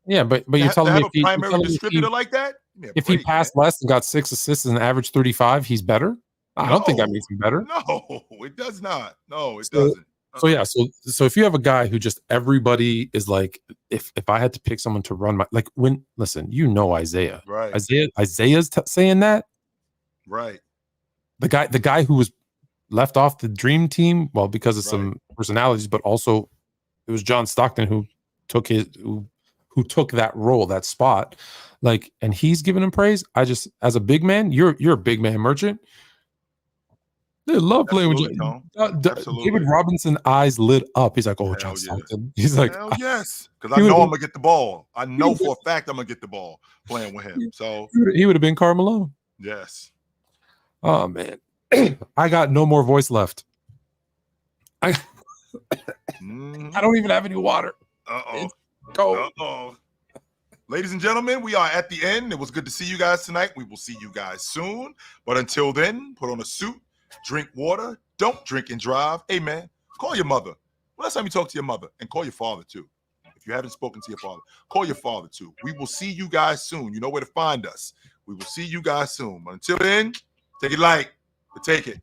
yeah. But you're telling me if a primary distributor like that, if he passed less and got 6 assists and averaged 35, he's better. I don't think that makes him better. No, it does not. No, it doesn't. So yeah, so if you have a guy who just everybody is like, if I had to pick someone to run my listen, you know Isaiah, right? Isaiah's saying that, right? The guy who was left off the dream team, well, because of some personalities, but also it was John Stockton who took that role, that spot, like, and he's giving him praise. I just, as a big man, you're a big man merchant. They love playing with you. David Robinson eyes lit up. He's like, oh, John Stockton. He's like, hell yes, because I know I'm gonna get the ball. I know for a fact I'm gonna get the ball playing with him. So he would have been Karl Malone. Yes. Oh man, I got no more voice left. I don't even have any water. Uh-oh. Ladies and gentlemen, we are at the end. It was good to see you guys tonight. We will see you guys soon. But until then, put on a suit, drink water, don't drink and drive. Hey, man, call your mother. Well, last time you talk to your mother, and call your father, too. If you haven't spoken to your father, call your father, too. We will see you guys soon. You know where to find us. We will see you guys soon. But until then, take it light, but take it.